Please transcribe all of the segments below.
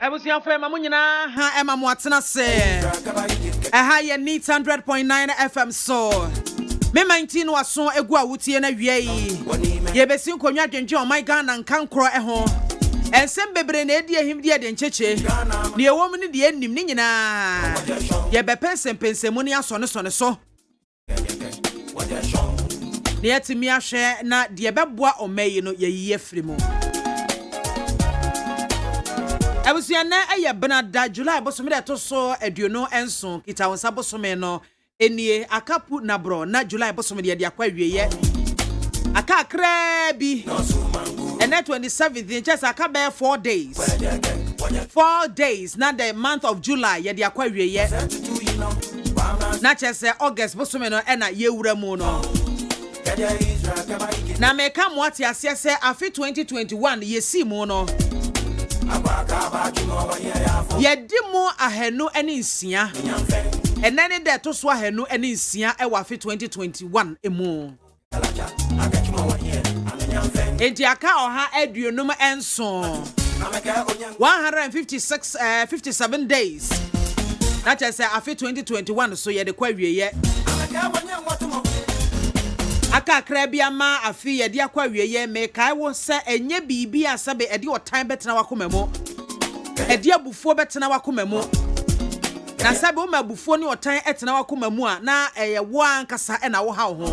Ebusia for ma munyina ha ema mo atena se ha ye neat 100.9 FM so me 19 waso egu awutie na wie yi ye besi nkonwa dwenje o my Ghana nkankro ho ensem bebre na edi ehim de ncheche ne ewom ne de ennim ne nyina ye bepensem pensemu ne aso ne so ne yatimi ahwe na de beboa omayi no ye yiye frimo Abusia na eye benada July bosome de to so aduono enso kita wonsa bosome no enie akapu na bro na July bosome de akwa wieye aka kra bi and 27th just aka be 4 days 4 days na the month of July ye de akwa wieye na chese August bosome no na ye wura mu no na meka mo ati ase se afi 2021 ye si mu no Yedimu ahenu eni nsia enene de to so ahenu eni nsia e wa 2021 emu enti aka oha aduonum enso 57 days that is afi 2021 so ye de kwa wieye aka kra BIAMAH afi ye de akwa wieye me kai wo se enye bibi asabe e de otan betena wakomemo e de abufuo betena wakomemo na sabe o mabufuo ni otan etena wakomemo a na eye wo ankasa e na wo ha ho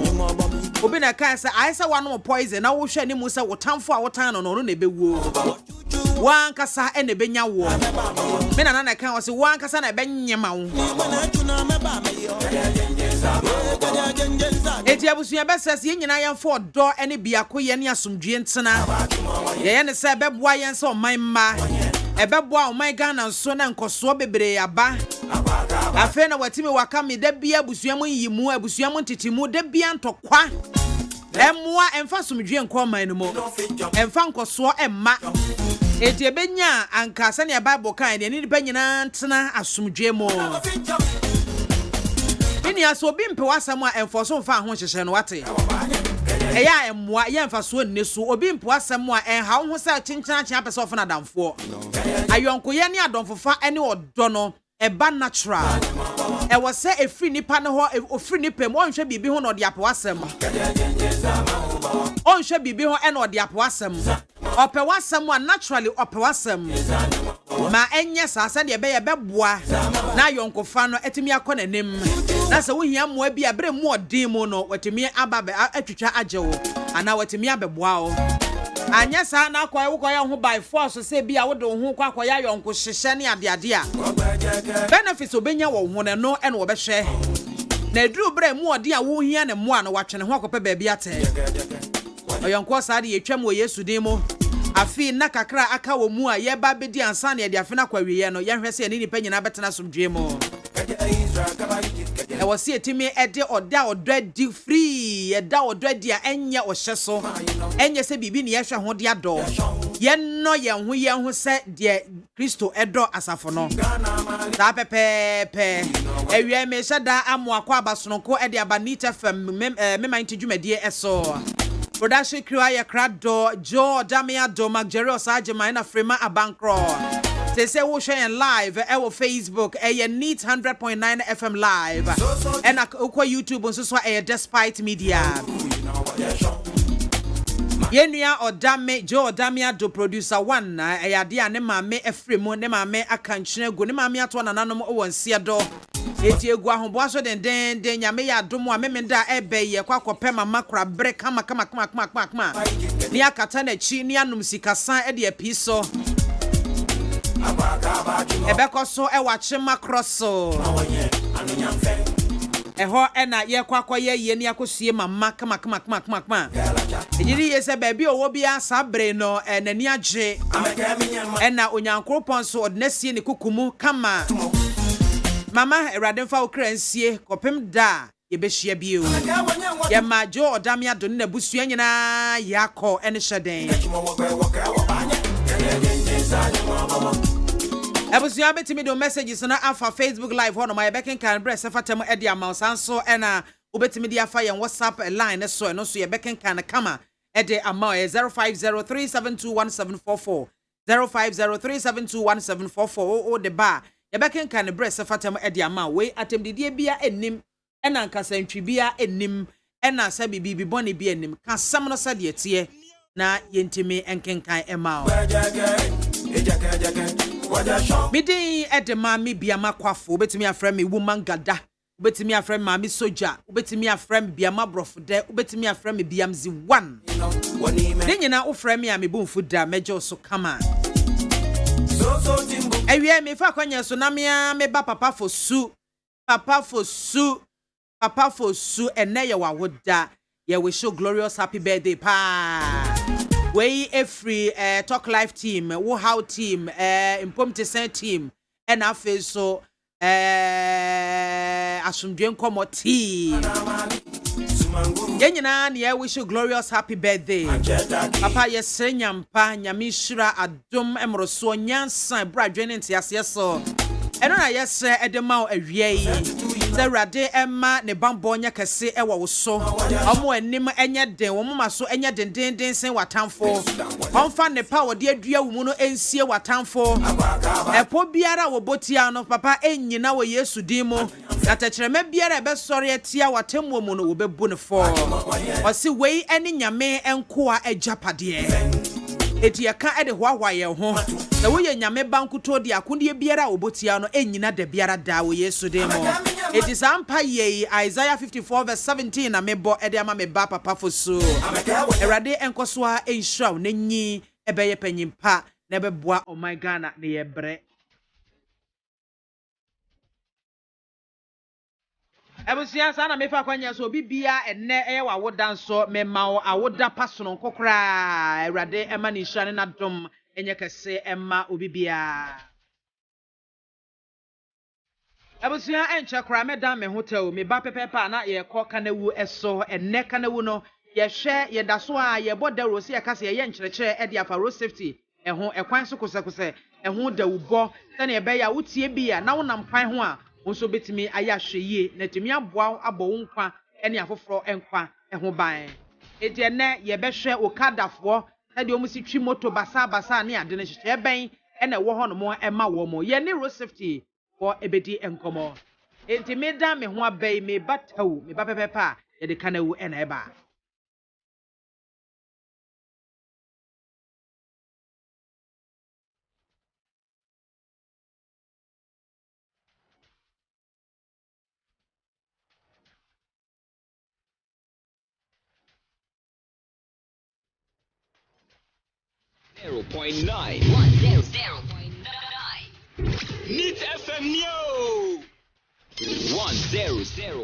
obi na kai se ai se wano poison na wo hwe ni mu se wotanfo a wotan no no na ebewuo wo ankasa e na benya wo me na kan wo se wo ankasa na benyema wo Eti abusuya besese ye nyina yan for do ene biako ye ne asomdwe ntena ye ne se beboa yen se oman ma ebeboa oman Ghana nso na nkoso bebre aba afa na watimi waka me da bia abusuya mun yimu abusuya mun titimu da bia ntokwa emmoa emfa somdwe nko oman no mo emfa nkoso emma eti ebenya anka se ne Bible kan ne ni banyina ntena asomdwe mo Bini aso bi mpe wasam a enfoso mfa ho hyehye no wate eya emmoa ye mfaso nneso obi mpe wasam a enha ho se chinchina chia pese ofo na damfo ayonko ye ne adonfofa ene odo no eba natural e wo se efri nipa ne ho ofri nipa mo onhwe bibi ho no de ape wasam onhwe bibi ho ene ode ape wasam ope wasam a naturally ope wasam ma enye sasa de be ye beboa na ayonkofa no etimi akọ nanem na se wo hia mo abi abre mu odin mu no watimi ababe atwitwa ajewo ana watimi abeboa o anya sa na akwa wo koya ho by force se bia wo de ho kwa akoya yonko hyehye ne ade a benefits obenya wo ho ne no ene wo behwe na eduru bre mu odin a wo hia ne mo a no watwene ho akopa ba bia te oyonko sa de yetwam wo Yesu din mu afi na kakra aka wo mu a ye ba bedi ansa ne de afena kwa wiye no ye hwɛ se ni nipa nyina betena somdwe mu e wo se etimi ede oda odadi free ye da odadi a enye ohye so enye se bibi ne ye hwɛ ho de ado ye no ye ho se de Kristo edo asafo no da pepepe ewie me hyada amo akwa abasonko ede abanita fam me man tidwumadie eso Production crew aye krado Jo Damia Do Magjerio Sajema na Frema Abankro. They say we share live our Facebook a neat 100.9 FM live and akwa YouTube so a Despite Media. Yenya Odame Jo Damia Do producer 1 a dia ne MAAME Efremo ne MAAME akanchine go ne MAAME ato na nanom wonsia do eti egu ahombo so den nyame ya domo a memenda ebe ye kwakope mama kra bre kama ni akata na chi ni anum sikasan e de apiso Ebeko so Chima Crosso. Eho ena ye kwakwa ye ni akosie mama kama. Ejiri ye se baby owo bia sabre no nani agye. Ena onyankropon so odnasie ne kukumu kama. Mama eradenfa okransie kopem da ye behia bio. Ye majo odame ado ne busua nyina yakọ ene hyeden. Ebusia betimi do messages na afa Facebook live hono my backing can breast fatem e dia mausanso ena obetimi dia afa yen WhatsApp line so eno so ye backing can kama e de amount 0503721744 0503721744 o de ba ye backing can breast fatem e dia amount we atem de bia enim ena nkasantwi bia enim ena sabi bibi boni bia enim kasam no sade tie na yentimi enkenkan emao Midi edema mi BIAMAH AKWAFO betimi afrem me woman gada betimi afrem maami soja betimi afrem BIAMAH brofde betimi afrem me BIAMZI 1 ne nyina wo frem me amebunfu da mejo so kama ewie me fa kwanya so na me ba papa fosu ene ye wawoda ye we show glorious happy birthday pa we every talk live team wo how team impomtesen team and afi so asumdwen komo team yenyina na ye wish you glorious happy birthday papa yesre nyampa nyamishira adom emroso nyansan bradwen ntiase so eno na yesre edema awie Zerade Emma ne bambo nya kese ewa wo so omo anim enye den wo mama so enye den sen watamfo onfa ne pa wo de adua wo mu no ensie watamfo epo biara wo botia no papa enyina wo Yesu din mu atachreme biara be sori atia watamwo mu no wo bebu ne fo osi wei ene nyame enkoa ajapade eti aka ede hwahwaye ho na wo ye nyame bankuto de akonde biara wo botia no enyina da biara da wo Yesu din mu eti sampa ye Isaiah 54:17 na mebo ede ama me ba papa fosu erade enkoso a enhira wo nanyi ebeye panyimpa na beboa oh my Ghana ne yebre Ebusia sana mefa kwanya so bibia enne eye wa woda nso memawo awoda pasono kokora erade ema ni hira ne nadom enye kese ema obibia Ebusia enche kra meda me hotel me ba pepepa na ye ko kanawu eso enne kanawu no ye hwe ye daso a ye boda rosi ye kase ye nkyerekere e de afa road safety eho ekwan so kose eho da wubo se na ye be ya wotie bia na wonam kwan ho a wonso betimi aya hweye na timi aboa abo nkwa ene afoforo enkwa eho ban eti enne ye be hwe okadafo na de omusi twi moto basa ne ade ne hye ben ene wo ho no mo ema wo mo ye ne road safety for ebedi enkomo enti me da me ho abai me batawu me ba pepepa ye de kanawu ena eba .9 Neat FM Neo 100.9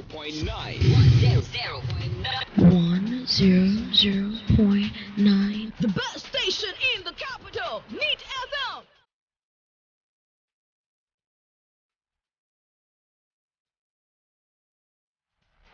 100.9 The best station in the capital, Neat FM.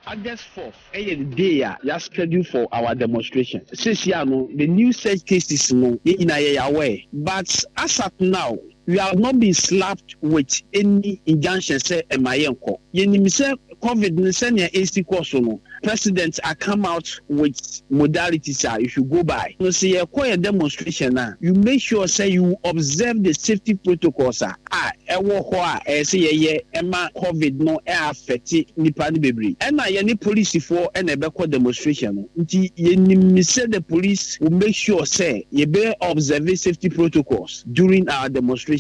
August 4th, the day you scheduled for our demonstration. Since the new search cases no in aware, but as of now, we have not been slapped with any injunction say emayenko. Yenimse COVID nisenya AC course no. President I come out with modalities you should go by. You see a demonstration now. You make sure say you observe the safety protocols say Emma COVID no affect nipa ni bebre. And any police for any demonstration. The police will make sure say you be observe safety protocols during our demonstration.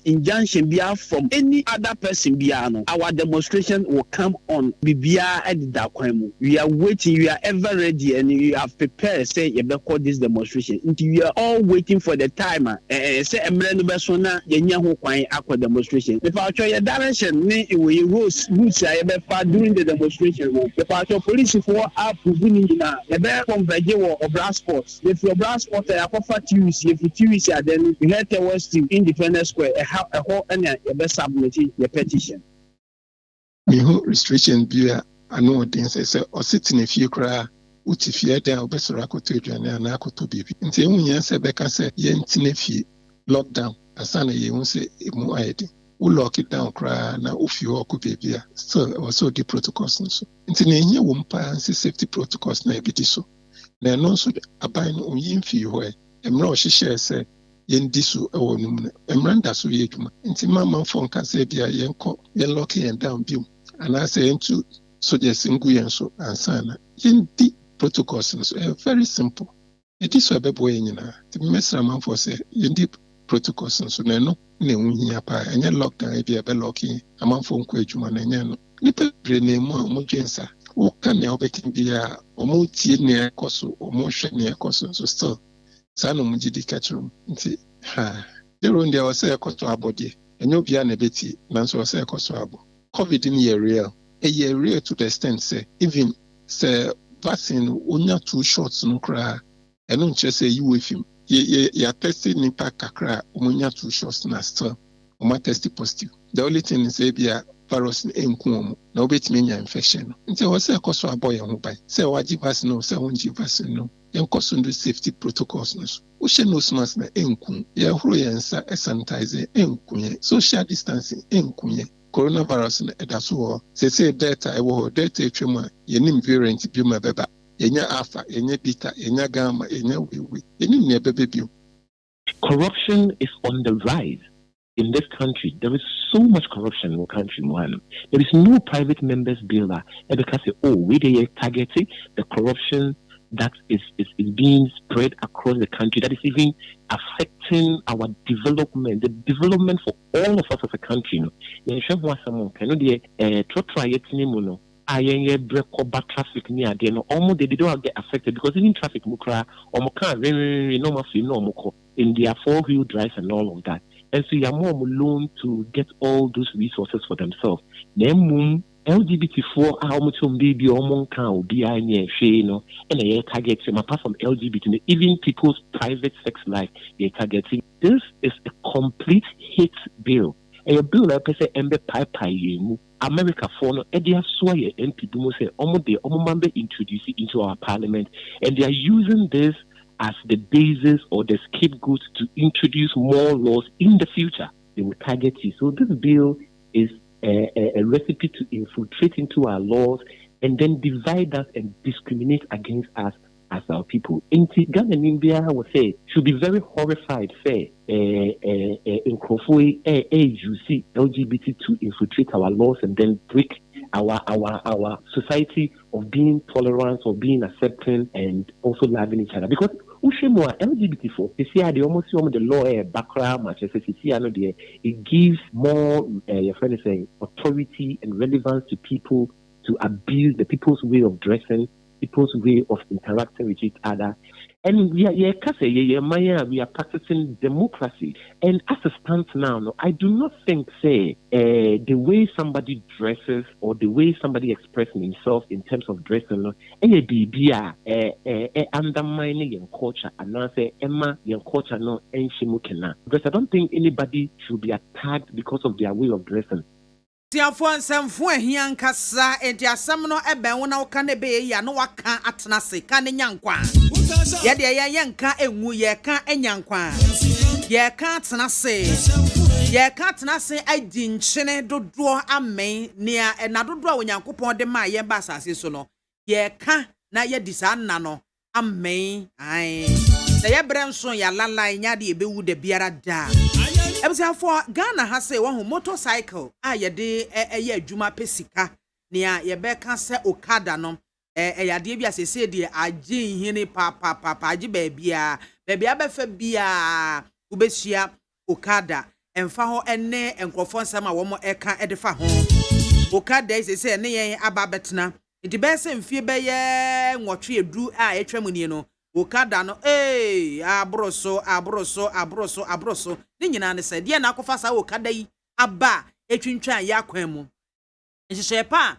Injunction from any other person our demonstration will come on bibia at the kwemu. We are waiting, we are ever ready, and you have prepared. Say you call this demonstration. We are all waiting for the timer. Say emre no besona yenya ho kwan akwa demonstration. If I show your direction, we routes I during the demonstration. If I show police for up na you better converge or brass sports. If your brass sport I offer Tuesday, if Tuesday then we head towards the Independence Square. A whole and you better submit your petition. Me who restriction be I know things say or sitting if you cry. Uti fie dan obesora akoto aduane ana akoto bibi nti ehunya se beka se ye ntine fie lockdown asana ye hu se emu ayedi u lock it down kra na ofi ho ko bibi a still also the protocols so nti na ehia wo mpa ansi safety protocols na ebidi so na no so aban no yin fie ho emra o hihye se ye ndi so e wo num na emra nda so ye adwuma nti mama fon ka se bia ye nko ye lock it down biom ana se entu so just ngu yen so ansana yendi protocols very simple. It is a baby in the Messra man for say indeed protocols and so no pa and then lockdown if you have a locking a man for Quajuman and yan. Nipple brain more mojensa. What can you be a multi near coso or motion near coso so still Sano Mujidi catch room. Ha, there on there was a cost to our body and no piano betty, Nanso was a cost to our COVID in year real. A year real to the extent say even say vaccine onya 2 shots no kra eno nche say you with him ya tested nipa kakra onya 2 shots na still o test positive the only thing is bia virus enku omo na obetime nya infection nti wo say koso aboy ho bai say waji vaccine no say wonji vaccine no yen koso ndo safety protocols no wo she no smas na enku ya horo yensa sanitize enku ye social distancing enku ye coronavirus na edaso say data data etwema yenim variant bi ma beba yenya alpha yenya beta yenya gamma yenya wewe yenim ne bebe bi. Corruption is on the rise in this country. There is so much corruption in the country, Mohan. There is no private members builder because we they targeting the corruption that is being spread across the country, that is even affecting our development, the development for all of us as a country. You know, break up traffic near there. Almost they don't get affected because even traffic mukra or muka in their 4-wheel drives and all of that. And so you are more alone to get all those resources for themselves. Then LGBT4 how much baby or monka or be and a target apart from LGBT, even people's private sex life they're targeting. This is a complete hate bill. A bill like I say embe pai America for no Edia Swaye MP Dumo say member introduce it into our parliament, and they are using this as the basis or the scapegoat to introduce more laws in the future. They will target you. So this bill is a recipe to infiltrate into our laws and then divide us and discriminate against us as our people. In Ghana and India, I would say, should be very horrified, say, in Krofoi, you see LGBT to infiltrate our laws and then break our society of being tolerant, of being accepting, and also loving each other. Because Ushemwa LGBT4, they see they almost see the law background, much as it gives more your friend is saying authority and relevance to people to abuse the people's way of dressing, people's way of interacting with each other. And we are practicing democracy. And as it stands now, I do not think, say, the way somebody dresses or the way somebody expresses himself in terms of dressing, undermining your culture and now say, Emma, your culture, no, because I don't think anybody should be attacked because of their way of dressing. Tiafo nsɛmfo ahia nkasa enti asɛm no ɛbɛn wo na wo ka ne be ya no waka atena se ka ne nyankwa ye de ye nka enwu ye ka enyankwa ye ka atena se adi nkyene dodo amen nea na dodo a onyankopɔn de ma ye ba asase so no ye ka na ye di sa nna no amen ai na ye brem so ya lala nya de ebewu de biara da. For Ghana has say one motorcycle yede eye adwuma pesika nea ye be kan se okada no yade bia se se de agye hini papa agye baabia abefa bia ubehia okada emfa ho ene enkrofo nsama wo mo eka edefa ho okada is say ne yen aba betena nti be se mfie be ye nwotwe edu a etwam ni no okada no abroso ne nyina ne se de na akofa sa okada yi aba etwintwan ya kwan mu nhyehyɛ pa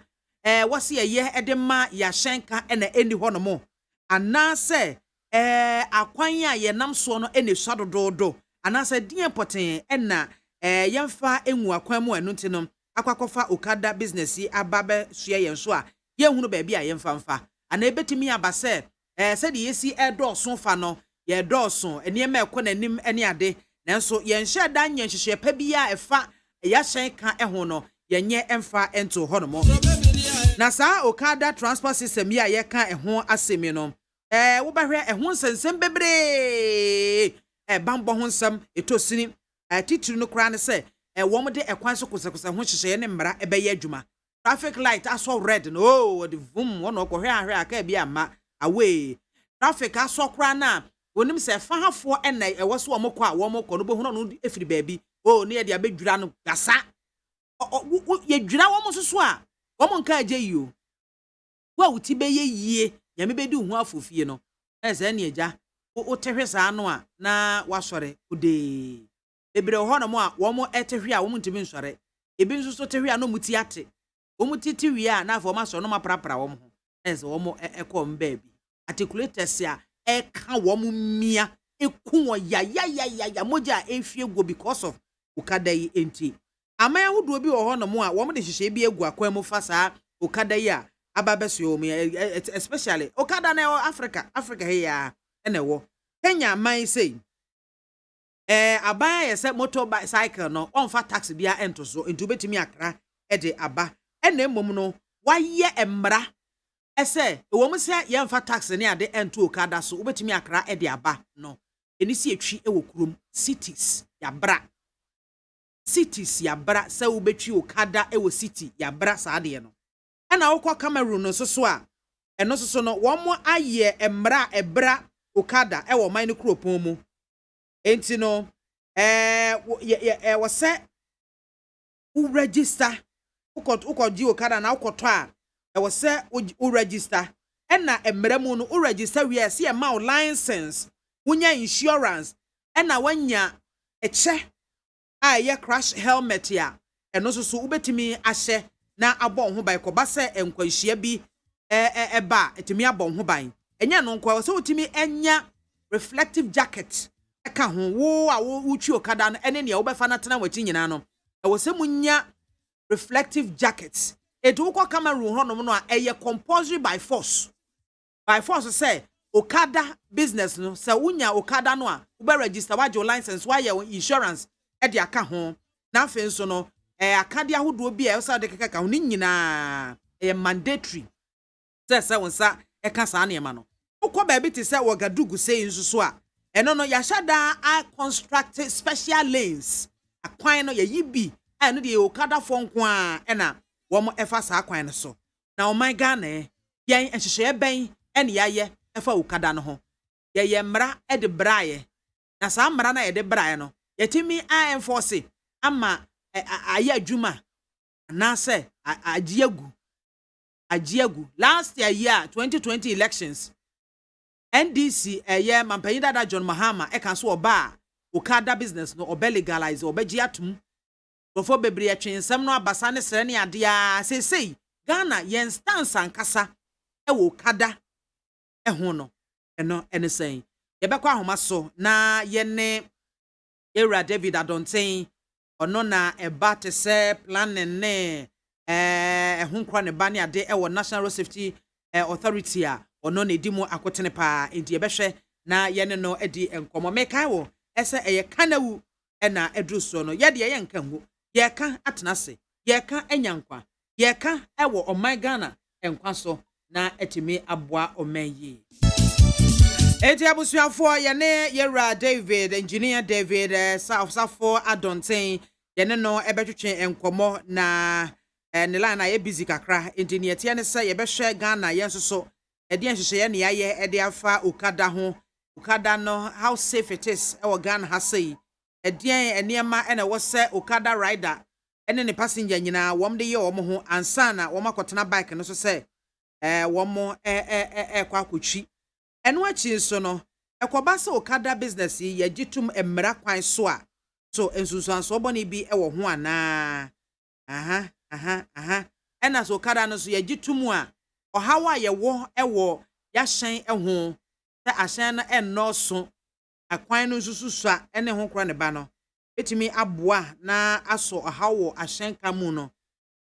wose ye edema ya hyenka na eni hɔ no mo anase akwan a ye nam so no ene swadododo anase din poten na yemfa enwu akwan mu enu nti no akwakofa okada business yi ababe sua yen so a yehunu ba bia yemfa mfa ana ebetimi abase se de yesi edoso fa no ye doso enema ekonanim ene ade nanso yenhye da nyenhyehyɛ pa bia efa ya hyenka ho no yenye emfa ento hɔ no mo na saa okada transport system ya ye ka ho asemi no wo bahwe ho nsensem bebre bambo ho nsem etosini titiri no kra ne se wo mo de ekwan so kosakosa ho hyehyɛ ne mmara ebeye adwuma traffic light aso red no the vum wo no kohwe ahwe aka bia ama away traffic aso kra na wonim se fahafo ena ewo so wo mokɔ a wo mokɔ no bohu no efiri baabi ne ye de abedwura no gasa ye dwira wo mo soso a wo mo nka agye yi o wa wuti be ye yie ya me bedi hu afofie no ese ne agya wo tehwe saa no a na wasɔre ude ebre ho no mo a wo mo etehwe a wo mo ntimi nsɔre ebi nso so tehwe a no muti ate wo mo titi wi a na afɔ ma so no maprapra wo mo ho ese wo mo ekɔ mba bi articulators a eka wo mo mia eku wo ya moja efie go because of okada yi enti amaya hudu obi wo ho no mo a wo mo de hyehyɛ bi egu akwan mu fa saa okada yi a ababeso me especially okada na Africa here ene wo Kenya man say abaya yese motorcycle no on fa taxi bia ento so ntu betimi akra de aba ene mmom no waye emmra ese wo mo se ye mfa taxi ne ade ento okada so obetimi akra de aba no eni si etwi e wo kurom cities ya bra se wo betwi okada e wo city ya bra saa de no na wokɔ Cameroon no so a eno so no wo mo aye emmra ebra okada e wo man no kropon mu enti no wo se u register ukɔ di okada na ukɔtɔ a wo se u register na emmra mu no u register we se e ma license wunya insurance na wanya eche a ye crash helmet ya eno so ubetimi ahye na abɔ ho ban kɔba sɛ nkwanhyia bi ba etimi abɔ ho ban enya no nkwa sɛ utimi enya reflective jacket eka ho wo a wo utwi okada no ene ne wo bɛfa na tena wachi nyina no ɛwɔ sɛ munya reflective jacket edu kɔ Cameroon ho no no a ɛyɛ compulsory by force sɛ okada business no sɛ unya okada no a wo bɛ register wa your license wa your insurance de aka ho na afei nso no akade ahodo bi a ɛsa de keka ho ni nyina mandatory sɛ wonsa ɛka saa ne ma no ukɔ ba bi te sɛ Wagadugu sei nso so a ɛno no yashada a construct special lanes akwan no yayi bi ɛno de okada fo nko a ɛna wo mo ɛfa saa akwan no so na o my Ghana yɛn ɛhyehyɛ bɛn ɛne yɛayɛ ɛfa okada no ho yɛyɛ mmara ɛde braayɛ na saa mmara na yɛde braayɛ no yɛtimi a enforce ama aye adwuma na say agiagu last year 2020 elections NDC mampanyi dada John Mahama kan so oba okada business no obe legalize obeji atum before bebre atwensem no abasa ne sere ne ade a sei Ghana yen stance ankasa wo okada ho no eno ene sen yebekwa ahoma so na yene Era David Adonten ono na eba te se planning ne ho nkwa ne ba ne ade wo National Road Safety Authority a ono na edimu akotene pa enti ebehwe na yene no edi enkomo mekai wo ese kanawu na edruso no ye de ye nka hu ye ka atena se ye ka enyankwa ye ka wo oman Ghana enkwa so na etimi aboa oman yi eti abusuafo yene Yera David engineer David Safo Adonten yene no ebetwetwe enkomo na ne line na ye busy kakra enti ne tie ne se ye behwe Ghana yenso so edi enhyehyɛ ye ne yaye edi afa okada ho okada no how safe it is e wo Ghana ha sei edi enema ene wo se okada rider ene ne passenger nyina wom de ye wom ho ansa na wom akotena bike no so se wom kwa akotwi eno achi so no ekoba se okada business yi yagitum emra kwan so a so ensunsuanso boni bi ewo ho ana ena so okada no so yagitum a ohawa yewo ewo yahyen eho se ahyen na ennoso akwan no sususu a ene ho kra ne ba no etimi aboa na aso ohawo ahyen kamu no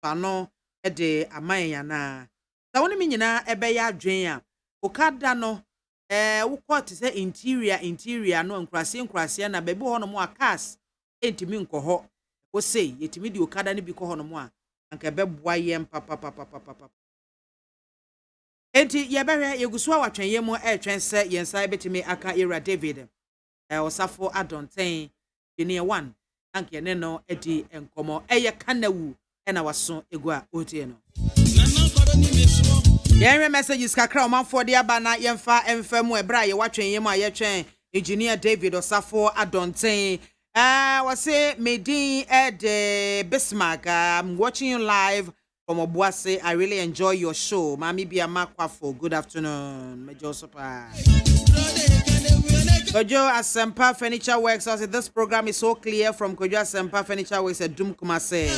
fa no de aman na sa woni nyina ebe ya adwen a okada no wukọ te say interior no nkurase na bebi ho no mo a cars entimi nkọ ho wo say yetimi di okada ne bi kọ ho no mo a anka beboa ye papa enti ye behwe yegusu a watwen ye mo twen se yensa betimi aka era David osafo adonten ene 1 anka ye ne no edi enkomo eye kanawu na waso egu a otie no Yenre messages kakra o manfo de aba na yemfa emfa mu ebra ye watwen yem a ye twen engineer David Osafo Adonten wase medin de Bismarck. I'm watching you live from Obuase. I really enjoy your show. Mami BIAMAH AKWAFO. Good afternoon. Mejo Sopa. Kojo Asempa Furniture Works. I said this program is so clear from Kojo Asempa Furniture Works at Dum Kumase.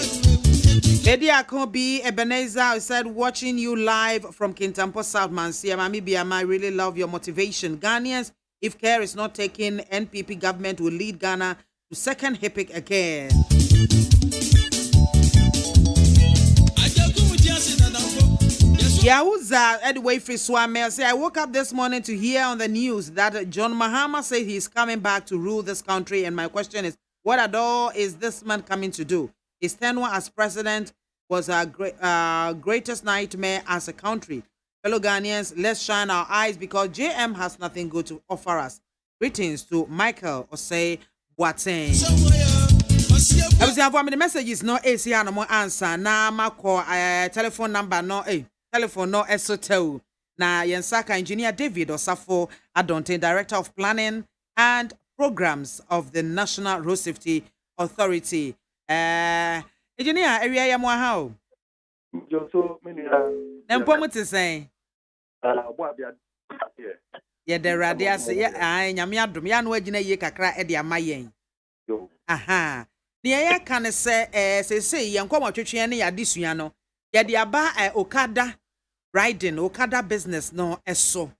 Lady Akobi Ebenezer, I said, watching you live from Kintampo South Mansia. Mami BIAMAH, I really love your motivation. Ghanaians, if care is not taken, NPP government will lead Ghana to second epic again. Yahuza Edway Fiswame say, I woke up this morning to hear on the news that John Mahama said he's coming back to rule this country. And my question is, what at all is this man coming to do? His tenure as president was our greatest nightmare as a country. Fellow Ghanaians, let's shine our eyes because JM has nothing good to offer us. Greetings to Michael Osei Boateng. I was the messages no AC no more answer. Na mako telephone number no telephone no esotel. Na yensaka engineer David Osafo Adonten, director of planning and programs of the National Road Safety Authority. Engineer area ya mwa how Joso many nempo muti sen ye de rade ase ye nyame adom ya no agina ye kakra e de amayen aha ne ye ka ne se ye nkom twetwe ne ya desua no ye de aba okada riding okada business no eso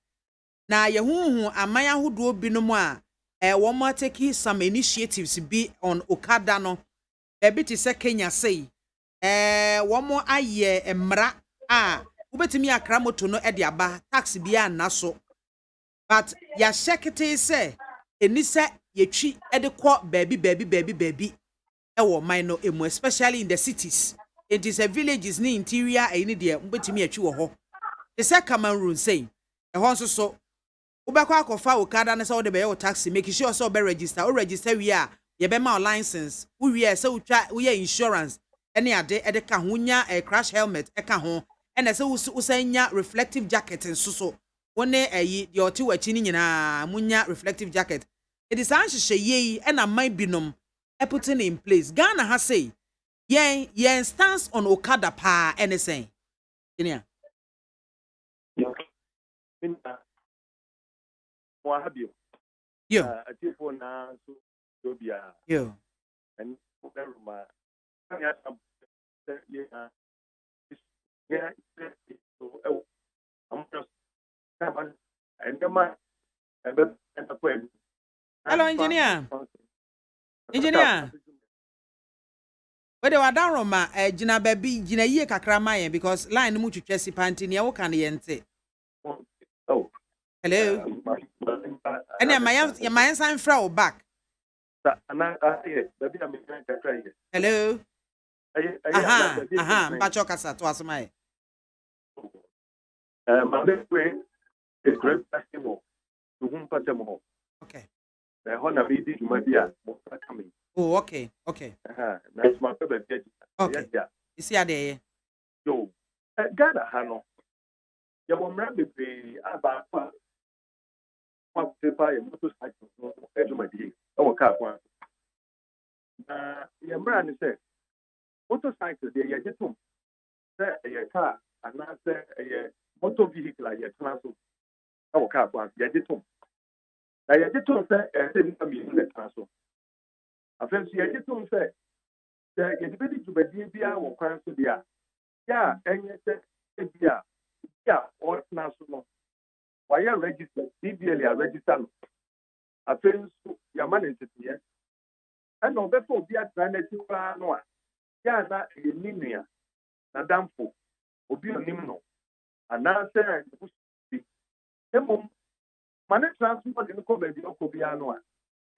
na ye huhu aman ahodo binom a wo ma take some initiatives be on okada no ebi ti se Kenya say wo mo aye emra a ubetimi akra moto no e de aba tax bia na so but ya shekete say eni se yetwi e de kọ baby e wo man no emu especially in the cities. It is a villages ni interior eni de ubetimi atwi wo ho e se Cameroon say e ho so ubekọ akofa okada na se wo de be your taxi make sure so be register o register we a ye be ma license we se utwa we insurance ene ade e de ka ho nya crash helmet e ka ho ene se usanya reflective jacket nso wone ayi de oti wachi ni nyina munya reflective jacket it is an hye ena man binom e putting in place. Ghana has say yen stance on okada pa anything enia yo atifo na so dobia yo and Roma ya so I'm just and hello engineer wede wadan Roma gina baby gina yie kakra mayen because line mu twetwe si panti ne wo kan ye nte oh hello ene my sign fra back hello mpacho kasa to asoma e my way is great festival to whom patemo okay hona bi di jumadia mo coming oh okay that's my favorite okay isi ade yo Ghana ha no ya mo mra bebe aba kwa paper ya motorcycle no ejumadi e wo ka kwa na ya mra ni say motorcycle de ye jetum say ye car and say ye motor vehicle ye transo e wo car kwan ye jetum na ye jetum say say ni am ye le transo afen so ye jetum say ye de bedi jubadi bia wo kwan so dia ya enye say bia or transo no why you register DBL ya register no afen so ya man entity and no before be at transit kwa no a ya na ye ninia na damfo obi onim no ana say bi emom mane transport no ko be bi okobia no a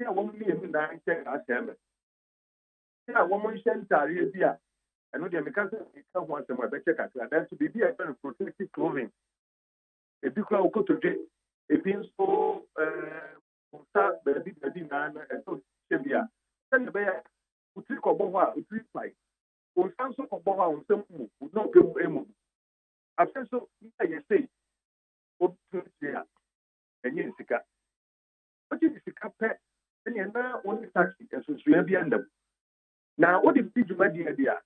ya wo mi emi na nche aseme ya wo mo nche ntare bi a eno de meka say ka ho asem a be check akra then to be a very protective clothing ebi kwa okotodwe ebi nso sa baby na na eso chebia sen be ya utri ko bo ha utri pai o san so ko bo ha o sem mu no ke mu emu after so ya say o ya enye sika o ti sika pe enye na on taxi eso so ya bi andam na o di bi juma dia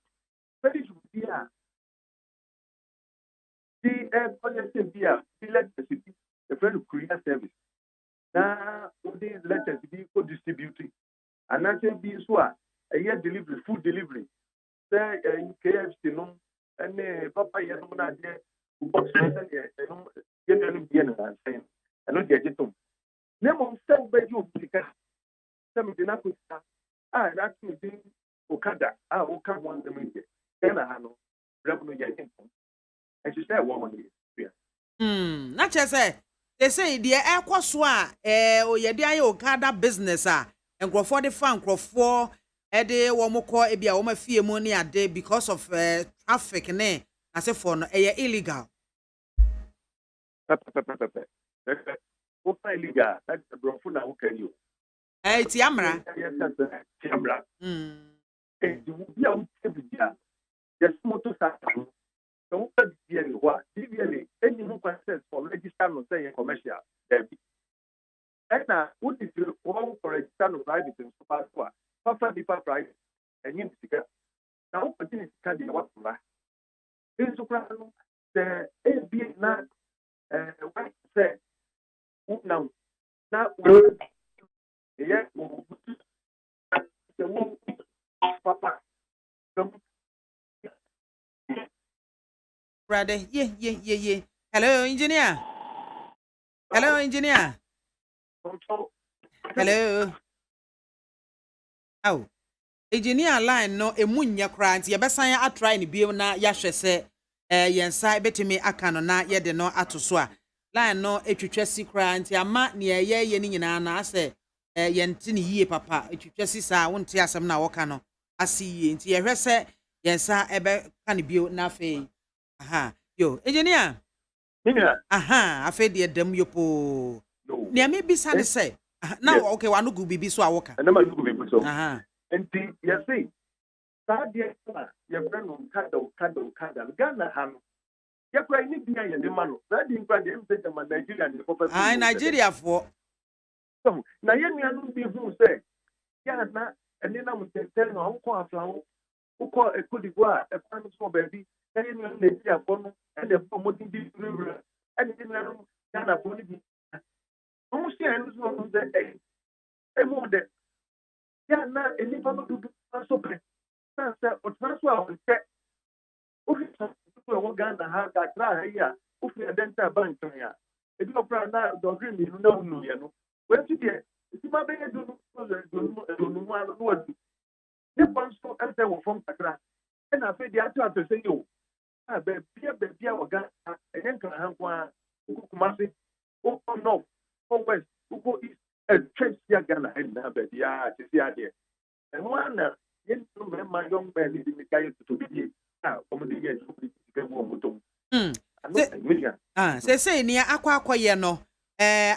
very juma the project dia electricity the friend courier service na o di electricity ko distributing and na say bi so a delivery food delivery say KFC no and papa ye no na de box say no ye no bi na say no de jetum na mo say be you sika say me na ko sika na to di okada o ka one dem ide na ha no revenue ye jetum and she said woman here na che say they say the ekwoso a o ye de aye okada business a enkrofo de fa enkrofo de wo mokọ ebia wo mafie mu ne ade because of traffic ne asefo no illegal Opa illegal that brofo na wo kan you ti amra ti amra du bia wo tebia yes motorcycle so wo bia ni wa bia any who consent for register no say commercial there be na wo di wo for register no private so far papa di papa price enye sika na wo continue sika di wa kura eso kura no the bi na what say now yeah papa brother yeah hello engineer hello oh engineer line no emunya kra nti ye besan ya try ni biem na ya hwese yensa betimi aka no na ye de no atoso a line no etwetwasi kra nti ama ne ye ni nyina na ase yenti ni yie papa etwetwasi sa wonte asem na woka no ase yie nti ye hwese yensa ebe ka ni bio na fe aha yo engineer aha afa de dam yopo ne me bisa ne se na okay wa no gu bibi so a woka na ma gu bibi so aha enti you see sadia na ye brano kada Ghana ha no ye kura ni bia ye de ma no sadia nkwa de mse de ma Nigeria ni papa Nigeria fo so na ye nua no bi hu se ya na eni na mtetel no onko aflawo uko ekodigwa e kwanu so baby ye nua na ji afo no e de fo modin bi rura eni nua no Ghana fo ni bi o se enu so no de e mo de ya na eni pa no dudu so pre na se o transfer o che o fi so Ghana ha ga tra ya o fi denta bank ya e bi opra na do green ni no nu ye no we ti de ti ma be do no ma no wa du ne panso ante wo fom takra e na fe di atu atese yo a be bia wo ga e yen kan han kwa ku kumasi o no o west o east e trace ya Ghana e na be dia ti si ade e wana yen no me ma young man ni mi kai to bi o mo di ye to bi ke wo motom se ni akwakoye no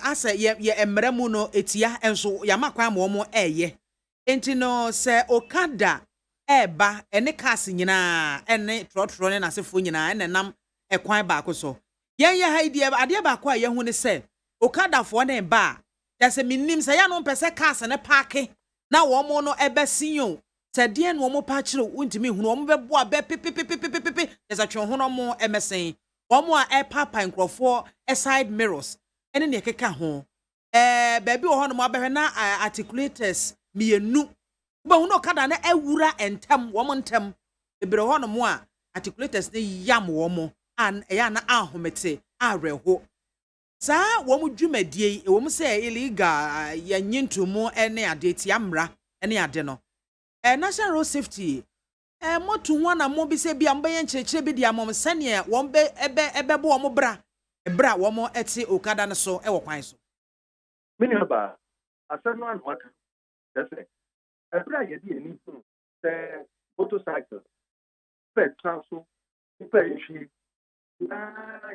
asa ye emra mu no etia enso ya makwa ma omo eye enti no se okada eba ene cars nyina ene trotro ne nasefo nyina ene nam ekwan baako so ye haidi ade baako a ye hu ne se okada fo ne ba ya se minim se ya no pese cars ne parke na wo mo no ebe sinyo Sadeɛ no mo pa kyerɛ wontimi hunu omo bɛboa bɛ pipipipipipi esa twe ho no mo emesen omo a papa nkrofo side mirrors ene ne keka ho baabi wo ho no mo abɛhwɛ na articulators mienu ba hu no kada na awura entem wo mo ntem ebere ho no mo a articulators ne yam wo mo an eya na ahomete areho saa wo mo dwumadie wo mo sɛ illegal yanyintumu ene ade ti amra ene ade no national road safety motu ho na mo bi se bia mbɛyɛ nkyerɛkyerɛ bi dia mom sɛnea wɔn bɛ ɛbɛbo wɔn bra wɔn ɛte okada no so ɛwɔ kwan so mini aba asɛm no ano aka sɛ ɛbra yɛ di ani hu sɛ motorcycle pɛ transo pɛ ehwie na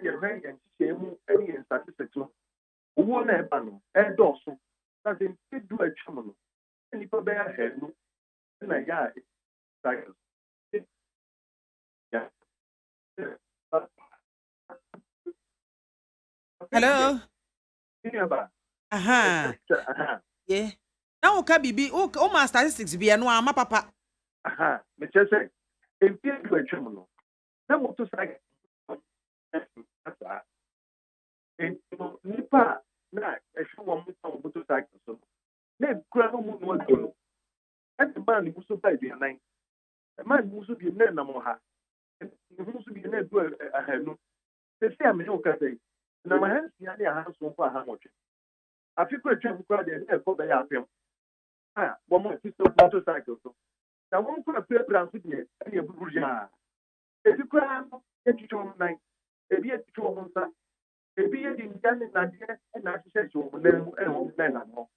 yɛhwɛ yɛn nhyehyɛ mu ɛne yɛn statistics no owó na ɛba no ɛdɔɔso na sɛ mpedu atwam no nipa bɛyɛ ahɛ no na ya cycle yeah hello yeah now ka bibi o ma statistics bi no ama papa me say in pie do atwam no na motorcycle en nipa na ehwe wo motorcycle so na kura no mu no do and the man who so by the nine. The man who so be near Namoha. And who so be near do a hand. They say I'm no say. Now my hands near their hands so far how much. I feel quite travel crowd there for the yapim. One more piece of motorcycle. Now one could have played around with you and your Buja. If you cry, get you to nine. If you get to one side, if you didn't get it, and I said you will never more.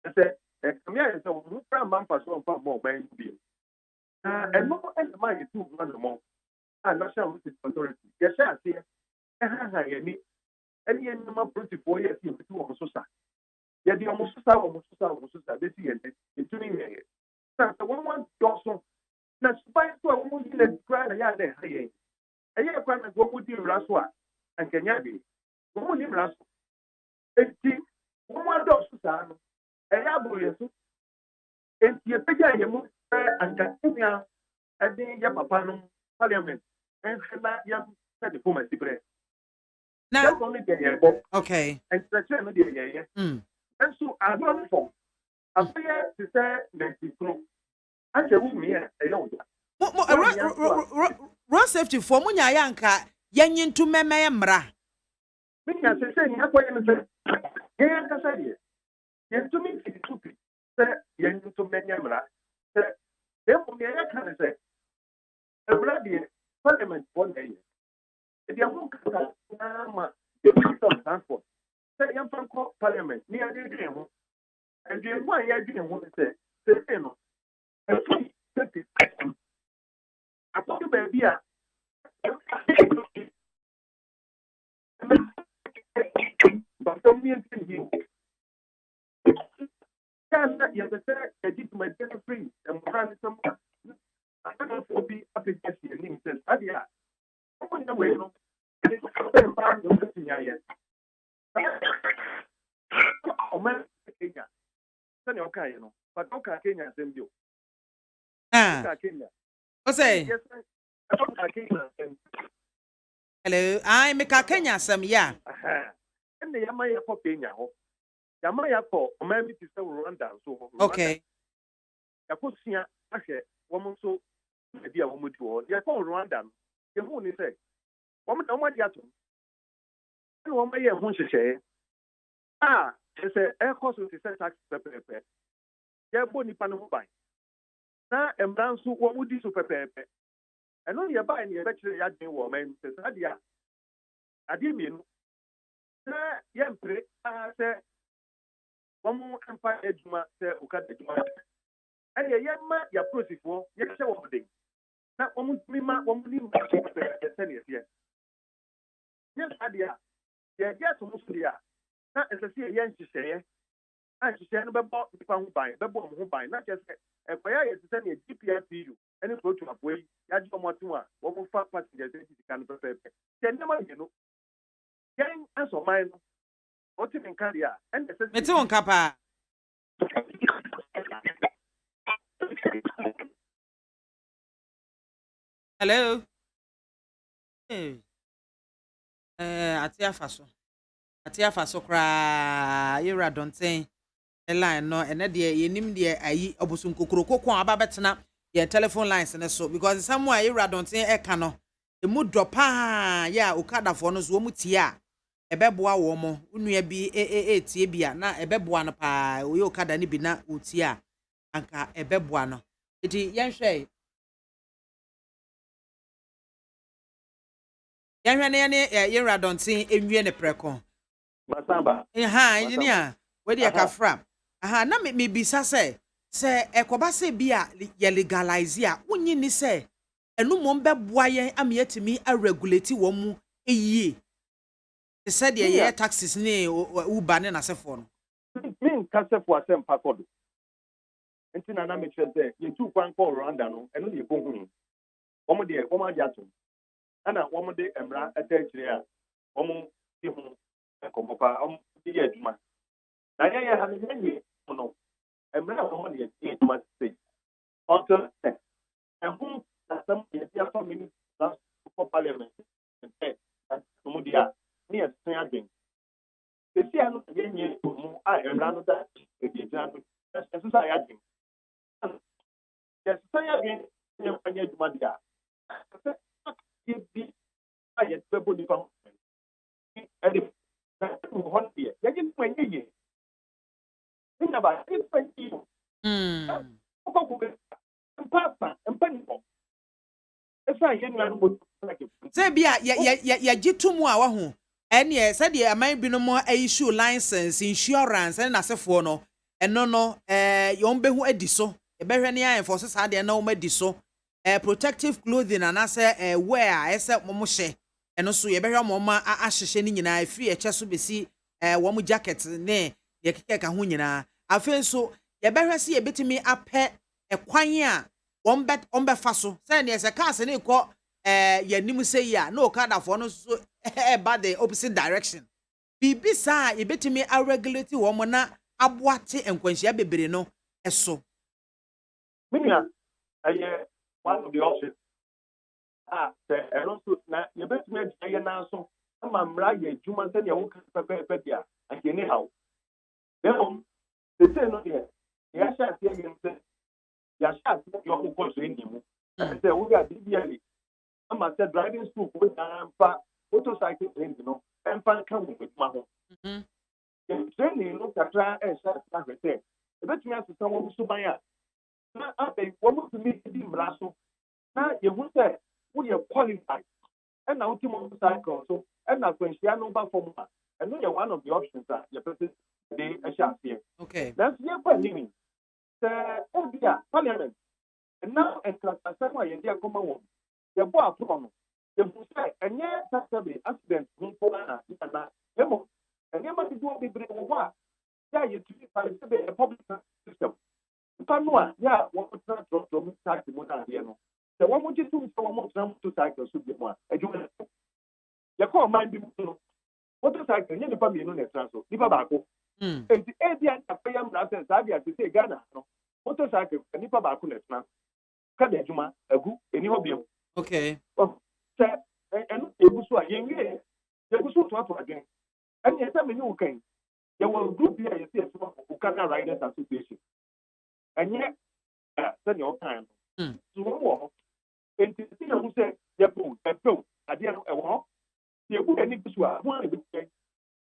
I said, come here, so who from Mampa so far more by you. And more and my two run more. And National Authority. Yes, I see. And yet, no more pretty 4 years in the two almost so sad. Yet the almost so this year, it's doing it. So, one Dawson. Now, spite to a woman in the grand yard there. A year crime and what would you Raswa and Kenyabi? What would you Raswa? 18 one Dawson. Eyaboyesu enti epeja yemu and Kenya ade ya papa no parliament and na ya said the former sibre now only the okay and section no dey and so I don't for afia to say next pro and the woman here road safety for munya yanka yanyintu meme mra me nya say nya kwa yen say yen ka say yen to me stupid say yen to menya mra say dem me ya kan say everybody parliament one day if you want to na the minister of transport say yen fan call parliament ni ade dey ho and the one ya dey ho say no e free safety apotu baby a but don't mean you can you the say did my free and brand some I don't know be application in sense adia open the way no oh man Kenya sani okay no but okay Kenya same deal Kenya o say hello I make a Kenya some yeah and the Yamaya for Kenya ho Yamaya for Miami to say Rwanda so okay Yakusia ashe woman so maybe a woman to ya for Rwanda you who ni say woman no ma diato and woman ye ho hyehyɛ it's a air cost to say tax pepe ya bo nipa no ban na emran so wo mudi so pepe and no ye buy ni ye betire ya den wo man say sadia ade mienu na ye mpre say womu empa ejuma say ukada ejuma and ye ma ya prosifo ye hye wo den na womu mima womu ni pepe say ye yes adia ye get so musulia na esese ye nhyehyɛ and nhyehyɛ no bɛbɔ nipa ho ban bɛbɔ mo ho ban na kyerɛ sɛ ɛkɔyɛ yɛ sɛ ne GPRTU ɛne proto apoe yagye ɔmo ato a wɔmo fa passengers ɛti sika no pɛpɛɛpɛ kyɛ nnɛma yɛ no yɛn asɔman no ɔte ne nka deɛ a ɛnɛ sɛ mete wo nka paa Hello. Hey. Atia faso. Atia faso kra yira donten. Line no ene de yenim de ayi obosun kokoro kokon aba betena ye telephone lines ne so because somewhere yira donten e ka no emu dropa ya okadafo no so mu tie a ebeboa wo mo unua bi tie bia na ebeboa no pa oye okada ni bi na otie a anka ebeboa no eti yenhwe ne yira donten enwie ne preko Masamba. engineer we de kafra na me bisa se ekoba se bia ye legalize a wonyi ni se enu mo beboa yen amiatimi a regulate wo mu eyie they said ye taxes ne uba ne nasefo no Min kasefo asem pakodo. Enti na me twa se ye tu kwan ko Rwanda no eno ne ko hunu. Omo de omo ajato. Ana omo de emra atachire a omo di hu ko mopa omo di aduma. Na ye ha me nye no. Emra omo de aduma se. Until and who some for minutes for parliament and omo dia me asan adwen. Se si anu ye mu a emra no da e di jan no so ya adwen. Yes, say again, you can get money. I get the body from and if that's 1 year, you get 20 years. Think about it, 20 years. And penny. That's why you say bia ya gitumu a wa ho ene said the aman binom issue license insurance and nasefo no eno no yon behu adiso ebehwe ne enforce sa de na o madiso protective clothing and say wear ese mo hye eno so yebehwe mo ma ahyehye ni nyina afi eche so besi wo mo jacket ne ye keke ka ho nyina afen so yebehwe se yebetimi apɛ ekwan a wombe fa so say ne se cars ne ko yanim say ya no kadafo no so bad the opposite direction bibi sa yebetimi a regulate wo mo na aboate enkwanhia bebere no eso Minya, one of the options. The also na you bet me na so ama mra ye juma se ya wo pepe dia and anyhow. Then they say no there. Ya sha tie ye say ya sha your ko so ni mu. Say we are DBL. Ama say driving school ko na mfa motorcycle training no. Mfa kan wo ma ho. Training no kakra e sha na hwete. E bet me asesa wo so ban ya. Na abe wo to me di mra so. Na ye hu say we are qualified. And now motorcycle so and now when she no back for more. And then one of the options that you put the a shop here. Okay. That's your point. Oh dear, parliament. And now and class why you come on. Your boy from the say and yet Saturday accident for and you must do be bring over. Yeah, you to a public system. You can know, yeah, what not to tax the motor here. The one which is to cycle should be one. I do you call mind people. Motorcycle, you never be known as transport. Live back. And the idea of paying license, I have to say Ghana. Motorcycle, and if back on it now. Can you juma a good any of you? Okay. And it was what young year. There was what again. And yes, I mean, you can. There was a group here, you see, who Ghana Riders Association. And yet, send your time. So, and to see who said, Yapu, and so, I didn't know a walk. You put any to one of the things.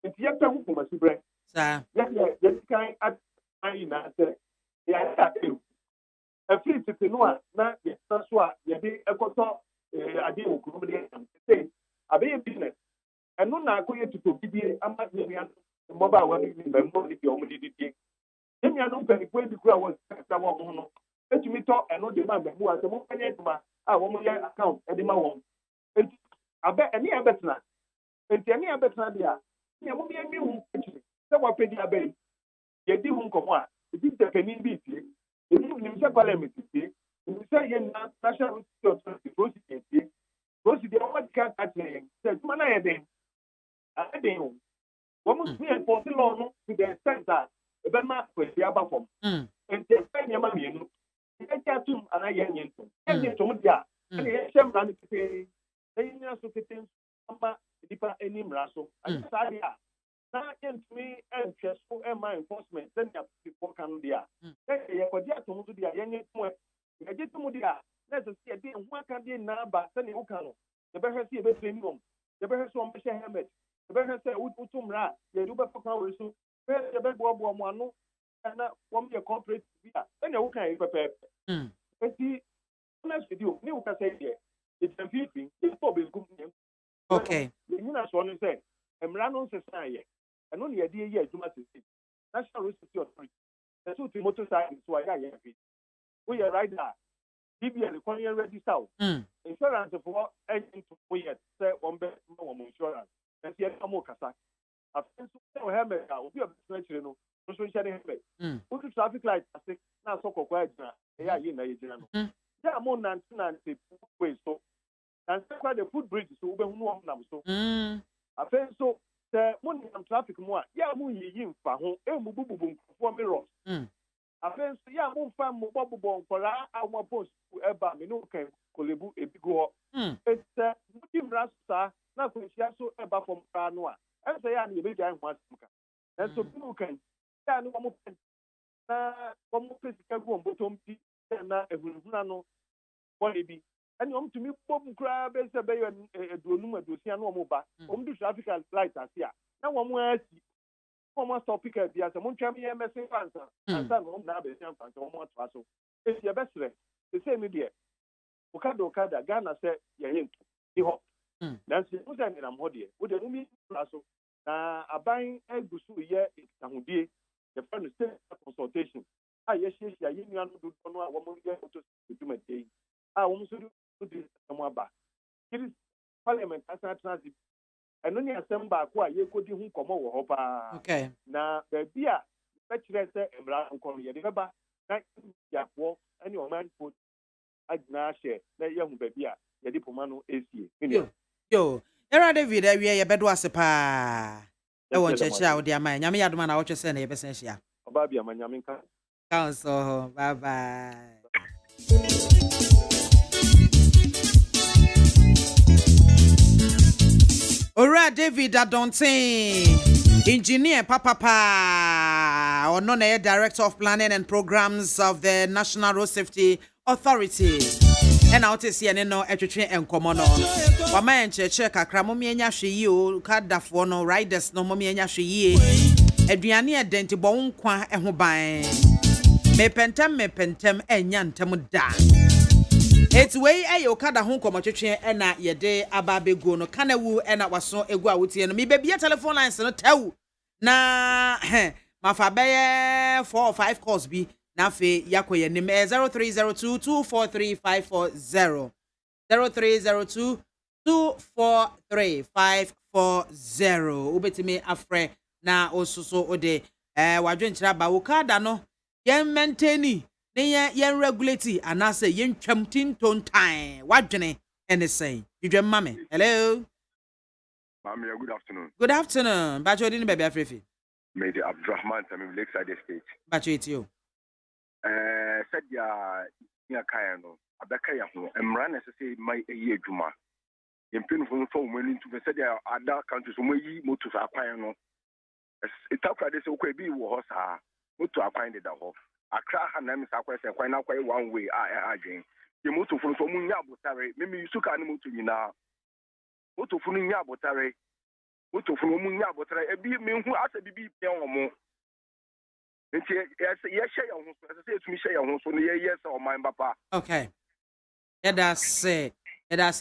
It's yet to who must break. Sir. Yes, kind at I said, yeah, a free to know, not yet, that's why you did a coto, I did say, I be a business. And no, now going to be a mobile one in the morning, the only did. Then you know, when the crowd was someone. Let me talk and not demand who has a more woman account and the man. I bet any better. And any better, there will be a new country. So what penny I bet. You did whom come on. It is the penny beat. It is a parliament. You say you're not national proceeding. Proceeding, what can't I say? Says, man, I think. What must be for the law to the extent that a bad man with the above. And they say, your mammy, and I young and you told ya, And the same man pay. Then you also get deeper any raso. And sorry, now against me and just for my enforcement. Then you people can be. Then you could get to the young point. You get to the let's see a day one can be now, but then you can. The better see a better minimum. The better so much helmet. The better say Utumra. You do better for so. The better one. And one be a corporate via. Then you can prepare. But see, honest with you, you can say here. It's a feeling. It's probably good. Okay. You know, one is saying, I'm running society. And only a dear year to my city. National Research Authority. The two motorcycles, so I got your feet. We are right now. DBA, the Korean Ready South. Insurance for anything to pay at say one bed insurance. And see a more casa. I've seen some helmet out. We have mentioned, no, helmet. Put the traffic light, I think, now so quiet. Yeah, you know, yeah, more than 290 ways. So, and second, the footbridge, so we know them. So, I think so. The money and traffic more. Yeah, moving in for home, boom, for mirrors. I think so. Yeah, move from mobile bomb for our post to ever, you know, can Kolebu a big go. It's Mutim Rasta, now when she also ever from Pranoa. And say, I'm the big one. And so people can, yeah, no more. One more physical room, but on tea, and a Vulano, Bolibi. And you to me, Bob Crab, a bay and do no mobile. Do traffic lights are here. Now one more. Former topic at the Asamon Champion MSC answer. And some home now, the same one to it's your best friend. The same idea. Okada, Ghana said, Yahin, he hopped. That's the reason I'm holding. Would the movie also? A buying a Gusu year in Tahudi, the friend state consultation. Yes, I do not know what we get to do my day. I want to do this somewhere back. It is Parliament as a transit. And only a stem back why you could do come over. Okay. Now, the beer, fetch letter and brown corner, you never walk and your man put at Nashe, that young baby, the diplomano is here. Yo, era David, we are bedwas pa. I want to share with your mind. Yami Adman, I want to send a business. Babia, my Yaminka. Council, bye bye. Ora David Adontin, engineer Papa, or non-air director of planning and programs of the National Road Safety Authority. And out is here no etwetwe enkomo no. Wa man cheche kakra mo mienya hwe o kadafo no riders no mo mienya hwe yie. Aduane edenti bo nkwa eho ban. Mepentem enya ntem da. It's way ayo kada ho komo twetwe ena yede ababego no kanawu ena waso egu awutie no me bebia telephone lines no tawu na mafa beye 4 or 5 calls bi na fe yakoye nim 0302243540 0302243540 ubetimi afre na osuso ode wadwenkyira ba wo kada no yen maintain yen regulate anase yen twam tinton time wadwene anything you mame hello Ma'am, good afternoon. Good afternoon. Bacho didn't baby Afrifi. May the Abdurrahman Tamim Lakeside State. Bacho it you. Said ya Kayano, Abakaya, and ran as I say my year Juma. In painful form when into the said other countries who may motor Aquano. It's up for this okay be was motor acquired the hole. A crack and name is acquired and quite one way. I again. The motor from Munyabutare, maybe you took animal to me now. Moto funu nya botare moto funu mu nya botare ebi me hu asa bibi pia omo nti ye share your hu so say etumi share your hu so no ye yes o man papa Okay eda se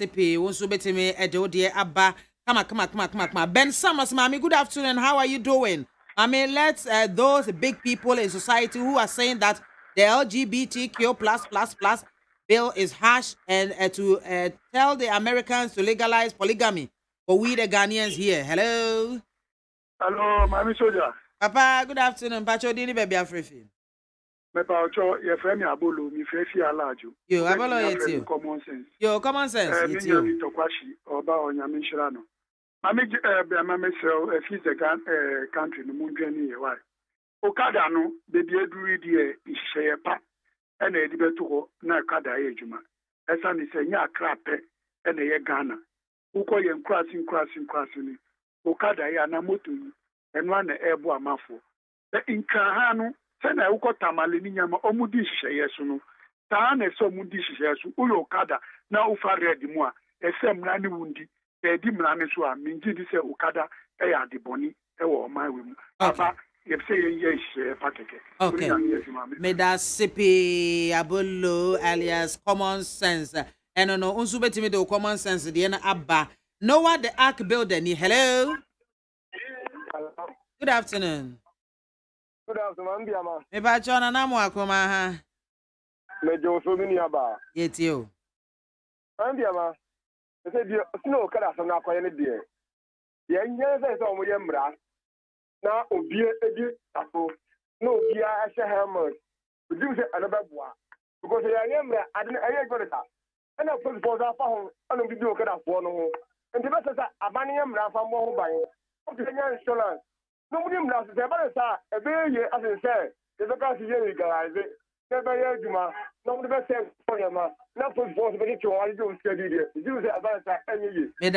pe won so betimi ede wo de aba come Ben Summers mami, good afternoon, how are you doing? I mean, let's those big people in society who are saying that the LGBTQ plus bill is harsh and to tell the Americans to legalize polygamy. But we the Ghanaians here. Hello. Hello, Mami Soja. Papa, good afternoon. Pacho dini baby Afrifi. Me pacho ye frame abolo mi frefi alaju. Yo, abolo yeti. Common sense. Yo, common sense. Yeti yo. Mi tokwashi oba onyame shirano. Mami Mami so if he's a country no mundwani ye why. Okada no baby eduru die ihye pa. Ena edibeto ho na kada ejuma. ɛsan ne sɛ nyɛ akra pɛ ɛna ɛyɛ Ghana wokɔ yɛ nkurase ni okada yɛ ana moto yi ɛno ana ɛɛbo amafoɔ nkraha no sɛna wokɔ tamale ne nyama ɔmo di hyehyɛeɛ so no saa na ɛsɛ ɔmo di hyehyɛeɛ so woyɛ okada na wofa red mu a ɛsɛ mmara ne wundi ɛdi mmara ne so a mengye di sɛ okada ɛyɛ adebɔni ɛwɔ ɔman wɔ mu aba yɛpɛ sɛ yɛnyɛ hyehyɛeɛ pa kɛkɛ okay medasipi abolo alias common sense ɛno no nso betimi de common sense deɛ na aba Noah the Ark builder ni hello. Good afternoon. Good afternoon, BIAMAH. Me ba chona na mo akoma ha. Me jo so mini aba. Yetio. BIAMAH. Me say bi sino kada so na akoye ne de. Ye nye say so mo ye mra. Na obi edi afo. Na obi a hye helmet. Obi say anababua. Because ye nye mra ade na eye gbota. Na police force afa ho, ana obi bi o kada fo no ho. Nti be say abane ye mra afa mo ho ban. O ti nya insurance. No munim na se ba sa e be ye ase se e be ka se ye garage e be ye juma no mudim be se for ya ma na for be ke cho ali do steady there you say about sa enye ye me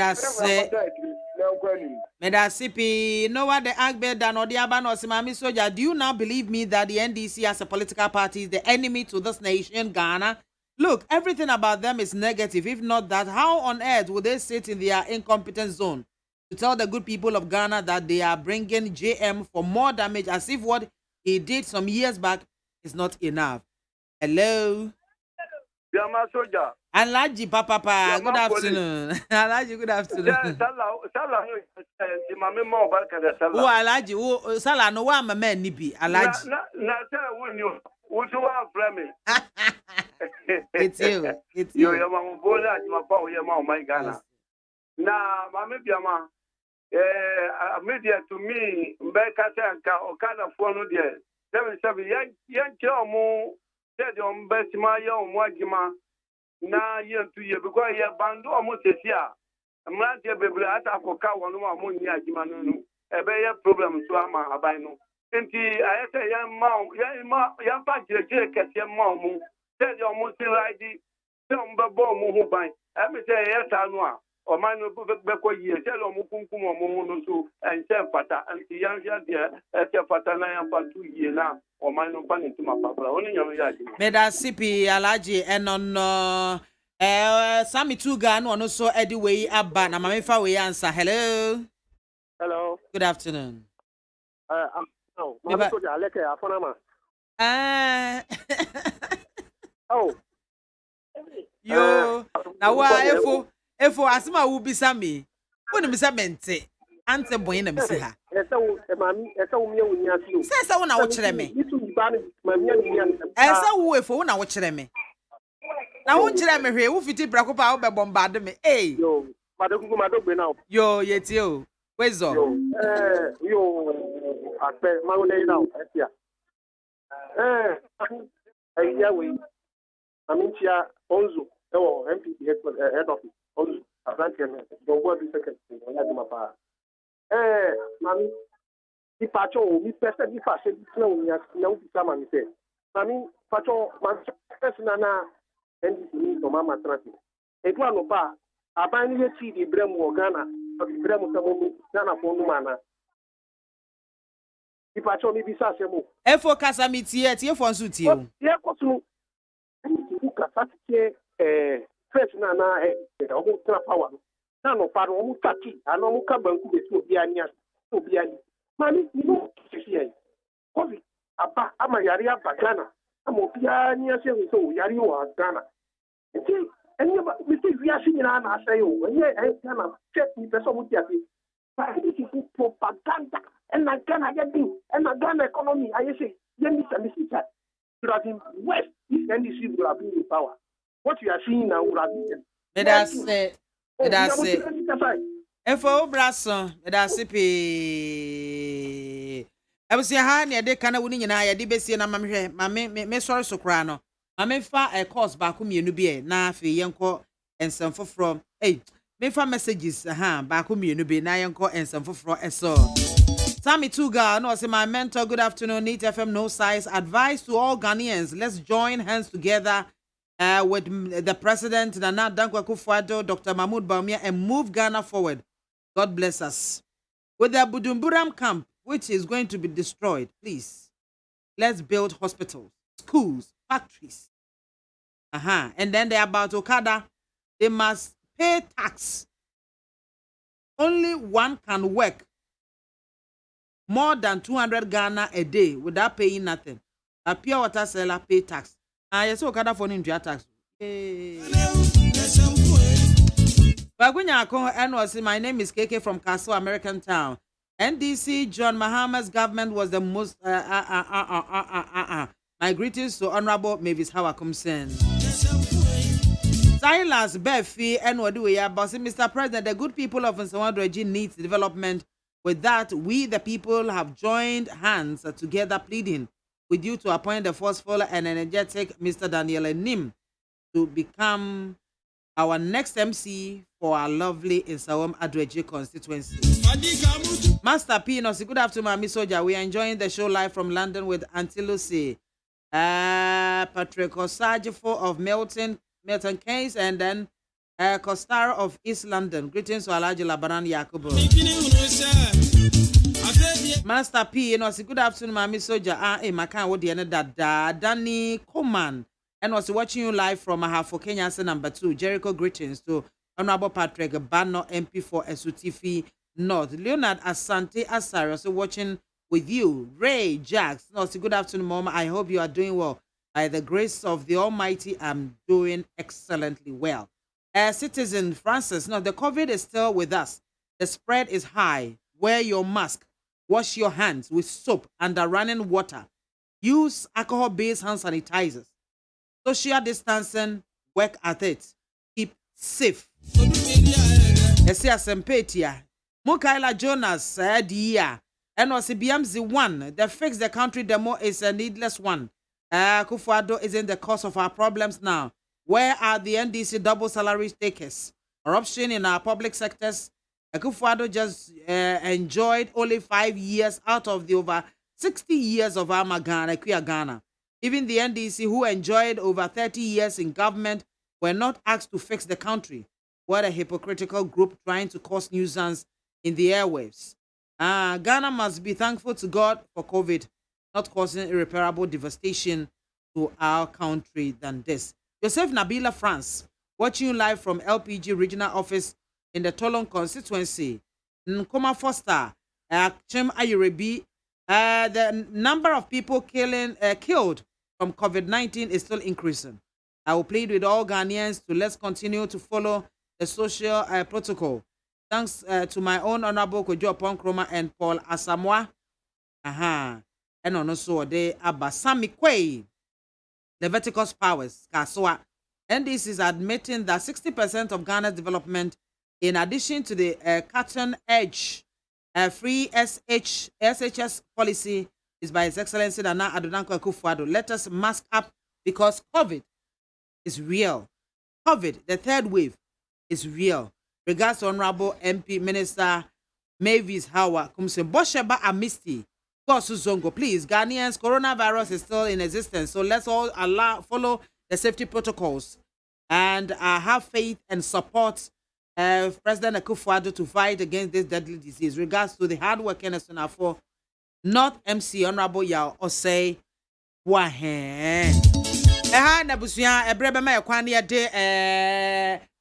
da sipi no what the agbeda no the aba no se mami soldier. Do you now believe me that the NDC as a political party is the enemy to this nation Ghana? Look, everything about them is negative. If not that, how on earth would they sit in their incompetent zone to tell the good people of Ghana that they are bringing JM for more damage, as if what he did some years back is not enough? Hello? BIAMAH soldier. Alaji Papa, good afternoon. Alaji, good afternoon. Sala, di mame mo barka da sala. Oh, Alaji, oh, Sala, no wa mama nibi, Alaji. Na tell you, what you want from me? It's you. It's you. Yo, mama bola, ma pa o ye ma o my Ghana. Na mame BIAMAH media to me mbeka tanka okada fono de 77 yan omo said on best ma ya omo agima na yan to ye because ye bando omo sesia mrante bebre ata akoka wono omo ni agima no ebe ye problem so ama aban no enti ayete yan pa jire kete ma omo said omo si ride se omo bo omo hu ban emi say ye ta no a o man no be ko yi se lo mu kunkum o mu no so en se fata anti yan ya de e se fata na yan fatu yi na o man no pa ni tuma papra oni nyam ya ji me da sipi Alaji enono Sami Tuga no so edi we aba na mame fa we answer. Hello. Good afternoon. No mama so ja leke afona ma oh yo na wa efo asema wo bisa me woni me se mente ante boy na me se ha esa wo mami esa wo mia wonya ti o se wo na wo kire me itu ba ni mami nya esa wo efo wo na wo kire me na wo kire me hwe wo fiti brako pa wo be bombard me yo madogu madogbe na yo yeti o wezo yo akpe ma wo lay now etia ya we amintia onzo ewo MPP head office onzo Atlantic don't go be second ya di mapa mami ipacho mi pese mi fa se na unya na upisa mami se mami pacho ma pese na NDC ni to mama traffic etu anopa aban ni ti di bremu Ghana bremu samomu Ghana fo nu mana ipacho mi bisa se mo efo kasa mi tie fo nsu tie o ye kosu ni kasa tie first na omo tra power na no paro omo taki ana omo ka banku be ti obi anya mani ni no sisi ai kozi apa ama yari aba Ghana ama obi anya se so yari wa Ghana nti enye ba mi ti via si nyina na asai o enye Ghana check ni person mo ti ati ba di ti propaganda and na Ghana ya din and na Ghana economy aye say ye mi se chat west if NDC will have been in power. What you are seeing now would have been. That's it. Efo braso, that's it. I was here ha near de kana wuni nyina ya de besie na mamhwe me sorry so kra no. Mame fa a course ba ko mienu bi na afi yenko ensem foforo. Me fa messages ba ko mienu bi na yenko ensem foforo eso. Sami Tuga no say my mentor, good afternoon. Neat FM no size advice to all Ghanaians. Let's join hands together with the president, Nana Dankwa Akufo-Addo, Dr. Mahmoud Bawumia, and move Ghana forward. God bless us. With the Budumburam camp, which is going to be destroyed, please, let's build hospitals, schools, factories. And then they're about Okada. They must pay tax. Only one can work more than 200 Ghana a day without paying nothing. A pure water seller pay tax. Yes, Okada for him tax. My name is KK from Castle, American Town. NDC John Mahama's government was the most. My greetings to Honorable Mavis Hawakumsen. Silas Befi and Waduya, bossy Mr. President, the good people of Nsawadreji needs development. With that, we the people have joined hands together, pleading with you to appoint the forceful and energetic Mr. Daniel Enim to become our next MC for our lovely Nsawam Adreji constituency. Master P, good afternoon, Miss Soja. We are enjoying the show live from London with Auntie Lucy, Patrick Osajifo of Milton Keynes, and then Costar of East London. Greetings to Alaji Labaran Yakubu. Master P, good afternoon, Mami Soja. Makan Wodi and Dada Danny Coman, and was watching you live from Ahafo, Kenya, number 2. Jericho, greetings to Honorable Patrick Bano, MP for Esutifi North. Leonard Asante Asari, also watching with you. Ray Jacks, good afternoon, Mama. I hope you are doing well. By the grace of the Almighty, I'm doing excellently well. Citizen Francis, the COVID is still with us. The spread is high. Wear your mask. Wash your hands with soap under running water. Use alcohol-based hand sanitizers. Social distancing, work at it. Keep safe. Esia Sempetia. Mukaila Jonas, Dia. NOCBMZ 1. The fix the country demo is a needless one. Akufo-Addo isn't the cause of our problems now. Where are the NDC double salary takers? Corruption in our public sectors. Akufo-Addo just enjoyed only 5 years out of the over 60 years of our Ghana. Even the NDC, who enjoyed over 30 years in government, were not asked to fix the country. What a hypocritical group trying to cause nuisance in the airwaves. Ghana must be thankful to God for COVID, not causing irreparable devastation to our country than this. Joseph Nabila France, watching you live from LPG Regional Office in the Tolon constituency. Nkoma Foster, Chem Ayurebi, the number of people killed from COVID-19 is still increasing. I will plead with all Ghanaians to let's continue to follow the social protocol. Thanks to my own Honorable Kojo Ponkroma and Paul Asamoah. And also the Abasami Kwei, Leviticus Powers, Kaswa. And this is admitting that 60% of Ghana's development, in addition to the cutting edge free SHS policy, is by His Excellency Nana Addo Dankwa Akufo-Addo. Let us mask up because COVID is real. COVID, the third wave, is real. Regards to Honorable MP Minister Mavis Hawa Kumse Bosheba Amisti. Zongo, please, Ghanaians, coronavirus is still in existence, so let's all follow the safety protocols and have faith and support President Akufo-Addo to fight against this deadly disease. Regards to the hard working for North MC Honorable Yao Osei Wahe. Nabusia ebrebe ma yakwane de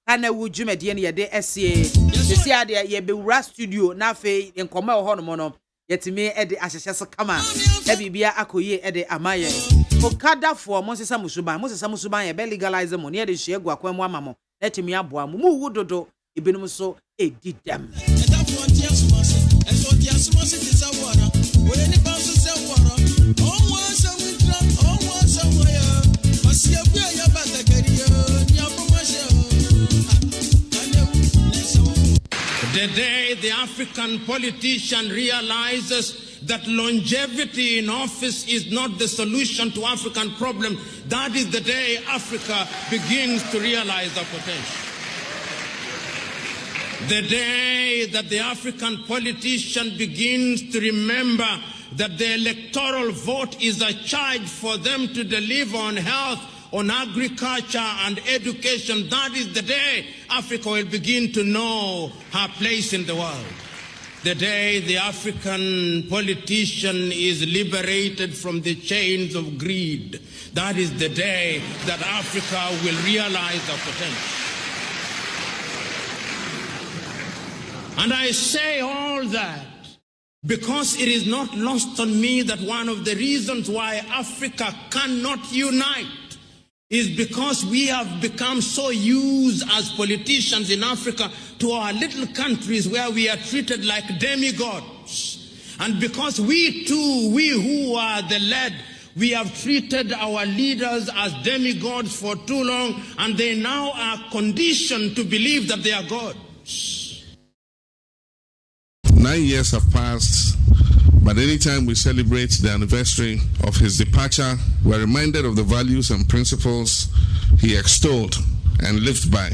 kana wujuma de ne de SCA. Sisi ade ye bewura studio na fe nkoma ho no no. Yetimi ede ahyehye so kama e bibia akoye ede amaye okada fo mo sesa musuban ye be legalize mo ne ede hye gu akwan mu amamo etimi aboa mo mu wudodo ibinum so edidam The day the African politician realizes that longevity in office is not the solution to African problems, that is the day Africa begins to realize the potential. The day that the African politician begins to remember that the electoral vote is a charge for them to deliver on health, on agriculture and education, that is the day Africa will begin to know her place in the world. The day the African politician is liberated from the chains of greed, that is the day that Africa will realize her potential. And I say all that because it is not lost on me that one of the reasons why Africa cannot unite is because we have become so used as politicians in Africa to our little countries where we are treated like demigods. And because we too, we who are the led, we have treated our leaders as demigods for too long, and they now are conditioned to believe that they are gods. 9 years have passed, but anytime we celebrate the anniversary of his departure, we're reminded of the values and principles he extolled and lived by.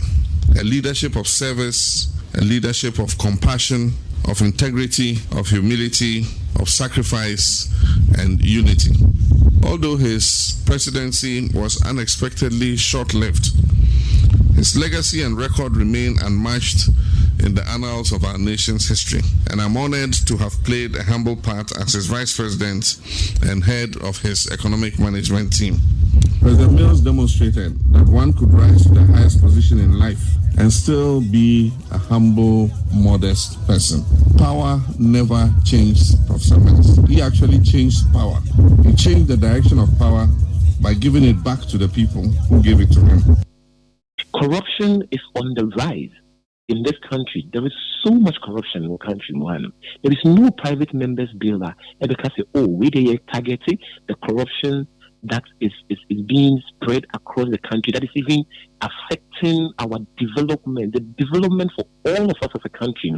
A leadership of service, a leadership of compassion, of integrity, of humility, of sacrifice, and unity. Although his presidency was unexpectedly short-lived, his legacy and record remain unmatched in the annals of our nation's history, and I'm honored to have played a humble part as his vice president and head of his economic management team. President Mills demonstrated that one could rise to the highest position in life and still be a humble, modest person. Power never changed Professor Mills. He actually changed power. He changed the direction of power by giving it back to the people who gave it to him. Corruption is on the rise in this country. There is so much corruption in the country, Mohanam. There is no private members bill that because we they targeting the corruption that is being spread across the country, that is even affecting our development, the development for all of us as a country.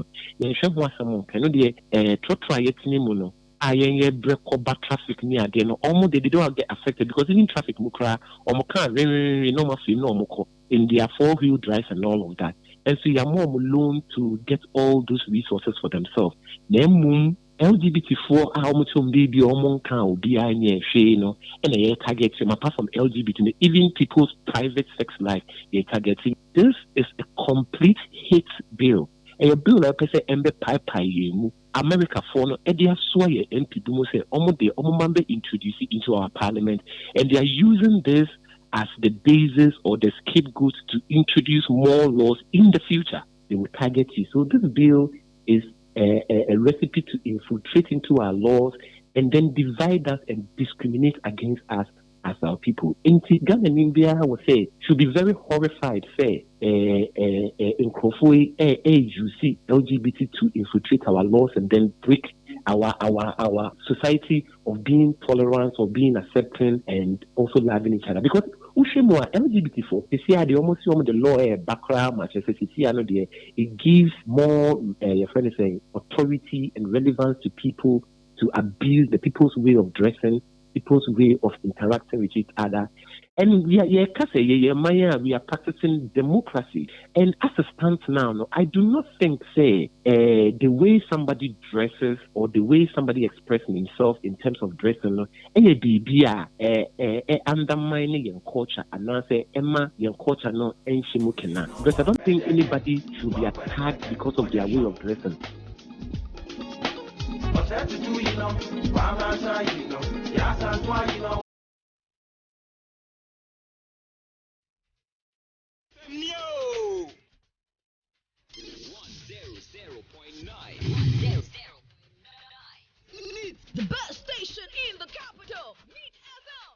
Traffic near there, almost they don't get affected because even traffic mukra or in their 4-wheel drives and all of that. And so you are more alone to get all those resources for themselves. Then LGBT4 how much baby or can be and they target them apart from LGBT, even people's private sex life, they're targeting. This is a complete hate bill. A bill like I say embe pai America for no Edia Swaye MP Dumo say Omomambe introduce it into our parliament, and they are using this as the basis or the scapegoat to introduce more laws in the future. They will target you. So this bill is a recipe to infiltrate into our laws and then divide us and discriminate against us as our people. In Ghana and India, I would say, should be very horrified, say, in Krofui, you see LGBT to infiltrate our laws and then break our society of being tolerant, of being accepting, and also loving each other. Because Ushemwa LGBT4, they see they almost see the law background, much as it gives more your friend is saying authority and relevance to people to abuse the people's way of dressing, people's way of interacting with each other. And we are practicing democracy. And as it stands now, I do not think, say, the way somebody dresses or the way somebody expresses himself in terms of dressing, undermining your culture and now say, Emma, your culture, no, because I don't think anybody should be attacked because of their way of dressing. No! 100.9. Meet the best station in the capital. Meet FM.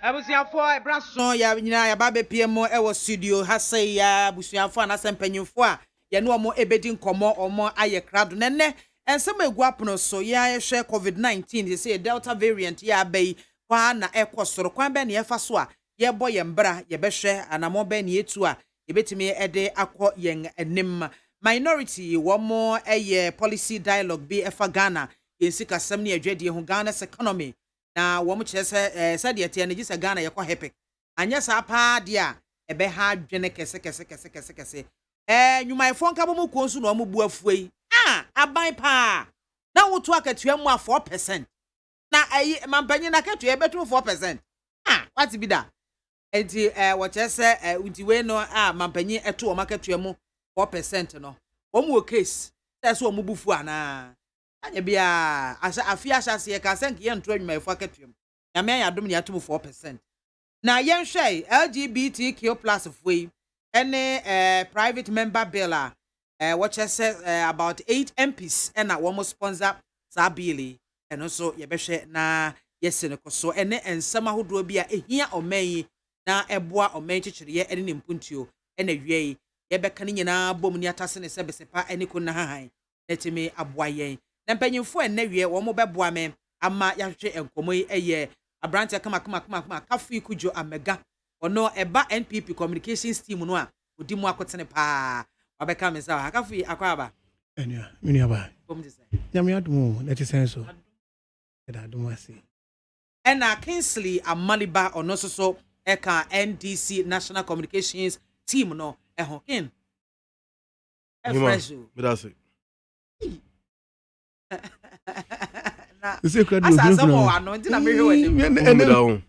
abusuafo ebraso ya nyina ya ba bepie mo e wo studio ha sei ya abusuafo na sempanyimfo a ye ne omo ebedi nkomo omo aye krado nenne ensem egu apono so ya hwe covid-19 they say delta variant ya bai kwa na ekosoro kwan be na yefa so a yebo ye mbra yebehwe anamo be na yetu a yebetimi ede akọ yen enim minority womo eye policy dialogue bi efa Ghana yensika sem na adwade ho Ghana's economy na womo kyerese said yete na gisa Ghana yekọ hepic anya sa pa de a ebe ha adwene kese nyumaifo nka bomu ko nsu na omu bu afuei aban pa na wotu akatua mu a 4% na ayi mampanyi na katua betu 4% what be that enti wɔkyerɛ unti we no mampanyi eto o makatua mu 4% no omu case sɛ omu bufu ana anya bia afia hyase ka sɛ nke yɛnto nyumaifo akatua mu nyame ya dom ne ato 4% na yɛnhwɛ LGBTQ+ fuei ene private member bill what you say about 8 MPs and one sponsor sabili and also yebehwe na yesene koso ene ensama hodo bia ehia oman na eboa oman chichiriye ene ne mpuntuo ene wiei yebeka ne nyina bom ni atase ne sebesepa ene ko na hahan netimi aboa yen na mpanyimfo ene wie wo mo beboa me ama yahwe enkomo yi eye abrante kama kafu kujo amega ono eba NPP communications team no a odi mu akotene pa wabeka me sa akafu akwaba enia mini aba nyame adumu na tisenso da adumu ase ena Kingsley Amaliba ono so eka NDC National Communications team no ehokin fresh me da se ese kwa do asa mo ano ntina me hwe wani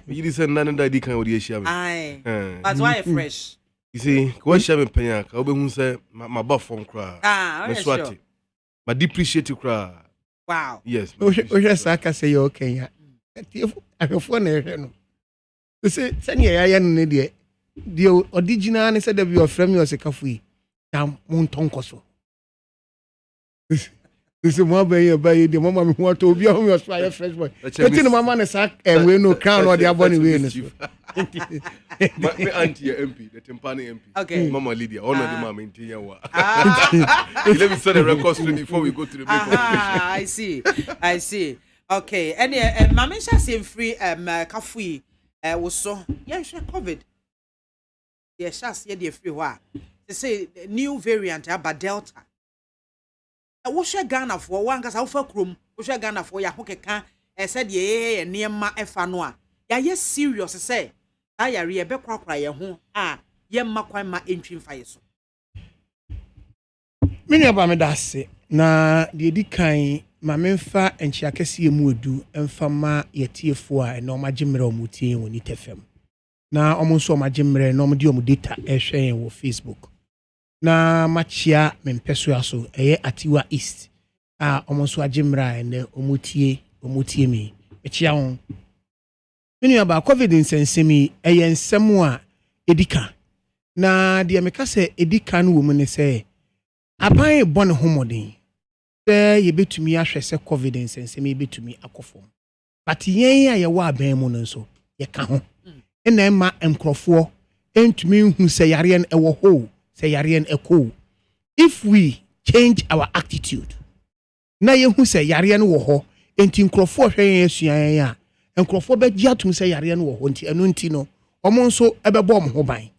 you di say nan da di kan odi ehia me ai but why fresh you see ko share me panya ka obehu say ma ba form kra me swati ma depreciate kra wow yes o hwe saka say you okay ya afofo na ehwe no ese sani ya no ne de original ne say da bi ofrem yo se kafui tam mun tonkoso ese mo abaye baye de mama me ho to obi ahom yo so aye fresh boy eti no mama ne sa we no crown or the aboni we no my auntie MP the Timpani MP okay Mama Lydia all of the mama in Tiawa let me set the record straight before we go to the main conversation I see okay and mama sha say free kafui wo so yeah sure COVID yeah sha say dey free ho a they say new variant about Delta wo hwe Ghana fo wo ankasa wo fa krom wo hwe Ghana fo ya hokeka said ye niema efa no a ya ye serious say ayare ye be kwakra ye ho ye makwan ma entwimfa ye so mini aba me da se na de di kan ma memfa enchia kese mu edu emfa ma yetiefo a na omagimre omutie woni tefem na omonso omagimre na omdi omudata ehwe wo Facebook na machia mempeso aso eye Atiwa East omonso agimra ene omutie mi mechia won mini aba COVID nsensemi eye nsemu a edika na de meka se edika no wo mu ne se aban bon homodin se yebetumi ahwe se COVID nsensemi yebetumi akofo but yen a ye wa aban mu no nso ye ka ho ena ma enkrofo entumi hu se yare en ewo ho say yare echo if we change our attitude na ye hu say yare no wo ho enti nkrofo hwe asuan ya nkrofo be giatum say yare no wo ho enti enu enti no omo nso ebebo mo ho ban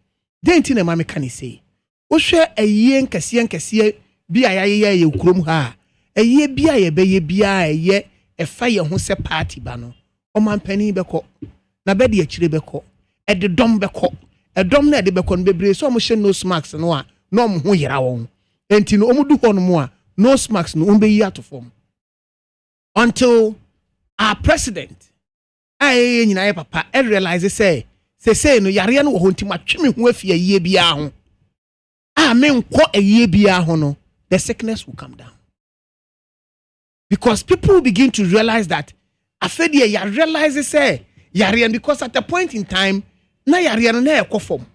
den enti na ma meka ni say wo hwe aye nkese bi ayaye ye ukrom ha aye bi aye be ye bia aye efa ye ho se party ba no o man pani beko na be de akire beko ededom beko edom na de bekon bebre so mo hye nose mask no a no mo ho yera won enti no omudu ho no mo a nose mask no on be yi atofom until our president nyina ye papa realize say no yare no ho ntima tweme ho afia yie bia ho me nko ayie bia ho no the sickness will come down because people will begin to realize that afedi ya realize say yare because at a point in time na yare no na ekofom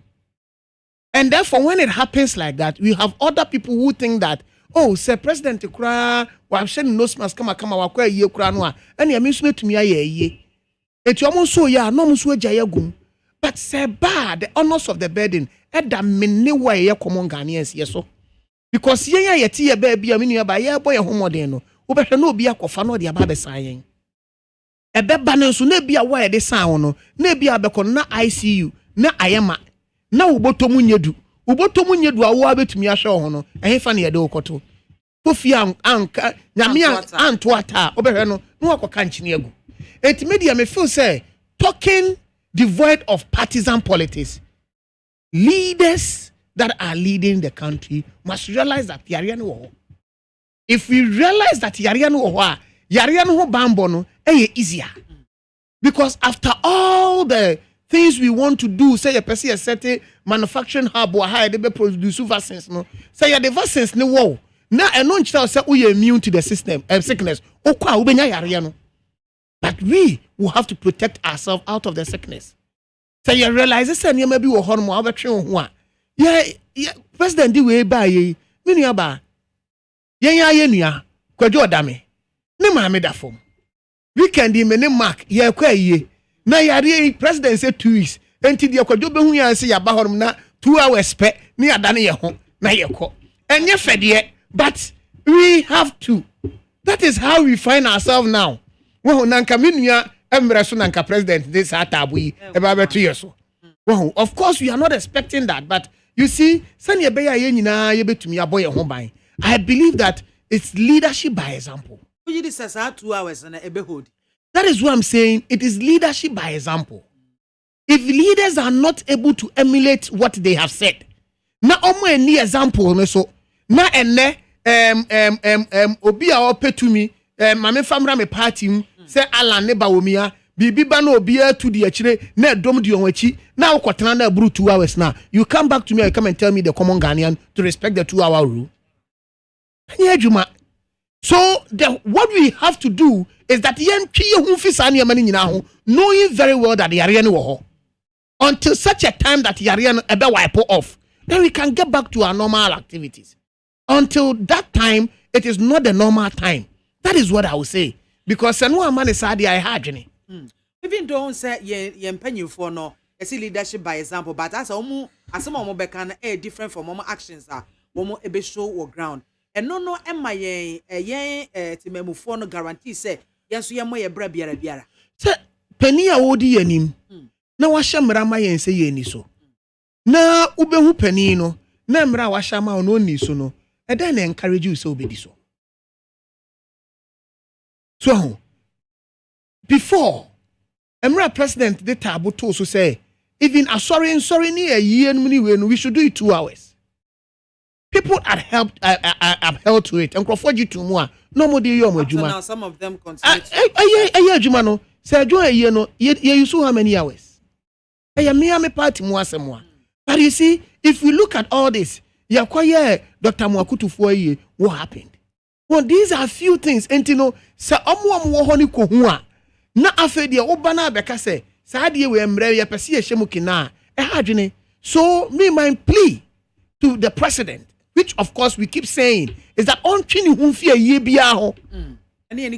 and therefore when it happens like that we have other people who think that oh say president kura wa hye nose mask kama wa kwa yie kura no a ene me nso metumi aye yie eti omo nso ya no omo nso agya yagum but say bad the honors of the burden eda menne wa ye common Ghanaians ye so because yen ya yeti ye ba bia me nua ba ye boy homodin no wo behwe na obi akofa no de aba besan yen Ebeba no so na bia wa de san no na bia bekọ na ICU na ayema na ubotomu nyedu a wo abetumi ahwe ho no ehefa na ye de ukoto kofi anka nyame anto ata obehwe no na wakoka nchine agu enti media me feel say talking devoid of partisan politics, leaders that are leading the country must realize that yare no wo. If we realize that yare no wo yare no ho bambo no easier. Because after all the things we want to do, say a person a certain manufacturing hub or high they be produce vaccines no. Say ya the vaccines no wo. Na eno nchita say we immune to the system sickness. Okwa ubenya yare no. But we will have to protect ourselves out of the sickness. Say you realize say nyama bi wo ho no mo abetwe ho a. Yeah, president di we ba ye. Me nua ba. Ye nua. Kwadwo odame. Ne maame da fom. Weekend me ne mark ye kwa ye. Na yare president say 2 weeks. Enti de kwadwo be hu ya say ya ba horum na 2 hours pe ne ada ne ye ho na ye ko. Enye fede but we have to. That is how we find ourselves now. Well, nanka minua emre so nanka president this atabu yi eba beto yeso. Well, of course we are not expecting that, but you see, sani ebe ya ye nyina ye betumi aboye ho ban. I believe that it's leadership by example. This is 2 hours and ebe hold. That is what I'm saying. It is leadership by example. If leaders are not able to emulate what they have said, na omo eni example me so na enne obi a opetumi mame famra me party say Alan ne bawomia bibi ba na obi atu di akire na dom di onwachi na ukotena na buru 2 hours na you come back to me and come and tell me the common Ghanaian to respect the 2-hour rule. So what we have to do is that knowing very well that the yare no until such a time that yare ebe wipe off, then we can get back to our normal activities. Until that time, it is not the normal time. That is what I will say. Because no man is sad I had. Even though say ye penny for no, I see leadership by example, but as some bekan different from our actions are one ebe show or ground. And no emma ye timemu for no guarantee say yes we are bra biara. Say penny a wodi yanim. Na washa mrama yen say ye ni so. Na ubehu penny no, na mra washa ma no ni so no. And then encourage you so obedi so. So before Emra president the table to also say even a sorry ni a year we should do it 2 hours. People upheld to it and Crawford you to more no more now some of them continue. Juma no say jo a no you so how many hours? Me party mo asem. But you see, if we look at all this, Dr. Mwakutu for ye, what happened? Well, these are few things. And you know, sa omo honi ko hu na afedi obana beka se sa de we mre ya pese yeshemu kina hadwene. So me my plea to the president, which of course we keep saying, is that on twini hu fie ye bia ho. Any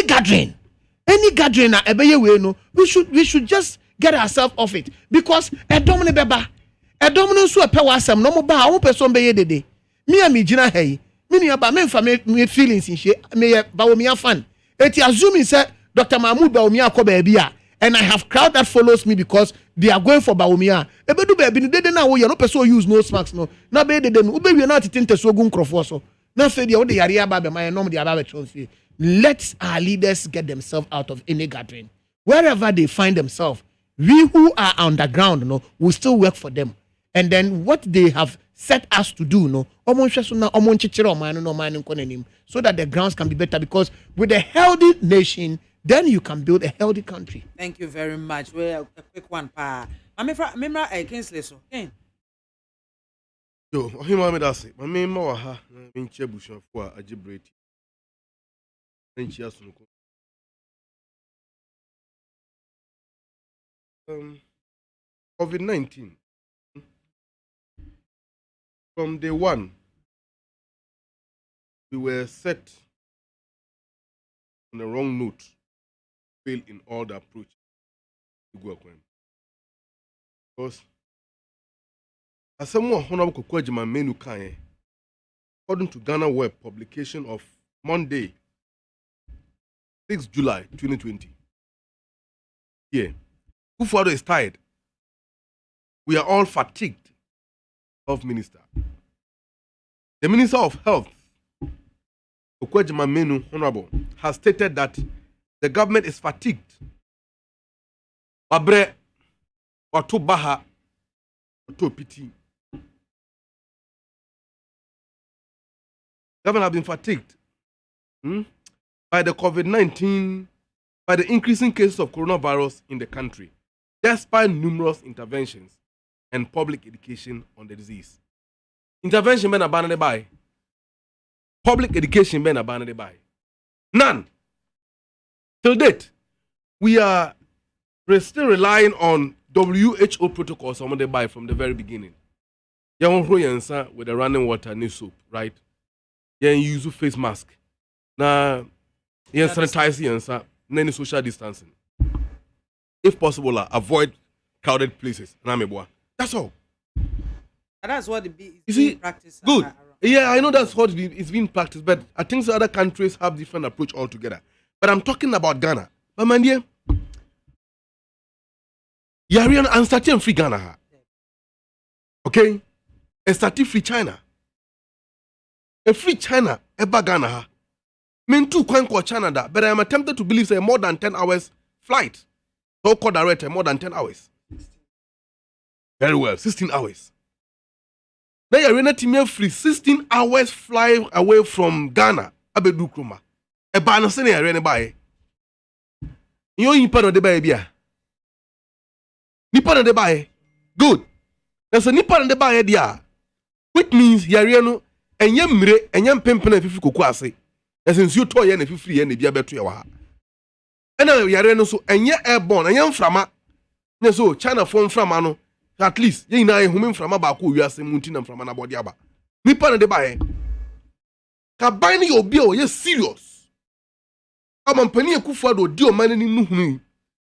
gathering na ebeye we no, we should just get ourselves off it because a domine beba a domino so a pewasam no mo ba wo person be ye dede me a me gina hey me ni aba me fa me feelings in she me ba wo me fan eti assuming say Dr. Mahmoud ba wo me akoba bia and I have crowd that follows me because they are going for Baumia. Ebedu baby dede na wo ye no person use no smacks no na be dede no be we na tete so gun crofo so na fe dia wo de yare aba be my no de aba be tronfie. Let our leaders get themselves out of any gathering wherever they find themselves. We who are on the ground, no, will still work for them. And then what they have set us to do, no, so that the grounds can be better. Because with a healthy nation, then you can build a healthy country. Thank you very much. Well, a quick one, pa. Remember, Kingsley, so. Yo, Ohima Medasi, my main Mawaha, in Chebusha for a gibrate. And she has to COVID-19 from day one we were set on the wrong note, fail in all the approach to go because as someone honorable Kwajima menu kanye according to Ghana Web publication of Monday 6 July 2020. Yeah. Kufuor is tired. We are all fatigued. Health Minister. The Minister of Health, Okwejima Menu, Honorable, has stated that the government is fatigued. Wabre, watu baha, watu piti. Government have been fatigued by the COVID-19, by the increasing cases of coronavirus in the country, despite numerous interventions and public education on the disease. Intervention been abandoned by. Public education been abandoned by. None. Till date, we're still relying on WHO protocols on the buy from the very beginning. You don't with the running water and soap, right? You use a face mask. Now, you sanitize and social distancing. If possible, avoid crowded places. That's all. And that's what is being practiced. Good. Yeah, I know that's what is being practiced, but I think some other countries have different approach altogether. But I'm talking about Ghana. But my dear, you're and starting free Ghana. Okay? And starting free China. A free China, eba Ghana. Mean two kwanko China da, but I am tempted to believe say more than 10 hours flight. So called direct more than 10 hours. Very well, 16 hours. Now you're in free 16 hours fly away from Ghana. Abedu Kruma. A banner sene you're in by. You nipa no de baby. Nipa no de buy. Good. That's a nipa no de buy dia. Which means you're no and yemre and yam pimpin if you kukwase. Since you toy and if you free and if you better your and now you're no so and ye airborne and yam frama. So China phone from ano. At least, ye na human from Abaku, you are saying Muntin from Anabodiaba. Nipa de bae. Kabani your bill, yes, serious. I'm penny a kufado, dear man in Nuhuni.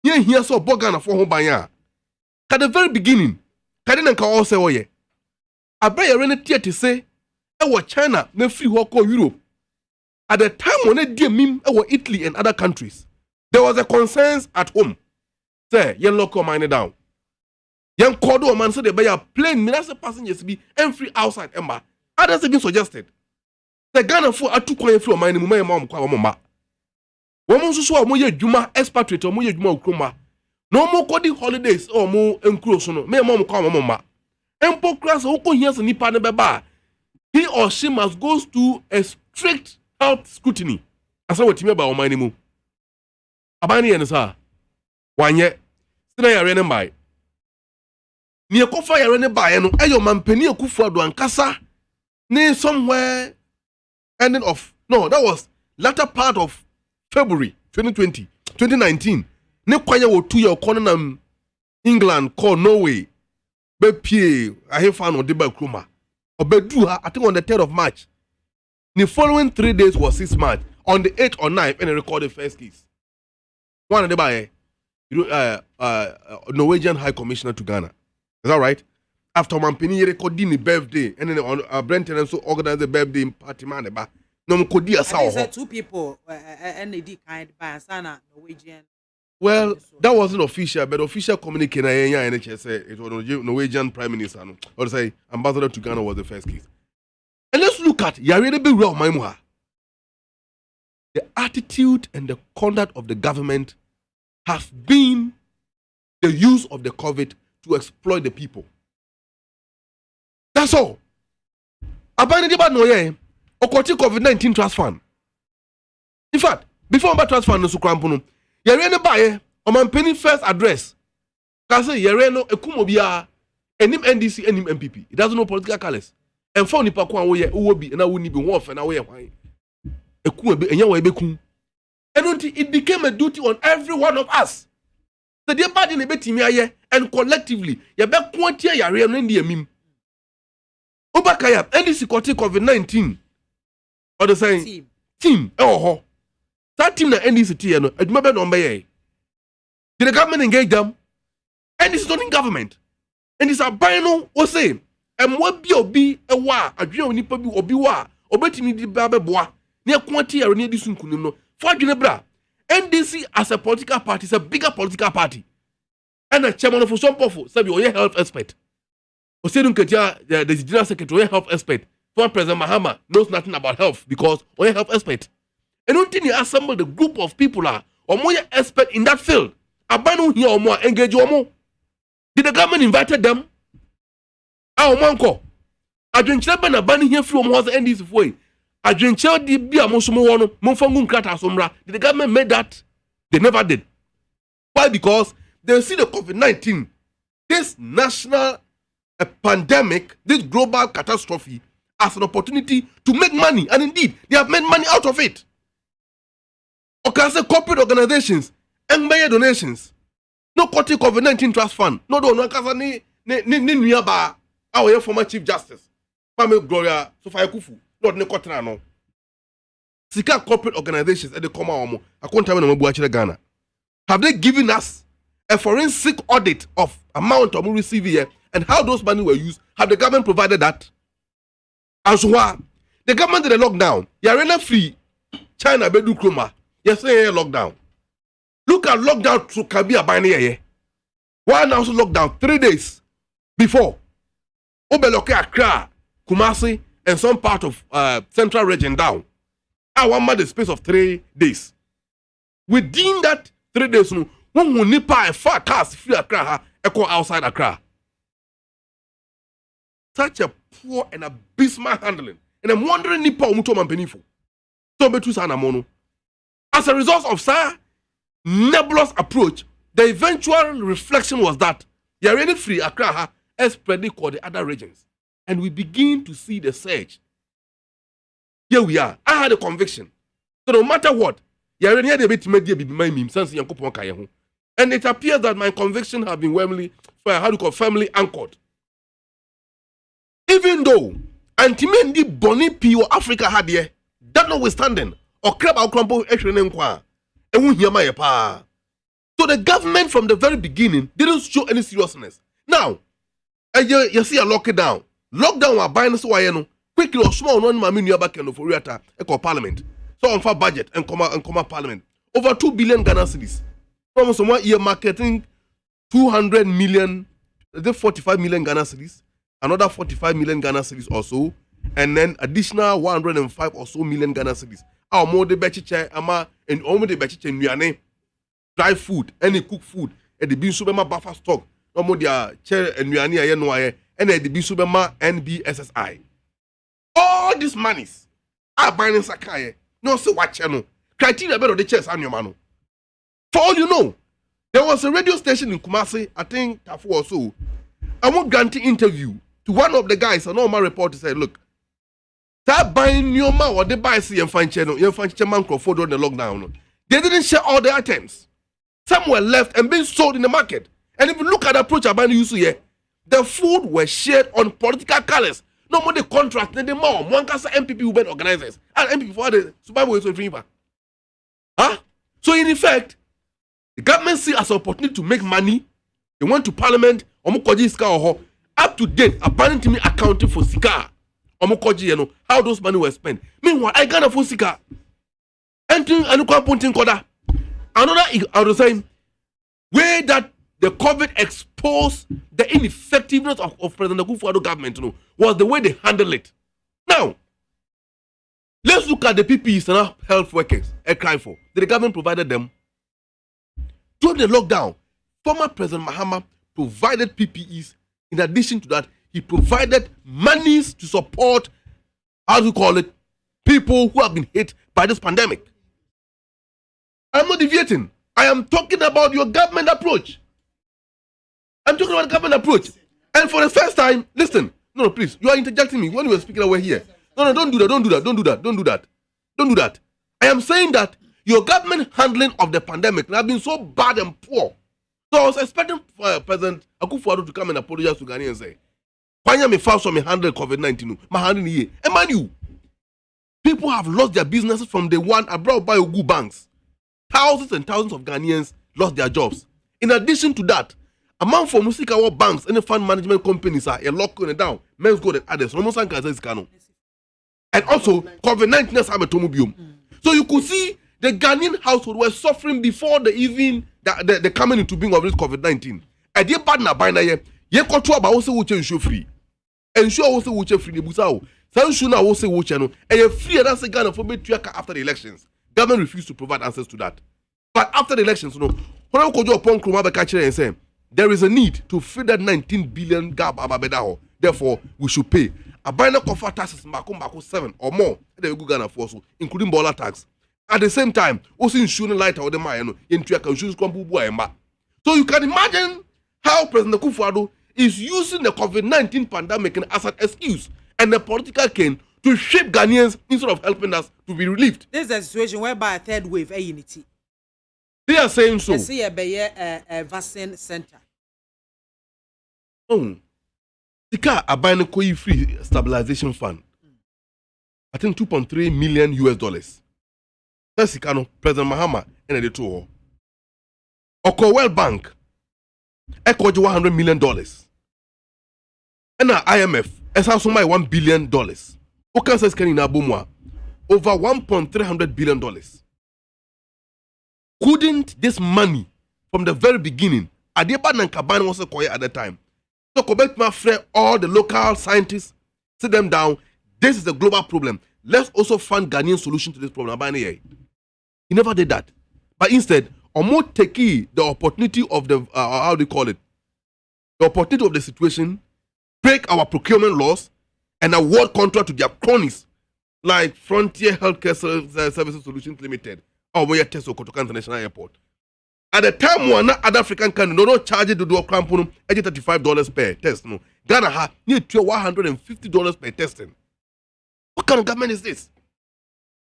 Ye here saw Bogana for Hobaya. At the very beginning, Kadin can also say, oye. I bear a rented to say, our China, no free walk or Europe. At the time when they dear meme our Italy and other countries, there was a consensus at home. Say, ye local mine down. Young Kodo man said they buy a plane, minister passengers be and free outside Emma. Others have been suggested. The Ghana for a 2 coin floor mine, my mom, Kwamama. Woman so a moye Juma expatriate or moye Juma Kruma. No more coding holidays or more encroachment. My mom, Kwamama. Empo class Oko hears a nipa beba. He or she must go to a strict health scrutiny. As I would tell me about my name. Abani and sir. 1 year. Still I ran by. Ni ekofa yare ne bae no eyo mampani Akufo Addo ankasa ne somewhere ending of that was latter part of February 2019 ne kwanya wo 2 year corner England call Norway be pie ahefa no de ba kroma obedu ha I think on the 3rd of March the following 3 days was 6 March on the 8th or 9th and recorded first case one de bae Norwegian High Commissioner to Ghana. Is that right? After Mampini recording the birthday, and then on Brenton also organized the birthday party man. No, Kodi said 2 people and they did kind by Sana Norwegian. Well, that wasn't official, but official communication NHS said it was Norwegian Prime Minister. Or say Ambassador to Ghana was the first case. And let's look at Yarede Bewa Maimuha. The attitude and the conduct of the government have been the use of the COVID to exploit the people. That's all. Abani deba no ye okoti COVID-19 trust fund. In fact, before about trust fund no so krampo no, yere ne bae o man penny first address. Ka say yere no ekumo bia enim NDC enim MPP. It doesn't know political colors. And for nipa ko an wo ye wo bi na wo ni bi wo fe na wo ye hwan. Eku be enya wo ebeku. And it became a duty on every one of us. The dear body in the and collectively, you bet quantity ya real in the meme. Obakaya, NDC COVID-19 or the same team. Oh, that team na NDC no. It remember number ye. Did the government engage them? And this is not in government. And this abino o say. And what be a wa a dream nipa bi obi wa obetimi di ba beboa. Ne quantity ya ne di sunkunim no. For adwene bra. NDC as a political party is a bigger political party. And the chairman of some powerful, said you're a health expert. Or say the general secretary, a health expert. Former President Mahama knows nothing about health because we're a health expert. And until you assemble the group of people or more expert in that field, abandon here or more, engage or more. Did the government invited them? Our manko. I drink chairman abandon here from was the NDC way. I drink chair the beer Mosumo, Monfangun Krata Somra. Did the government make that? They never did. Why? Because they see the COVID-19, this national pandemic, this global catastrophe, as an opportunity to make money. And indeed, they have made money out of it. Okay, say corporate organizations and major donations. No cutting COVID-19 trust fund. No, ni nuyaba. Our former Chief Justice. Mame Gloria Sofia Kufu. Lord ne cutting no. Sika corporate organizations at the Koma Omo. I can't tell me Ghana. Have they given us a forensic audit of amount of receive here and how those money were used? Have the government provided that? And so the government did a lockdown. You're free. China be do kroma. Yes, lockdown. Look at lockdown to Kabia Bani. Why now lockdown 3 days before? Obeloke Accra, Kumasi, and some part of central region down. I want the space of 3 days. Within that 3 days, one will nipa a far cast free Accra, echo outside Accra. Such a poor and abysmal handling. And I'm wondering nipa umuto mampenifo. So betu sana mono. As a result of Sir nebulous approach, the eventual reflection was that you're really free Accra as spreading called the other regions. And we begin to see the surge. Here we are. I had a conviction. So no matter what, you're really a bit media be my meme since you are. And it appears that my conviction have been firmly anchored. Even though anti-mendi boni pio Africa had here, that notwithstanding, or crab our crumple ekrenenkwa, and won't hear my pa. So the government from the very beginning didn't show any seriousness. Now, you see a lockdown. Lockdown are buying so I know quickly or small one mammy back in for Riata, echo parliament. So on for budget and comma parliament. Over 2 billion Ghana cedis. From some 1 year marketing 200 million, the 45 million Ghana cedis, another 45 million Ghana cedis or so, and then additional 105 or so million Ghana cedis. Our more the bechiche ama and only the bechiche nyane dry food, any cooked food, and the bin subema buffer stock, no more their chair and nyane aye and the bin subema NBSSI. All these monies are buying sakaye. No say what channel. Criteria better the chairs and your mano. For all you know, there was a radio station in Kumasi, I think Tafu or so. I want granting interview to one of the guys, a normal reporter said, look, start buying new man or they buy see and find channel, you find man Crawford on the lockdown. They didn't share all the items. Some were left and being sold in the market. And if you look at the approach about the use here, the food was shared on political colors. No more the contract, then the more one can say MPP women organizers and MPP for the survival is a huh? So in effect, the government see as an opportunity to make money. They went to parliament, up to date, apparently accounting for Sika. How those money were spent. Meanwhile, I got a for Sika. Another, I was saying, where that the COVID exposed the ineffectiveness of President Akufo-Addo government was the way they handled it. Now, let's look at the PPEs and health workers a cry for. The government provided them. During the lockdown, former President Mahama provided PPEs. In addition to that, he provided monies to support, how do you call it, people who have been hit by this pandemic. I'm not deviating. I am talking about your government approach. I'm talking about government approach. And for the first time, listen, no, please, you are interjecting me when you were speaking away here. No, don't do that. I am saying that your government handling of the pandemic has been so bad and poor. So I was expecting President Akufo-Addo to come and apologize to Ghanaians and say, Panya me found some handle COVID-19. My handling here. And mind you, people have lost their businesses from the one abroad by Ogu banks. Thousands and thousands of Ghanaians lost their jobs. In addition to that, among for Musikawa banks and the fund management companies are locking down. Men's Gold and others. And also, COVID-19 has happened to Mubium. So you could see the Ghanaian household were suffering before the coming into being of this COVID-19. And they bad na buy na ye control about also which ensure free. Ensure also which free the busao. So ensure na also which no. And you free that's a Ghana for me to after the elections. Government refused to provide answers to that. But after the elections, when I go upon Kruma catcher and say there is a need to fill that 19 billion gap ababedaho. Therefore, we should pay. A binary offer taxes Mako 7 or more. They will go Ghana for so, including baller tax. At the same time, also ensuring light or the mine into a insurance company. So you can imagine how President Akufo-Addo is using the COVID-19 pandemic as an excuse and a political cane to shape Ghanaians instead of helping us to be relieved. This is a situation whereby a third wave unity. They are saying so. I see a vaccine center. Oh, Tika Abane Koi Free Stabilization Fund. I think $2.3 million. That's Ikano, President Mahama, and the two. Oko World Bank, Echo $100 million. And our IMF, as also my $1 billion. Okan says can in Abumwa, over $1.3 billion. Couldn't this money from the very beginning, Adeba Nankabane was a choir at the time. So Quebec must free all the local scientists, sit them down. This is a global problem. Let's also find Ghanaian solution to this problem. He never did that. But instead, Omo take the opportunity of the, how do you call it? The opportunity of the situation, break our procurement laws, and award contract to their cronies, like Frontier Healthcare Services Solutions Limited, or Moya Test Kotoka International Airport. At the time, one other African country no charge to do a crampono $35 per test. No, Ghana ha near $150 per testing. What kind of government is this?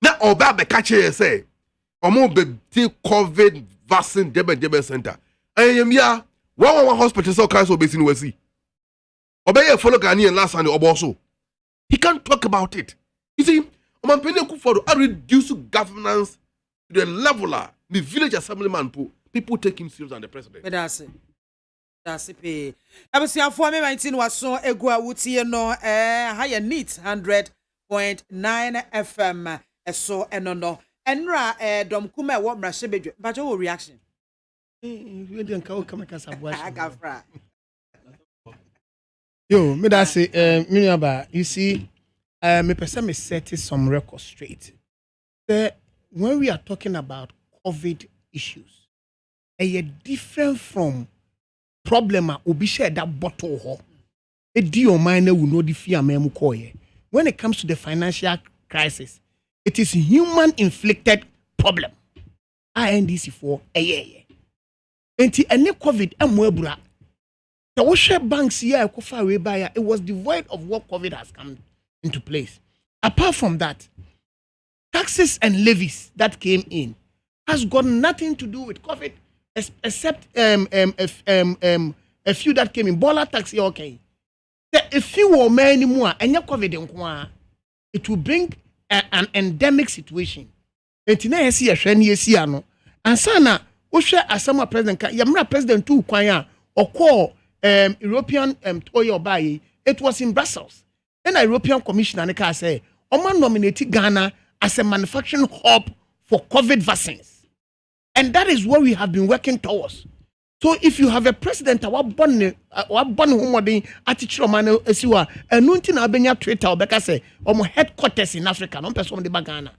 Now, Oba Bekache say, Omo be COVID vaccine debe center. I am ya one hospital so cancer basin we see. Obey follow Ghanaian last Sunday Oboso. He can't talk about it. You see, Oman Pene Kufuor I reduce governance to the leveler, the village assemblyman people take him serious than the president. But that's it. That's it. I was here for me 19 was so egua wuti no higher neat 100.9 FM so no enra dom kuma wo mrahye bedwe but your reaction we dey nka o kama kasa boashi agafra yo me da say you see me person me set some record straight when we are talking about COVID issues different from problem obi share that bottle ho edi o man na we know the fear memu koye. When it comes to the financial crisis, it is human inflicted problem. INDC for a year. Enti any COVID amwebura. The washer banks here kofa we buy it was devoid of what COVID has come into place. Apart from that, taxes and levies that came in has got nothing to do with COVID except a few that came in. Bola tax okay. If you were many more and your COVID it will bring an endemic situation. And today see a shiny no. And sana Usha Asama President Yamra President too kwaya or call European oil buy it was in Brussels. Then a European Commissioner can say Oman nominated Ghana as a manufacturing hub for COVID vaccines. And that is what we have been working towards. So if you have a president who born attitude man esiwa enunti na abenya Twitter obeka say headquarters in Africa no person de Ghana.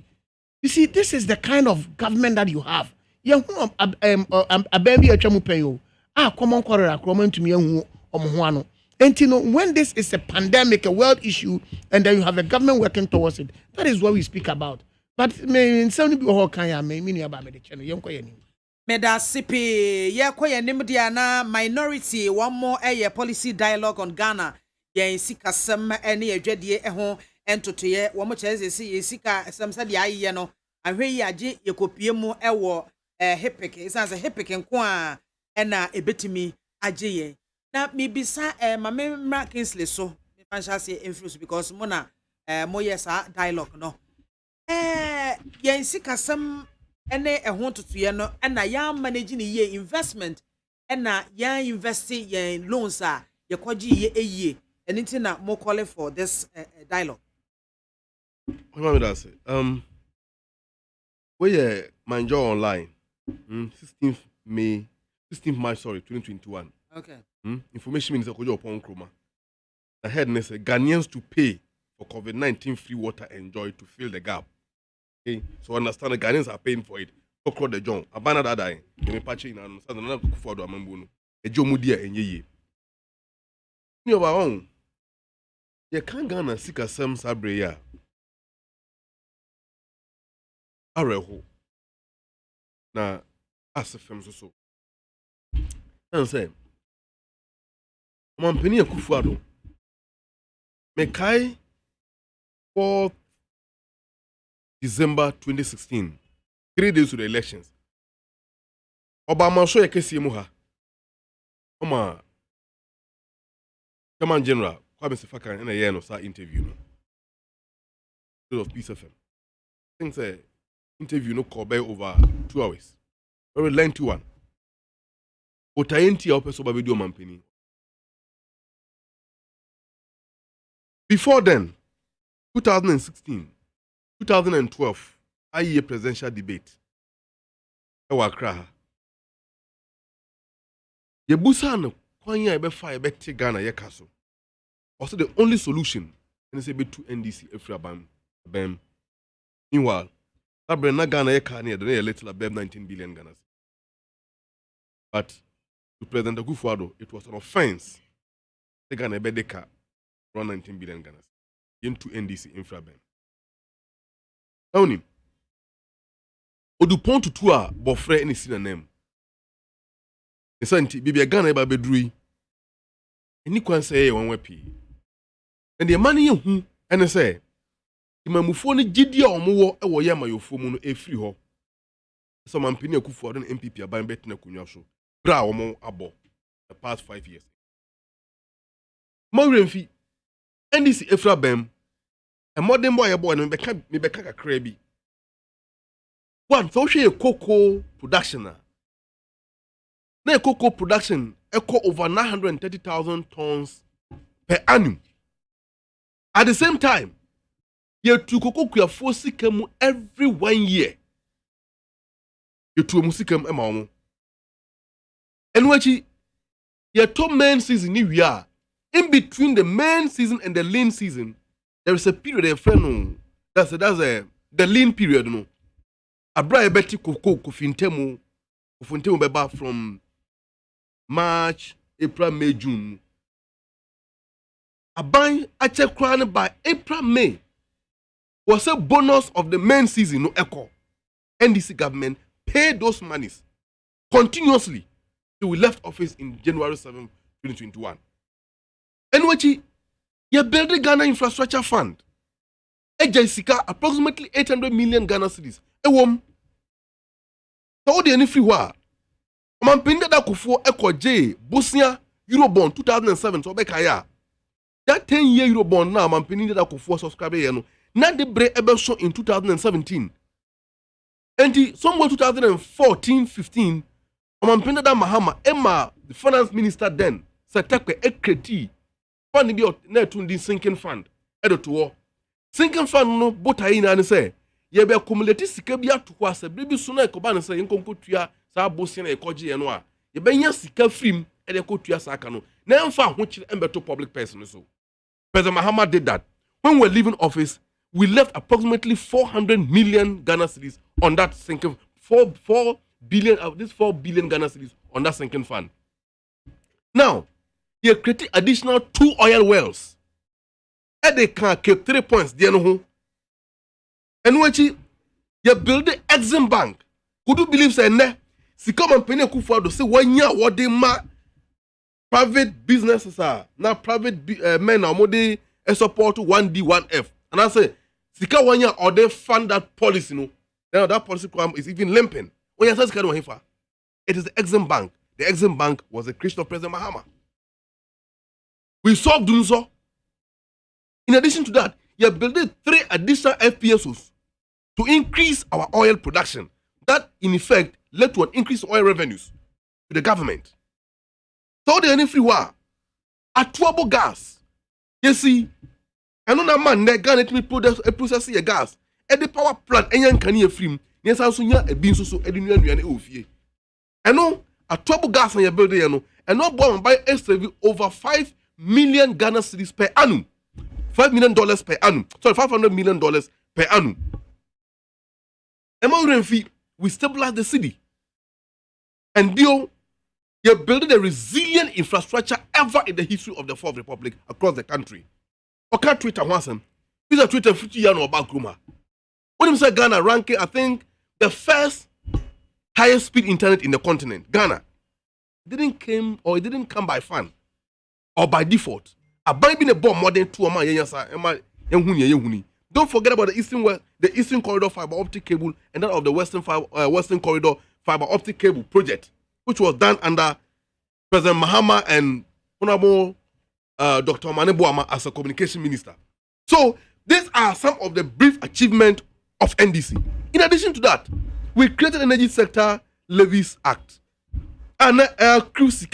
You see, this is the kind of government that you have. You abebi atwamu pen yo common quarrel akroman to me hu omo ho when this is a pandemic, a world issue, and then you have a government working towards it, that is what we speak about. But me some be ho kan ya me ni aba me de cheno yenko ye ni Meda sipi ye koye nimdia na minority one more policy dialogue on Ghana ye sika sem ene adwadie ho entotoye wo mo cheze si ye sika sem sa dia ye no ahwe yi age ye kopie mu ewo hepik isanse hepik nko a ena ebetimi age ye na mibisa mame mra Kingsley so me fansha say influence because mo na mo yes dialogue no ye sika sem ene ehon tutuye no na ya manage ni ye investment na ya invest ye loans a ye kwaji ye eye anything na mo call for this dialogue. What am I say? Where my job online, 16th March, 2021. Okay. Information Minister Kojo upon Kroma. I heard they say Ghanaians to pay for COVID-19 free water enjoy to fill the gap. Okay, so understand the Ghanaians are paying for it. Across the John, Abana Dadai, the patching and another for the Amambuno, a Jomudia and ye. You are own. You can't Ghana seek a Sam Sabrea. Areho. Na as a film so. And say, Mampeni Kufuado. Mekai 4th December 2016, 3 days to the elections. Obama show yekesi mu ha. Oma Chairman General Kwame Sefaka na ye no sa interview no. Of Peace FM. Things say interview no call by over 2 hours. Very lengthy one. Otayenti opeso ba video mampeni. Before then, 2016, 2012, IEA presidential debate. Accra. Yebusa no kwanya ebe fa ebe te Ghana ye kaso. Also the only solution is to be to NDC Efrabam. Meanwhile, that brand Ghana ye can near little above 19 billion Ghana. But to President Akufo-Addo, it was an offense. The Ghana ebe deka around 19 billion Ghana into NDC Infrabam. Now, Odupon to tour Bofre any sin name. The Santi Bibi Ghana eba bedrui. Any kwan say one wepi. And the money you and say, Imamufoni Gidia or more a wayama yo fomuno a free ho. Some Ampini Akufo-Addo and MPP are buying better Kunyasho. Bra or more abo the past 5 years. More fee. NDC Efrabem, a modern boy and Mebeka Krabi. One, so she a cocoa production. Na cocoa production equal over 930,000 tons per annum. At the same time, you to cocoa kuya fosi kemu every 1 year. You to musikem emamu. And what you two main season new year. In between the main season and the lean season, there is a period of friend. That's the lean period. No, a bright betty cocoa kufintemu beba from March, April, May, June. A buy a check crown by April, May was a bonus of the main season. No echo. NDC government paid those monies continuously till we left office in January 7, 2021. And what you build the Ghana Infrastructure Fund. Sika approximately 800 million Ghana cedis. So what the any free war? Mampinda da kufo eko J Bosnia Eurobond 2007 so bekaya. That 10-year Eurobond now mampinda da kufo subscribe no. Na the bre ebe show in 2017. And somewhere 2014-15 mampinda da Mahama Emma the finance minister then satakwe ekreti fund bi na tundi sinking fund edo to war sinking fund no botai na ne say ye be accumulate sika bi atoko asabri bi so na ekoba ne say nkonkotua sa abosi na ekoje ye no a ye be nya sika frim e de kotua sa aka no na emfa ho kire embeto public person so President Mahama did that. When we're leaving office, we left approximately 400 million Ghana cedis on that sinking 4 billion of this 4 billion Ghana cedis on that sinking fund. Now, you created additional 2 oil wells. And they can keep 3 points. And when you build the Exim Bank, could you believe say ne? Si come and penny Akufo-Addo say 1 year what they ma private businesses are now private men are more they support 1D 1F. And I say, Sika 1 year or they fund that policy, no. Now that policy is even limping. When you say Sika, it is the Exim Bank. The Exim Bank was the creation of President Mahama. We solved doing so. In addition to that, you have built 3 additional FPSOs to increase our oil production. That, in effect, led to an increase in oil revenues to the government. So the any free war, atuabo gas. You see, I know that man that Ghana to process your gas. At the power plant, and can you free Yes, also nya a bean so edinu anuane ofie. Eno atobo gas on your building eno. Eno bomb by STV over 5 million Ghana cedis per annum. $5 million per annum. Sorry, $500 million per annum. Emma fee, we stabilize the city. And you're building a resilient infrastructure ever in the history of the Fourth Republic across the country. Okay, Twitter once him. These are Twitter 50 years about Gruma. When you say Ghana ranking, I think the first highest speed internet in the continent, Ghana, it didn't come by fun or by default. A buying a bomb more than 2 months. Don't forget about the Eastern Corridor fiber optic cable and that of the Western Corridor fiber optic cable project, which was done under President Mahama and Honorable Dr. Mane Boama as a communication minister. So these are some of the brief achievements of NDC. In addition to that, we created Energy Sector Levies Act. And cruise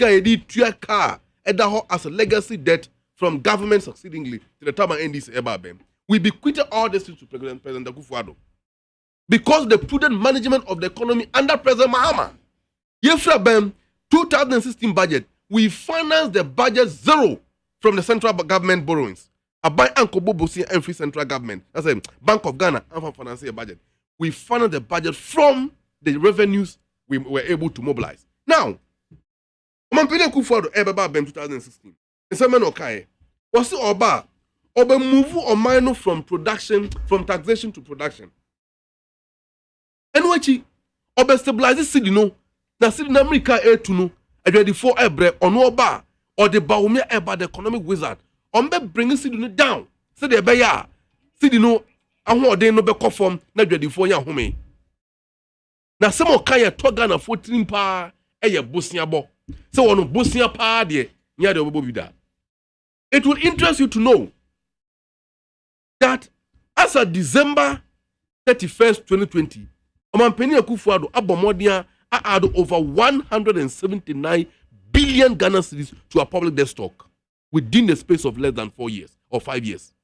car as a legacy debt from government succeedingly to the time of NDC. We bequeathed all this to President Akufo-Addo because the prudent management of the economy under President Mahama. Yefra Bem 2016 budget, we financed the budget zero from the central government borrowings. A buy Uncle Bobosi and free central government. That's a Bank of Ghana and for financing a budget. We funded the budget from the revenues we were able to mobilize. Now, Mampede Akufo-Addo Ebeba Bem 2016. Nsemen Okaye. Was it Oba move or minor from taxation to production? And wachi Oba stabilize the city no. Na city na America to no. Ready for ebre on Oba or the Baumia Eba the economic wizard. Ombe bring city no down. Say the beya city no ahun ode no be conform na ready for ya home. Na some Okaye to Ghana 14 pa eye bosia bo. Say wono bosia pa de nya de obo bida. It will interest you to know that as of December 31st, 2020, Omampeni Akufo-Addo abomodia add over 179 billion Ghana cedis to our public debt stock within the space of less than 4 years or 5 years.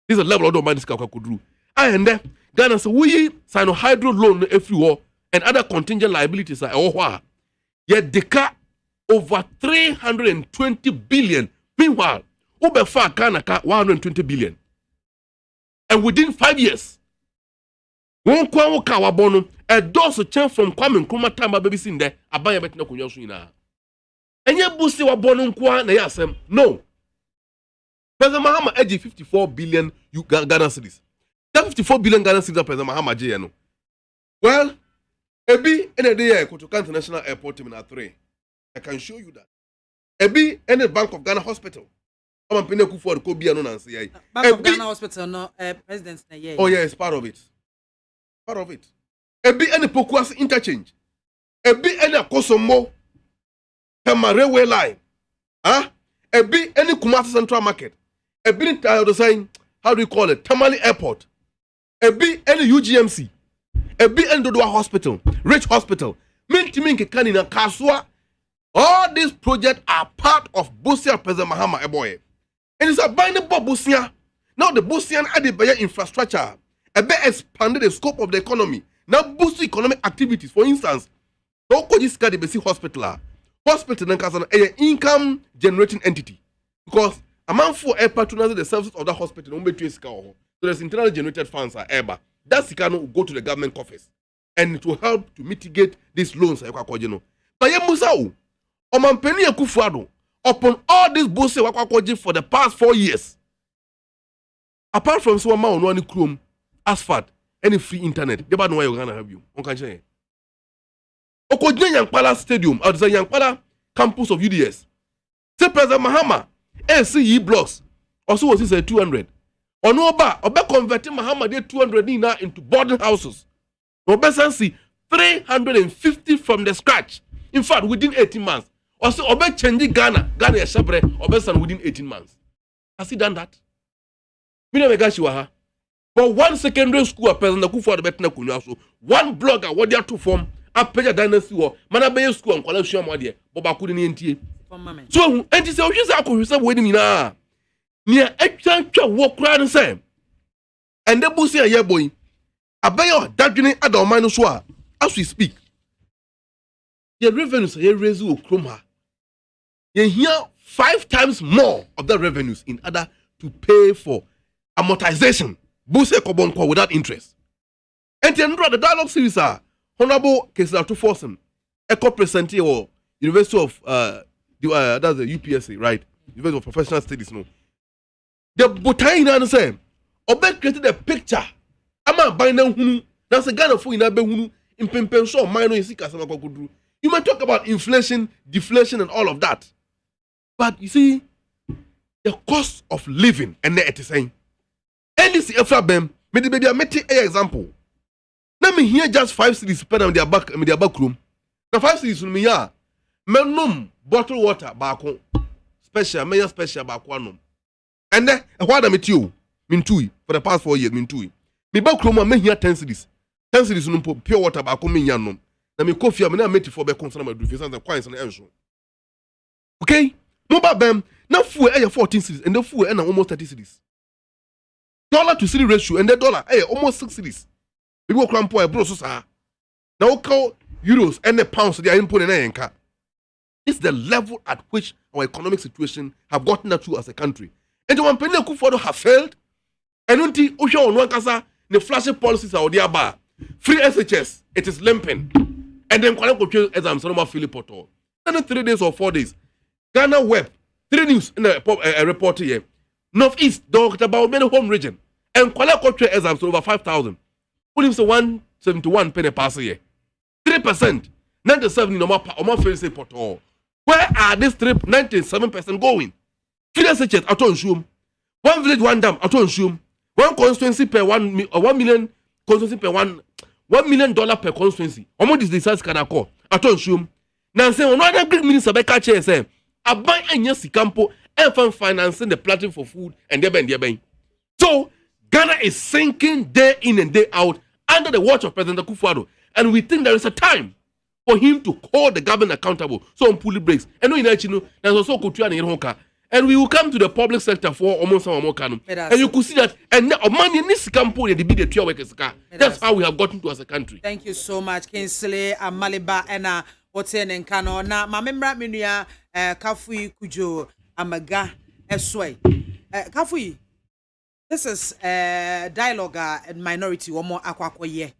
This is a level of money could do. And then Ghana says we sign a hydro loan everywhere and other contingent liabilities are all yet deca over 320 billion. Meanwhile, Ubefa Ghana 120 billion. And within 5 years, one kwa wabono a dose change from Kwame Nkrumah time baby sin there abaya betina kunyo so ina. Enye busi wabono kwa na yasem. No. President Mahama edge 54 billion Ghana cedis. That 54 billion Ghana cedis President Mahama je no. Well, ebi ene dey Kotoka International Airport Terminal 3. I can show you that. Ebi ene Bank of Ghana Hospital. Bank of Ghana Hospital, no, President. Oh, yeah, it's part of it. Part of it. Ebi any Pokuas interchange. Ebi any Kosomo. Pema railway line. Huh? Ebi any Kumasi Central Market. Ebi the sign, how do you call it? Tamale Airport. Ebi any UGMC. Ebi any Dodua Hospital. Rich Hospital. Minti Kanina Kaswa. All these projects are part of Busia President Mahama Eboye. And it's a binding Bosia. Now the Bosian added by infrastructure, a bit expanded the scope of the economy. Now boost economic activities. For instance, the hospital. Hospital is an income generating entity. Because among 4 air patronizing the services of the hospital, so there's internally generated funds are EBA. That will go to the government coffers. And it will help to mitigate these loans. But Musau, Omampeni Akufo-Addo, upon all this bullshit for the past 4 years, apart from so amount no any chrome, asphalt, any free internet, they don't know why you're gonna have you. On can say. Okodje Yankpala Stadium, or the Yankpala campus of UDS. Say President Mahama, ACE blocks, also was this 200. Onoba, Oba converting Mahama de 200 now into boarding houses. Oba see 350 from the scratch. In fact, within 18 months. Also, Oba changing Ghana is Shabre, Obesan within 18 months. Has he done that? But one secondary school, President Akufo-Addo betina kunya so. One blogger, what they are to form, a Peja Dynasty war, Manabe school and collection modie, Boba couldn't NTA. So, and this is how you say, wait a minute. Near extra walk round and say, and the bussy a year boy. abayo dadwene ada oman no so a as we speak the revenues here raise okroma you hear 5 times more of the revenues in order to pay for amortization bose kobonko without interest and the dialogue series are honorable Kesla to Forsen eco presentee or University of that's the UPSA, right? University of Professional Studies, no. The Botaina say, Obed created a picture. Ama buying them that's a Ghana for in a behunu in Pempenso, minor in Sikasama. You might talk about inflation, deflation, and all of that. But you see, the cost of living and the saying, and this Efrabem, maybe I met an example. Let me hear just 5 cities spend on their back room. Now 5 cities on me, yeah. Menum bottled water back home. Special, major special back one. And then what I met you, Mintui, for the past 4 years, Mintui. Me back room, I here 10 cities. 10 cities no pure water back home in Yanum. Now me coffee, I'm not made for back concern about defense and quiet and answer. Okay? Mobile bam, now full 14 cities, and the full almost 30 cities. Dollar to city ratio, and the dollar almost 6 cities. People cram poor bro so now call euros and the pounds they are input in anchor. It's the level at which our economic situation have gotten up to as a country. And the one penny Kufuor have failed. And until Usha on one casa, the flashy policies are there bar. Free SHS, it is limping. And then Kwale exams normal Philip Porto. And 3 days or 4 days. Ghana Web, 3 news in a report here. Northeast, Dr. about many home region. And Kwale exams over 5,000. Put him to 171 penny pass a year. 3%, 97 no more face portal. Where are this 97% going? 3 SHS at on shoom. 1 village, 1 dam at on shoom. 1 constituency per 1 million constituency per $1 million per constituency. How much is the size can I call? At on shoom. Now say one other Greek minister by catcher say, I buy a nyasi campo and financing the platform for food and their. So Ghana is sinking day in and day out under the watch of President Kufuor, and we think there is a time for him to hold the government accountable. So on pulley breaks. And no, there's also Kutuan in Honka. And we will come to the public sector for almost some more canon. And you could see that, and now money in this campaign, the big 2 workers car. That's how we have gotten to as a country. Thank you so much, Kinsley, Maliba, and Oten and Kano. Now, my member, Minia, Kafui Kujo, Amaga, Esway. Kafui. This is dialogue and minority or more AKWAFO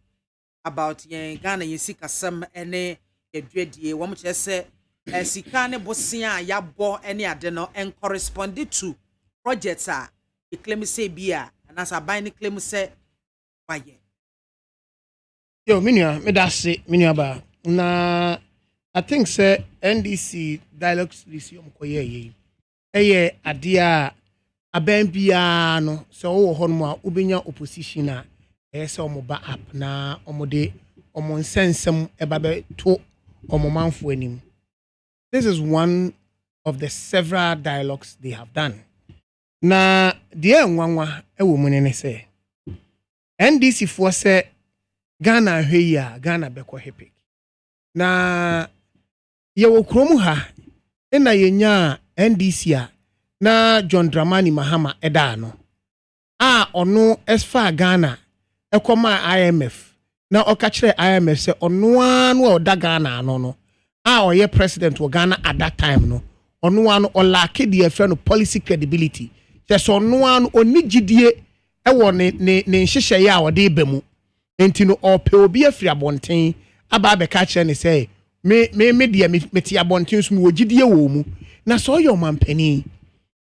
about Ghana Yesika some any dready one much say Sikane Bosia Yabo any adeno and corresponded to projects are the claim say beer and as a binding claim say why yo minia me da se minia ba na I think say NDC dialogues this yom koye eye adia aben bia no so wo ho no a ubenya opposition a ese omo ba up na omo de omo nsensem ebabe to omo manfo anim. This is one of the several dialogues they have done. Na de nwanwa ewo mu ne se NDC for say Ghana hweya Ghana beko hepe na ye wo kromu ha na yenya NDC a na John Dramani Mahama eda no ono esfa Ghana ekoma IMF na okachire IMF se ono anu oda Ghana no oye president of Ghana at that time no ono anu olake the affair no policy credibility just ono anu onigidie ewo ne nhihye ya ode bemu enti no ope obi afiri abonten aba be ka kire ne say me dia meti abonten so mu ogidie wo mu na so yo mampani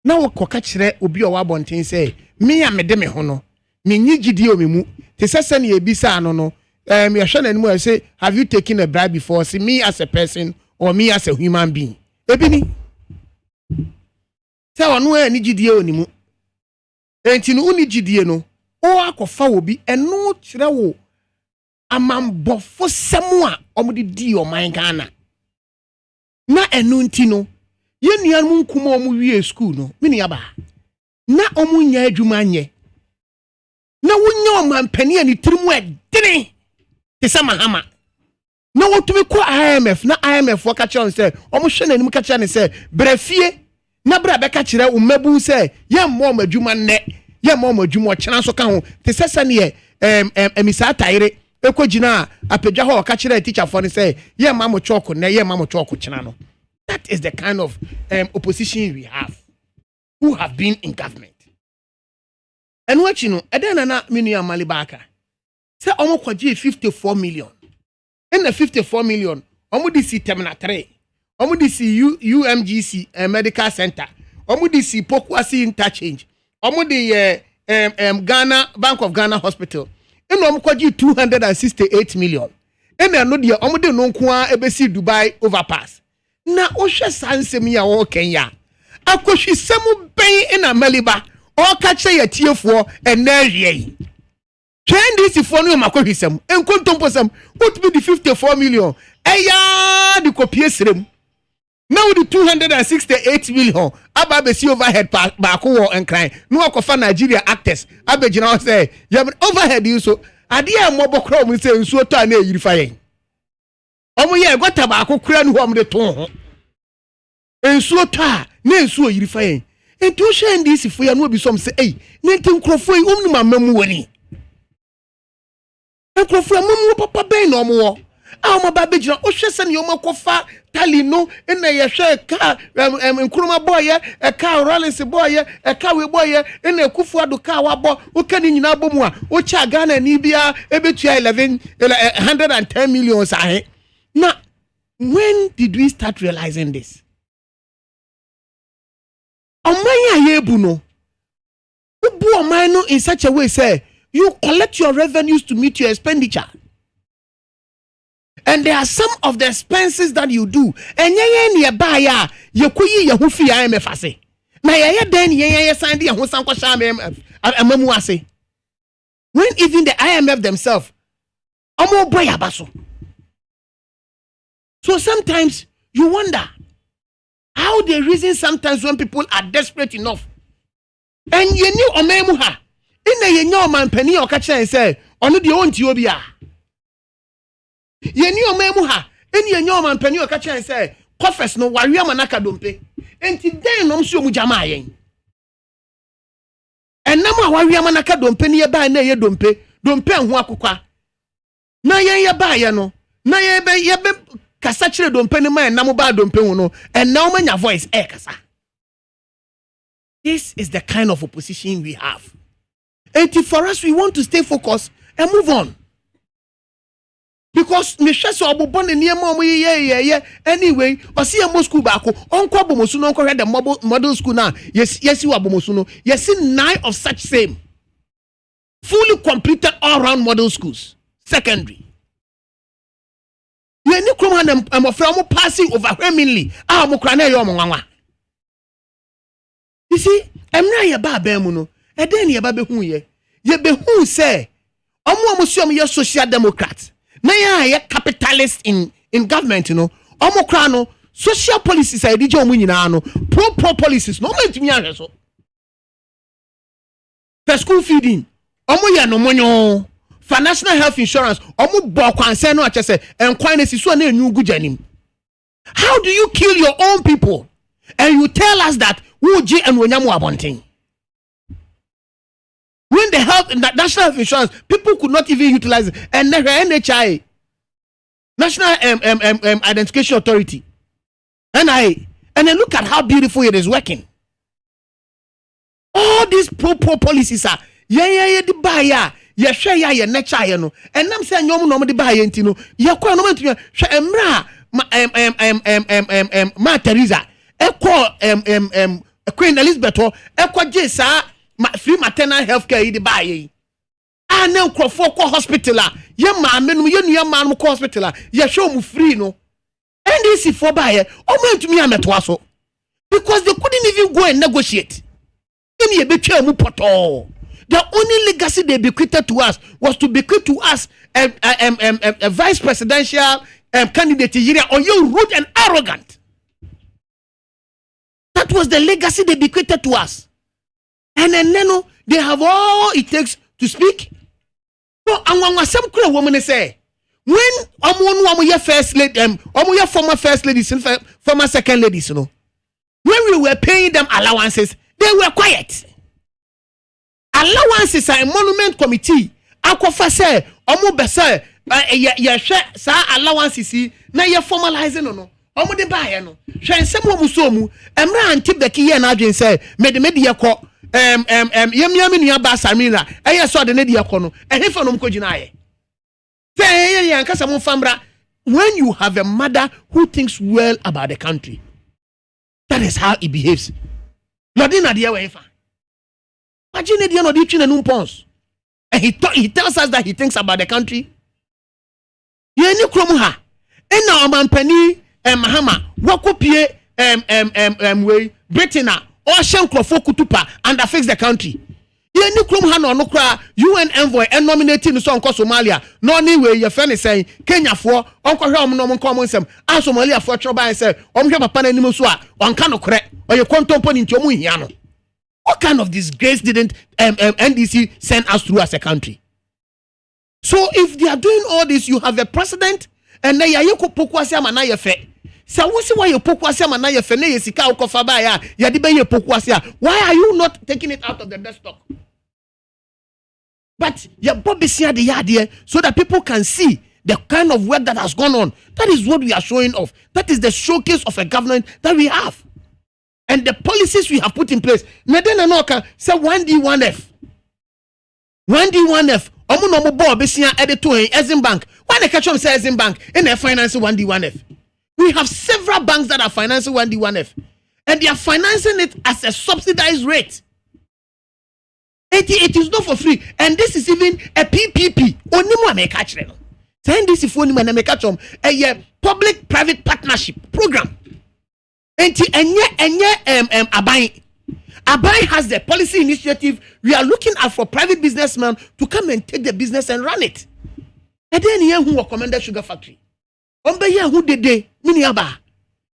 na wo koka kire obi o wa abonten say me ya mede me ho no me nyigidie o me mu te sese na ebisa no no me hwe na nemu say have you taken a bribe before? See me as a person or me as a human being ebini say onu e nyigidie oni mu enti no unigidie no o akofa obi eno kire wo amambofo semu a omudi di o man Ghana na enu nti no ye nuan mu nkuma omu wie school no mini aba na omu nya adwuma nye na wonya omampani ani tirimu edene te sama hama na wotumi ko IMF na IMF waka kire on say omu hwe nanim ka kire ne say brafie na bra be ka kire umabu say ye mo adwuma ne ye mo adwuma o kira so ka ho te sesa ne ye emisa tayre ekogina apedwa ho ka kire teacher for ne say ye mamo chalk na ye mamo chalk kina no. That is the kind of opposition we have who have been in government. And what you know, eden na minu amalibaka. Say omo kwaji 54 million. In the 54 million, omo disi terminal 3. Omo disi UMGC medical center. Omo disi Pokwasi interchange. Omo the Ghana Bank of Ghana hospital. In omo kwaji 268 million. In no dia omo de no kwa ebesi Dubai overpass. Na ohwe sansem ya wo Kenya. Akohwi semu ben in Amaliba. O ka che ya tiefo enahwie. Train this for no makohwi semu. Enkontompo semu. What be the 54 million? Eya the kopie serem. Now the 268 million aba be see overhead ba ko wo enkran. No akofa Nigeria actors abegina say ya overhead you so ade e mobokro mu say nsuo to na eyirifa yen. Omo ye gota ba ko kura no ho de ton ho. Ensuo to na ensuo yirifa yen. Enti o hye ndisi fo ya no obi som say ei ne nti nkrofo yi omni mamamu wani. Nkrofo amamu papa ben no omo a ba begina o hye se ne omo kofa tali no na ye hwe ka nkroma boye e ka Rollins boye e ka we boye na ekufu ado ka wabo o ka ni nyina bomu a o cha Ghana ni bia ebetua 110 million sahe. Now, when did we start realizing this? Omanya yebu no. Ubu omano in such a way say you collect your revenues to meet your expenditure. And there are some of the expenses that you do. And ye buy ya kuyi ya hufi ya MFase. Na ye den ye sandi ya husan kwa shame amamu ase. When even the IMF themselves omo boy abaso. So sometimes you wonder how they reason sometimes when people are desperate enough. And you knew omemu ha. Ina ye nyo man pani o ka kire say ono de onti obi a. Ye knew omemu ha. Eni ye nyo man pani o ka kire say confess no wari amanaka dompe. Enti den no mso mu jama yen. Enam a wari amanaka dompe ni ye ba na ye dompe ho akokwa. Na ye ba ye no. Na ye be kasa chire dompe ni ma enam ba dompe hu no. And now manya voice kasa. This is the kind of opposition we have. And for us, we want to stay focused and move on. Because me share so abobon ne niam ye anyway, o see a school back onko abomosu no onko the model school now. Yes you abomosu no. Yes 9 of such same fully completed all round model schools secondary. Ye ni kroma am of passing overwhelmingly mo kra na ye omonwanwa. You see, emra ye ba mu no, e den ye ba behu ye. Ye behu say, omo so ye social democrat. Na ye capitalist in government, you know. Omo kra no, social policies are di je omo nyina no. Pro policies no mentimi ahwe so. The school feeding, omo ye no monyo. For national health insurance, omo bo kwanse no ache say, enkwan na siso na enyu gujanim. How do you kill your own people? And you tell us that Uji and Wenyamu Abonting. When the national health insurance, people could not even utilize it. And the NHI, National Identification Authority, NIA, and then look at how beautiful it is working. All these pro policies are the buyer, share ya nature, no. And I'm saying no the buyer, no. Ya kwa no mentu emra Ma Teresa. Queen Elizabeth ekwa jesa free maternal health care di baye na nkrofo ko hospital ye maame no ye nua ma no ko hospital ye show mu free no NDC for baye o mantumi ameto aso because they couldn't even go and negotiate any ye betwa mu poto. The only legacy they bequeathed to us was to bequeath to us a vice presidential candidate or you rude and arrogant. That was the legacy they bequeathed to us. And then they have all it takes to speak. No, and some woman say, when your first lady, your former first ladies and former second ladies, you know, when we were paying them allowances, they were quiet. Allowances are a monument committee. akwafa say omo be say ye hwe sa allowances na ye formalize no omo de bae no hwe nsem omo so mu emra anti beki ye na adwen say mede ye kɔ yemiami nua ba samira eye so de ne de ye kɔ no ehefa no mkogina aye say ye yankasa mo famra. When you have a mother who thinks well about the country, that is how he behaves. Nodina dia wefa. Imagine dia no di twina no pons. And he tells us that he thinks about the country. Ye ni krom ha. Ena omampani Mahama wakopie we Britain a o hye nkrofo kutupa and affix the country. Ye ni krom ha no kra UN envoy and nominating so onko Somalia no ni we ye fe ne sen Kenya fo onko hwe om no nko om nsem a Somalia fo tro ban say om hwe papa na nim so a onka no kre oye kontompo ni nti omu hia no. What kind of disgrace didn't NDC send us through as a country? So if they are doing all this, you have a president and then you pokwasi ama na ye fe. So what's why you pokwasi ama na ye fe na ye sika ukofa ba ya ya di be ye pokwasi. Why are you not taking it out of the desktop? But you bobisia the yard so that people can see the kind of work that has gone on. That is what we are showing off. That is the showcase of a government that we have. And the policies we have put in place. Nadena Noka say 1D 1F. 1D 1F. Omo no mo bo besia edito en Exim Bank. Why they catch them say Exim Bank in their financing 1D 1F? We have several banks that are financing 1D 1F. And they are financing it as a subsidized rate. It is not for free. And this is even a PPP. Only one may catch them. Send this if only man may catch them. A public-private partnership program. And Abai has the policy initiative. We are looking at for private businessmen to come and take the business and run it. And then here who recommended sugar factory. Ombe here who did they miniaba.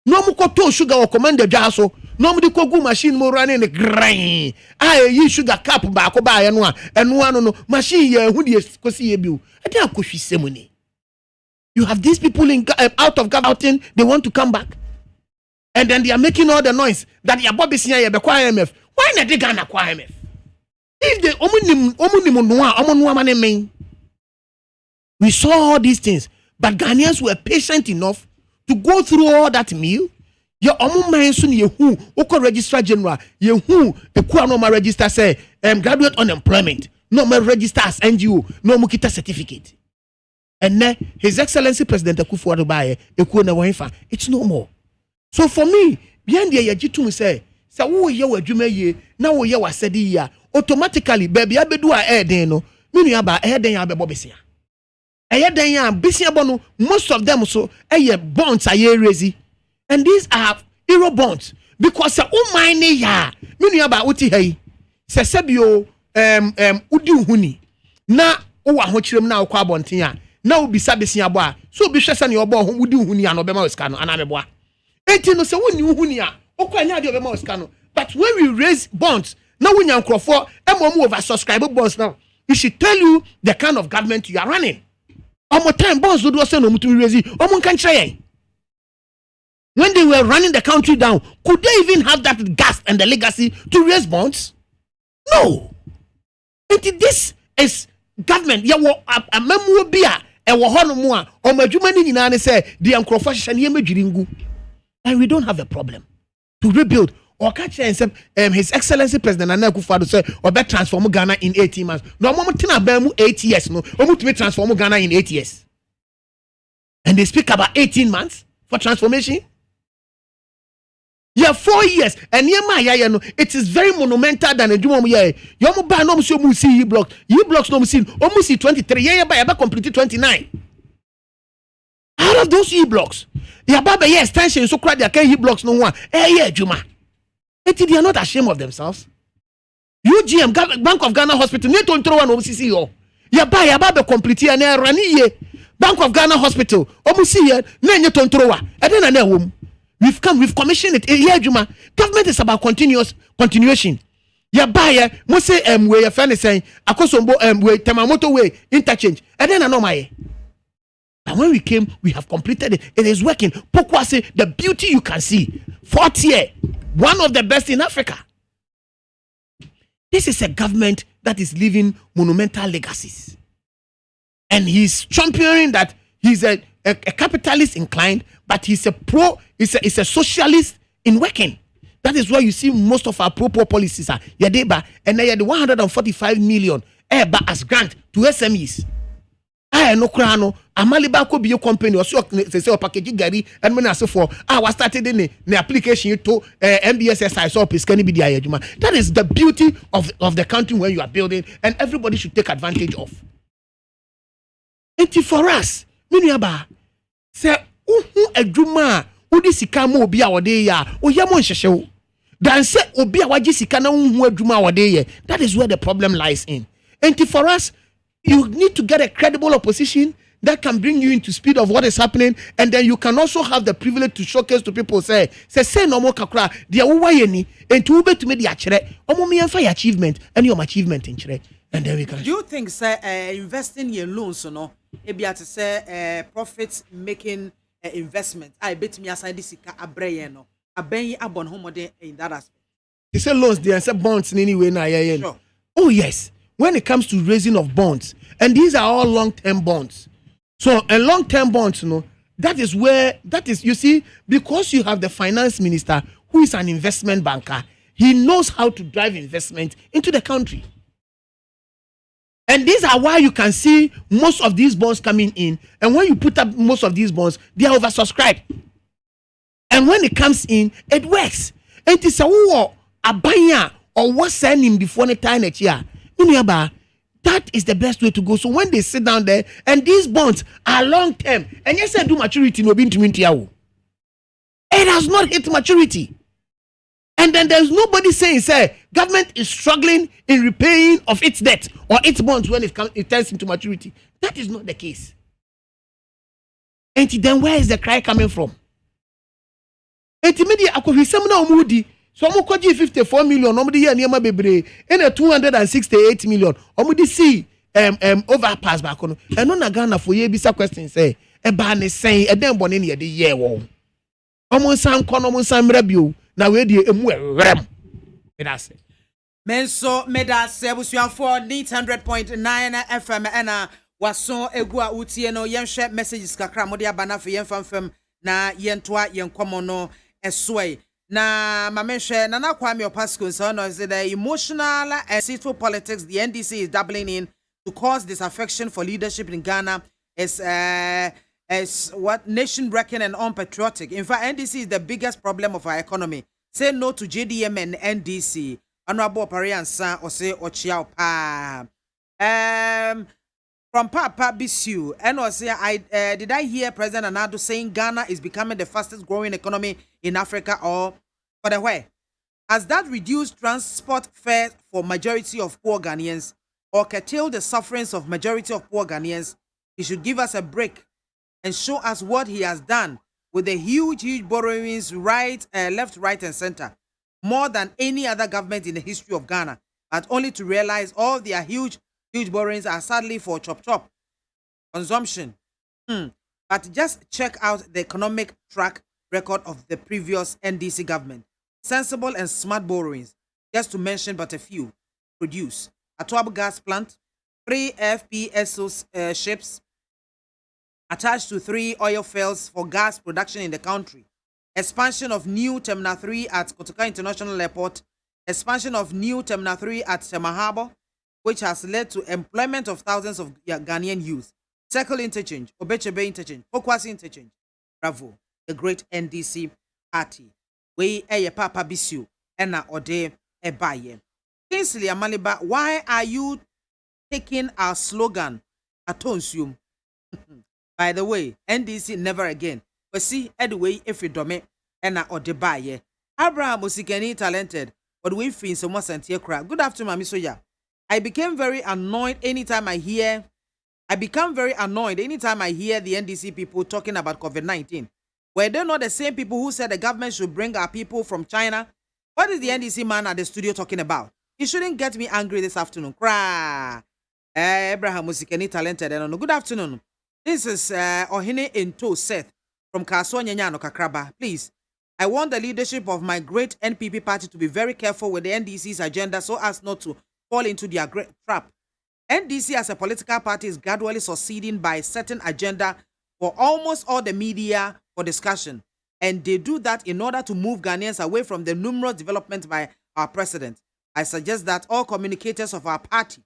No mo koto sugar or commanded jaso. No mo di kogu machine mo running the grain. Ye sugar cap ba ko ba enwa. Enwa no machine here who dey kosi ebiu. And then akohwi semoni. You have these people in out of government, they want to come back. And then they are making all the noise that your Bobby Senior be IMF. Why not they Ghana IMF? If they we saw all these things, but Ghanaians were patient enough to go through all that meal. Your omu soon ye who oko registrar general ye who a no register say graduate unemployment no me register as NGO no mukita certificate. And then His Excellency President Akufo-Addo baye ekuo na wanfa. It's no more. So for me, behind the yajitum say wo ye wadwuma ye na wo ye wasedi ya automatically baby abedu a eden no minu aba eden ya bebo besia. Eden ya besia bono most of them so bonds are raising. And these are euro bonds because mine ya minu aba uti hey se sebio udi huni na wo ahokyerem na akwa bonten a na obisa besia bo a so bi hwese ne obo ho udi huni a no bema oska no ana meboa. No say when you hunia, but when we raise bonds, now when you're for over subscriber bonds now, we should tell you the kind of government you are running. More time bonds would also know to raise it. When they were running the country down, could they even have that gas and the legacy to raise bonds? No. This is government. Yeah, a memo beer, a wahonomoa, or Majumani in Anne say, the uncrofash and Yemajiringu. And we don't have a problem to rebuild or catch His Excellency President Nana Akufo-Addo say or better transform Ghana in 18 months. No, Mama Tina Bemu 8 years. No, to transform Ghana in 8 years. And they speak about 18 months for transformation. Yeah, 4 years. And it is very monumental than a Jumom year. Yomu ba no musi see blocks. You blocks no musi almost 23. Yeah, by completed 29. Out of those E-blocks, the Ababa extension so crowded their E-blocks no one. Yeah, Juma. They are not ashamed of themselves. UGM, Bank of Ghana Hospital, need to throw one OCCO. Yaba complete and rani Bank of Ghana Hospital, OMC, Nanya Tontroa, and then a womb. We've commissioned it. Yeah, Juma. Government is about continuation. Yaba, Mose way a fan is saying, Akosombo way, Tamamoto way, interchange, and then I know my. And when we came, we have completed it. It is working. Pokwase, the beauty you can see. 4th year, one of the best in Africa. This is a government that is leaving monumental legacies. And he's championing that he's a capitalist inclined, but he's a socialist in working. That is why you see most of our pro-poor policies are Yadeba, and they are the 145 million as grant to SMEs. I no crano, Amaliba could be a company or so say package Gary and when I say for I started in the application to MBSSI so can be the that is the beauty of the country where you are building, and everybody should take advantage of. And for us, Miniaba say a druma udi sikamo obi a wode ya oyamo nhyehyeo dan say obi a waji sika na hu adwuma wode ye. That is where the problem lies in. And for us, you need to get a credible opposition that can bring you into speed of what is happening, and then you can also have the privilege to showcase to people say no more kakra dia wo waye ni enti ube to me dia kire omo me enfa achievement and your achievement in kire, and then we can. Do you think say investing in loans no e bia to say profit making investment I bet me aside this abreye no aben abon homode in that aspect? You say loans they say bonds in any way na yeah. Sure. Oh yes, when it comes to raising of bonds, and these are all long-term bonds. So a long-term bonds, that is you see, because you have the finance minister who is an investment banker, he knows how to drive investment into the country. And these are why you can see most of these bonds coming in. And when you put up most of these bonds, they are oversubscribed. And when it comes in, it works. And it's a buyer or what's sending before the time next year. That is the best way to go. So when they sit down there, and these bonds are long term, and yes, I do maturity no bin it has not hit maturity. And then there's nobody saying, say, government is struggling in repaying of its debt or its bonds when it turns into maturity. That is not the case. And then where is the cry coming from? And immediately, AKWAFO so I'm going 54 million. Nobody here near my baby. And a 268 million. I'm going to see overpass back on. And on a Ghana for ye bisa question say. A ban is saying a damn bon in the year. Almost some almost some review. Now we do ram. That's it. Menso meda sebusuan for 100.9 FM and was so egua utieno yen share messages kakra modia bana for yen fam na yen toa yen komono esway. Na mameshe na kwame opasco so no say the emotional and deceitful politics the NDC is doubling in to cause disaffection for leadership in Ghana as what nation wrecking and unpatriotic. In fact, NDC is the biggest problem of our economy. Say no to JDM and NDC. Honorable Parian San or say Ochiao Pa. From Papa Bisu, and was did I hear President Anado saying Ghana is becoming the fastest growing economy in Africa, or for the way? Has that reduced transport fares for majority of poor Ghanaians or curtailed the sufferings of majority of poor Ghanaians? He should give us a break and show us what he has done with the huge borrowings left, right, and center, more than any other government in the history of Ghana, but only to realize all their huge borrowings are sadly for chop consumption. But just check out the economic track record of the previous NDC government. Sensible and smart borrowings, just to mention but a few. Produce a Atoabo gas plant, 3 FPSO ships attached to 3 oil fields for gas production in the country. Expansion of new Terminal 3 at Kotoka International Airport. Expansion of new Terminal 3 at Tema Harbour, which has led to employment of thousands of Ghanaian youth. Circle interchange, Obechebe interchange, Pokwasi interchange. Bravo, the great NDC party. We Papa Bisu, Ena Ode Ebaye. Kingsley Amaliba, why are you taking our slogan Atonsium? By the way, NDC never again. But see, anyway, if you don't Ena Ode Baye. Abraham Musikeni talented, but we feel so much anti-crack. Good afternoon, Mami Soya. I became very annoyed anytime I hear the NDC people talking about COVID-19. Were they not the same people who said the government should bring our people from China? What is the NDC man at the studio talking about? He shouldn't get me angry this afternoon. Cry. Abraham Musikeni talented. Good afternoon. This is Ohine Into Seth from Kaso Nyanyano Kakraba. Please, I want the leadership of my great NPP party to be very careful with the NDC's agenda so as not to fall into their great trap. NDC as a political party is gradually succeeding by setting agenda for almost all the media for discussion. And they do that in order to move Ghanaians away from the numerous developments by our president. I suggest that all communicators of our party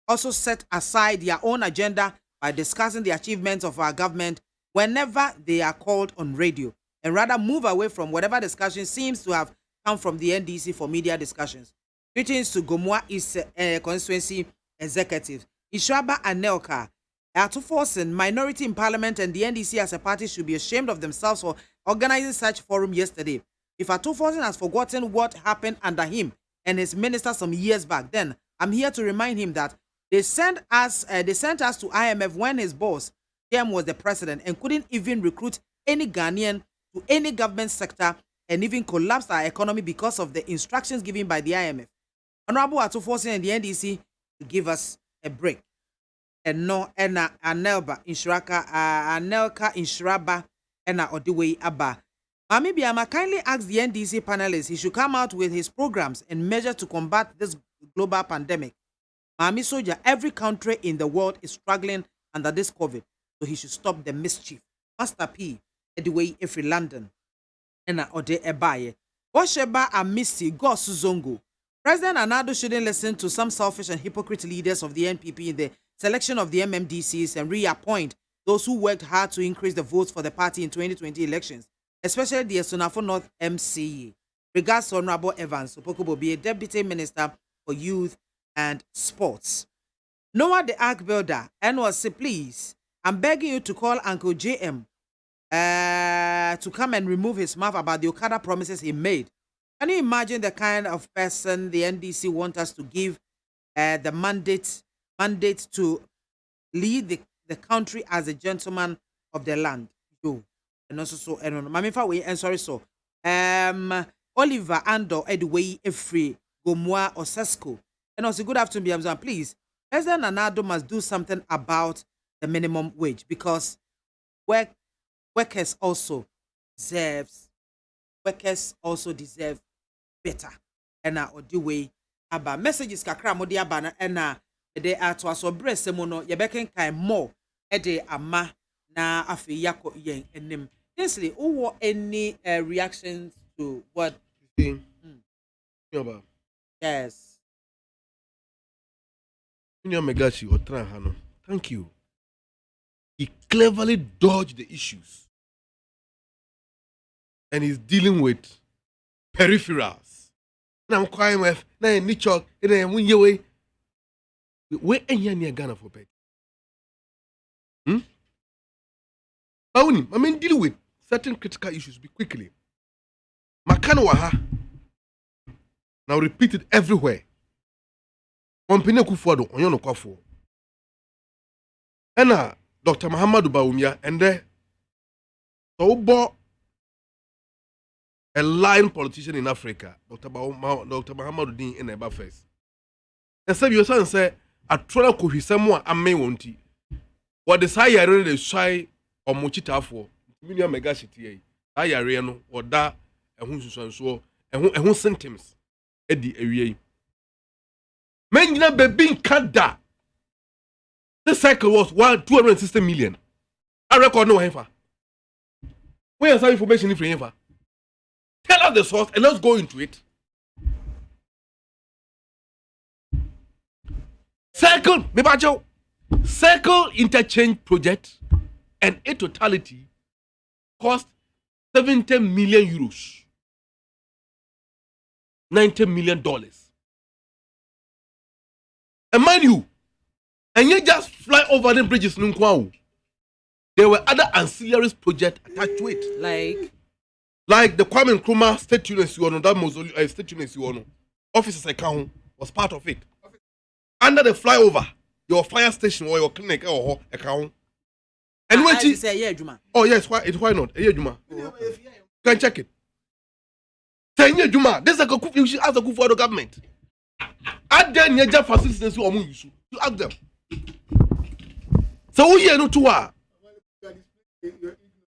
also set aside their own agenda by discussing the achievements of our government whenever they are called on radio, and rather move away from whatever discussion seems to have come from the NDC for media discussions. Greetings to Gomoa East Constituency Executive. Ishraba Anelka, Atuforsen, minority in parliament and the NDC as a party should be ashamed of themselves for organizing such forum yesterday. If Atuforsen has forgotten what happened under him and his minister some years back, then I'm here to remind him that they sent us to IMF when his boss, Tim, was the president and couldn't even recruit any Ghanaian to any government sector and even collapsed our economy because of the instructions given by the IMF. Honorable Atuforsen and the NDC to give us a break. And no, Anelka Inshiraba, Odiwei Abba. MAAME BIAMAH kindly asked the NDC panelists he should come out with his programs and measures to combat this global pandemic. MAAME soldier, every country in the world is struggling under this COVID, so he should stop the mischief. Master P, Ediwei Efri London, Ode Ebaye. Washeba Amisi Gosu Zongo. President Anado shouldn't listen to some selfish and hypocrite leaders of the NPP in the selection of the MMDCs and reappoint those who worked hard to increase the votes for the party in 2020 elections, especially the Sonafo North MCE. Regards to Honorable Evans Opokubo, be a Deputy Minister for Youth and Sports. Noah the Ark Builder, NYC, please, I'm begging you to call Uncle JM to come and remove his mouth about the Okada promises he made. Can you imagine the kind of person the NDC want us to give the mandate to lead the country as a gentleman of the land? And also so, and sorry, so Oliver Ando Edway Efri Gomoa Osesco. And also good afternoon, Biamzan. Please, President Anado must do something about the minimum wage because workers also deserve better. And Odiwei Abba messages kakra modi abana and they are to us or breast semono yebeken kind more ede ama na afi yako yen enim. Instantly, or any reactions to what? Yes. Thank you. He cleverly dodged the issues and is dealing with peripherals. Now I'm crying with now Nichok and then when you way where any near Ghana for pet. I mean deal with certain critical issues be quickly. Makanawaha now repeated everywhere. Company Kufuado on your Kwafo. And Dr. Muhammadu Baumia and there so a lying politician in Africa, Dr. Muhammadu Din in Eba first. And so your son said, I try to cook someone I may want to. What the say I really shy or mochita for million megacity. I are or that and who symptoms at the area. Men never been cut that. The cycle was 260 million. I record no heifer. Where is our information if you ever? Tell us the source and let's go into it. Circle interchange project and a totality cost 70 million euros. $90 million. And mind you, and you just fly over the bridges. There were other ancillary projects attached to it. Like the Kwame Nkrumah State University, that mausoleum, State University, officers account was part of it. Under the flyover, your fire station or your clinic or account. And when she say, yeah, Juma. Oh yes, why not? Yeah, Juma. You can check it. Say, yeah, Juma. This is a coup. You should ask the coup for the government. Add them your job facilities you ask them. So we are not to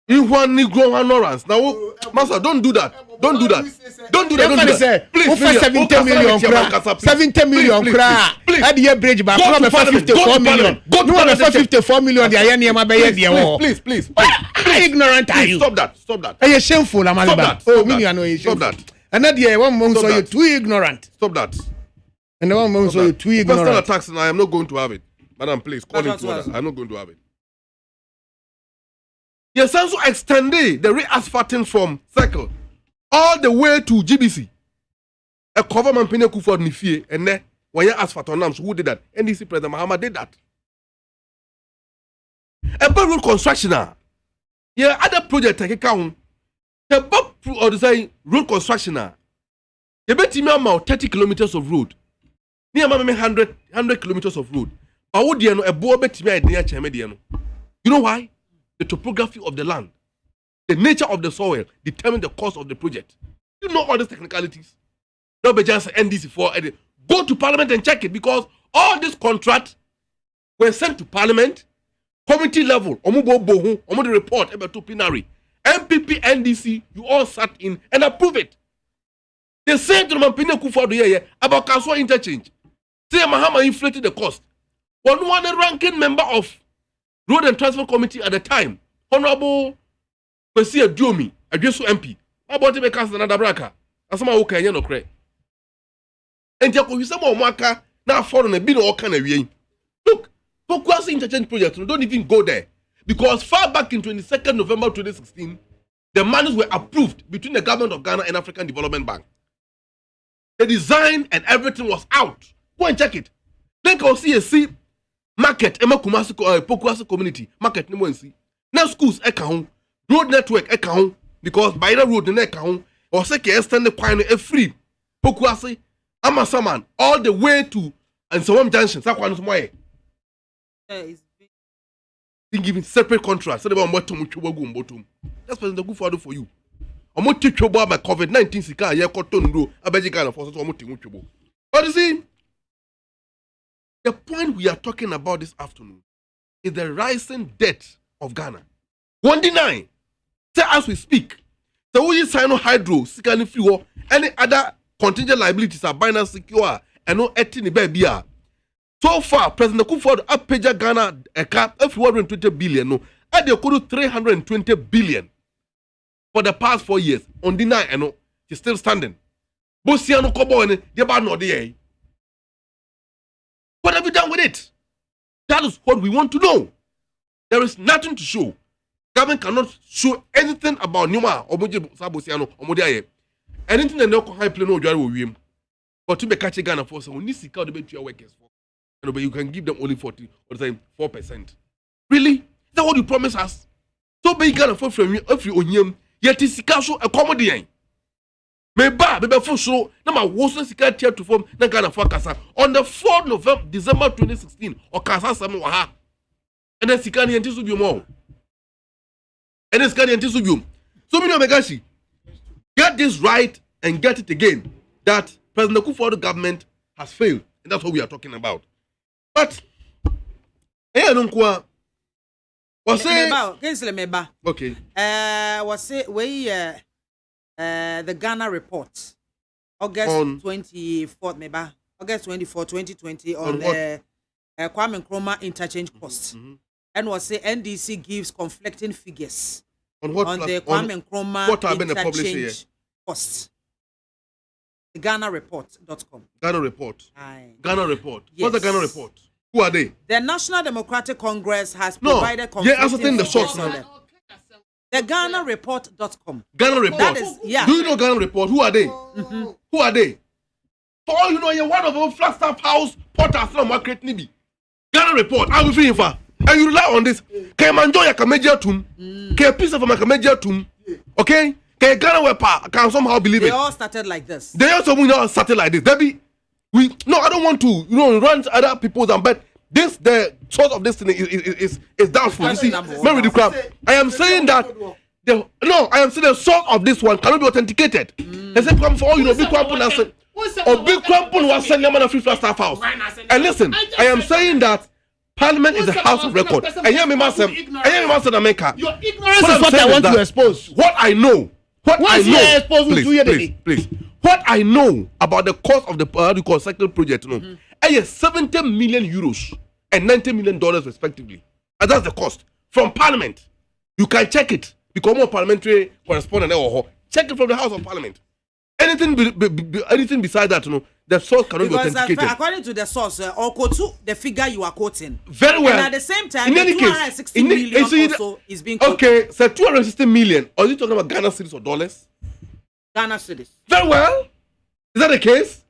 In one Negro ignorance. Now, Master, don't do that. Don't do that. Don't do that. Don't do that. Please, 70 million kra. 70 million kra. At the bridge, but go to 54 million. Go to 54 million. The ayani am please, please. How ignorant are you? Stop that. Stop that. Are you shameful, Amaliba? Oh, me, I know you. Stop that. And that year, one month, so you're too ignorant. Stop that. And the one month, so you're too ignorant. Personal attacks, and I am not going to have it. Madam, please, call him to order. I'm not going to have it. Yes, also extended the re-asphalting from Circle all the way to GBC. A government penny for Nifie, and then when you asphalt on names, who did that? NDC President Mahama did that. A road construction. Yeah, other project take account. The book or design road construction. You bet me about 30 kilometers of road. Near 100 kilometers of road. But what do you know? A boy bet me idea chemediano. You know why? The topography of the land, the nature of the soil determine the cost of the project. You know all these technicalities. Don't be just NDC for go to Parliament and check it, because all these contracts were sent to Parliament, committee level, the report about to plenary. MPP, NDC, you all sat in and approve it. They said to Mampine Kufuor about Kaswa interchange. Say Mahama inflated the cost. One ranking member of Road and Transport Committee at the time, Honorable Kwesi Aduomi, Adwesu MP, about to make us another braka. Asama okay, you know, correct. And you some more marker now for a bit of kind of way. Look, focus interchange project, don't even go there. Because far back in 22nd November 2016, the monies were approved between the government of Ghana and African Development Bank. The design and everything was out. Go and check it. Then go see market ema Kumasi Pokuasi community market ni mwensi na schools account road network account because by the road na account or say ke extend the kwano e free Pokuasi Amasaman all the way to Nsawam Junction sakwano smoye been given separate contracts so they want motom twobo mbotom that's President Kufuor for you omo twobo about COVID-19 sika ye koton ndo abeji Ghana for so omo twobo but you see. The point we are talking about this afternoon is the rising debt of Ghana. 119. Say as we speak, so we sign no hydro, Sikani fuel, any other contingent liabilities are binary secure and no etini baby. So far, President Kufuor up page Ghana a cap of 420 billion, no, and they could do 320 billion for the past 4 years. On the night, no, he's still standing. Bosiano Kobo and the bad no day. What have you done with it? That is what we want to know. There is nothing to show. Government cannot show anything about Numa or Sabosiano or Modiaye. Anything that no high plane or Jari will win. But to be catching Ghana for some, we need to seek out the best your workers for. But you can give them only 40 or 4%. Really? Is that what you promise us? So be Ghana for from you if you own him, yet is Sikaso accommodate. Maybe for sure, now was secret tier to form Ghana for Kasa on the 4th November, December 2016, or Kasa Samoa. And then Sikani and Tisubium more. And then Sikani and Tisubium. So, Megashi, get this right and get it again that President Kufuor government has failed. And that's what we are talking about. But, I don't know. Okay. Was it we the Ghana report, August 24th, maybe August 24, 2020, on the Kwame Nkrumah interchange cost, and was say NDC gives conflicting figures on the Kwame Nkrumah interchange cost. GhanaReport.com. Ghana report. Aye. Ghana report. Yes. What's the Ghana report? Who are they? The National Democratic Congress has provided conflicting ascertain the source now. The GhanaReport.com. Ghana report. That is, yeah. Do you know Ghana report? Who are they? Who are they? For all you know, you're one of them Flagstaff House, Porter from Market Nibi. Ghana report. I will feel for. And you rely on this. Can you enjoy a major tomb? Can you piece of a major tomb? Okay? Can Ghana wepa? Can somehow believe it? They all started like this. They also started like this. Debbie, no, I don't want to, run other people's but this the source of this thing is doubtful. You see, Mary the crap. I am saying that I am saying the source of this one cannot be authenticated. They say come for all big crampon and say big crampon was sending them on a free Flagstaff House. And listen, I am saying that Parliament is the house of record. And hear me, Master America. Your ignorance is what I want to expose. What I know. What I know. Please. What I know about the cost of the cycle project, is 70 million euros and $90 million respectively. And that's the cost from Parliament. You can check it. Become a parliamentary correspondent or check it from the House of Parliament. Anything beside that, the source cannot be authenticated. According to the source, or quote the figure you are quoting. Very well. And at the same time, in any 260 million also is being quoted. Okay, so 260 million. Are you talking about Ghana cedis or dollars? Ghana cedis. Very well. Is that the case?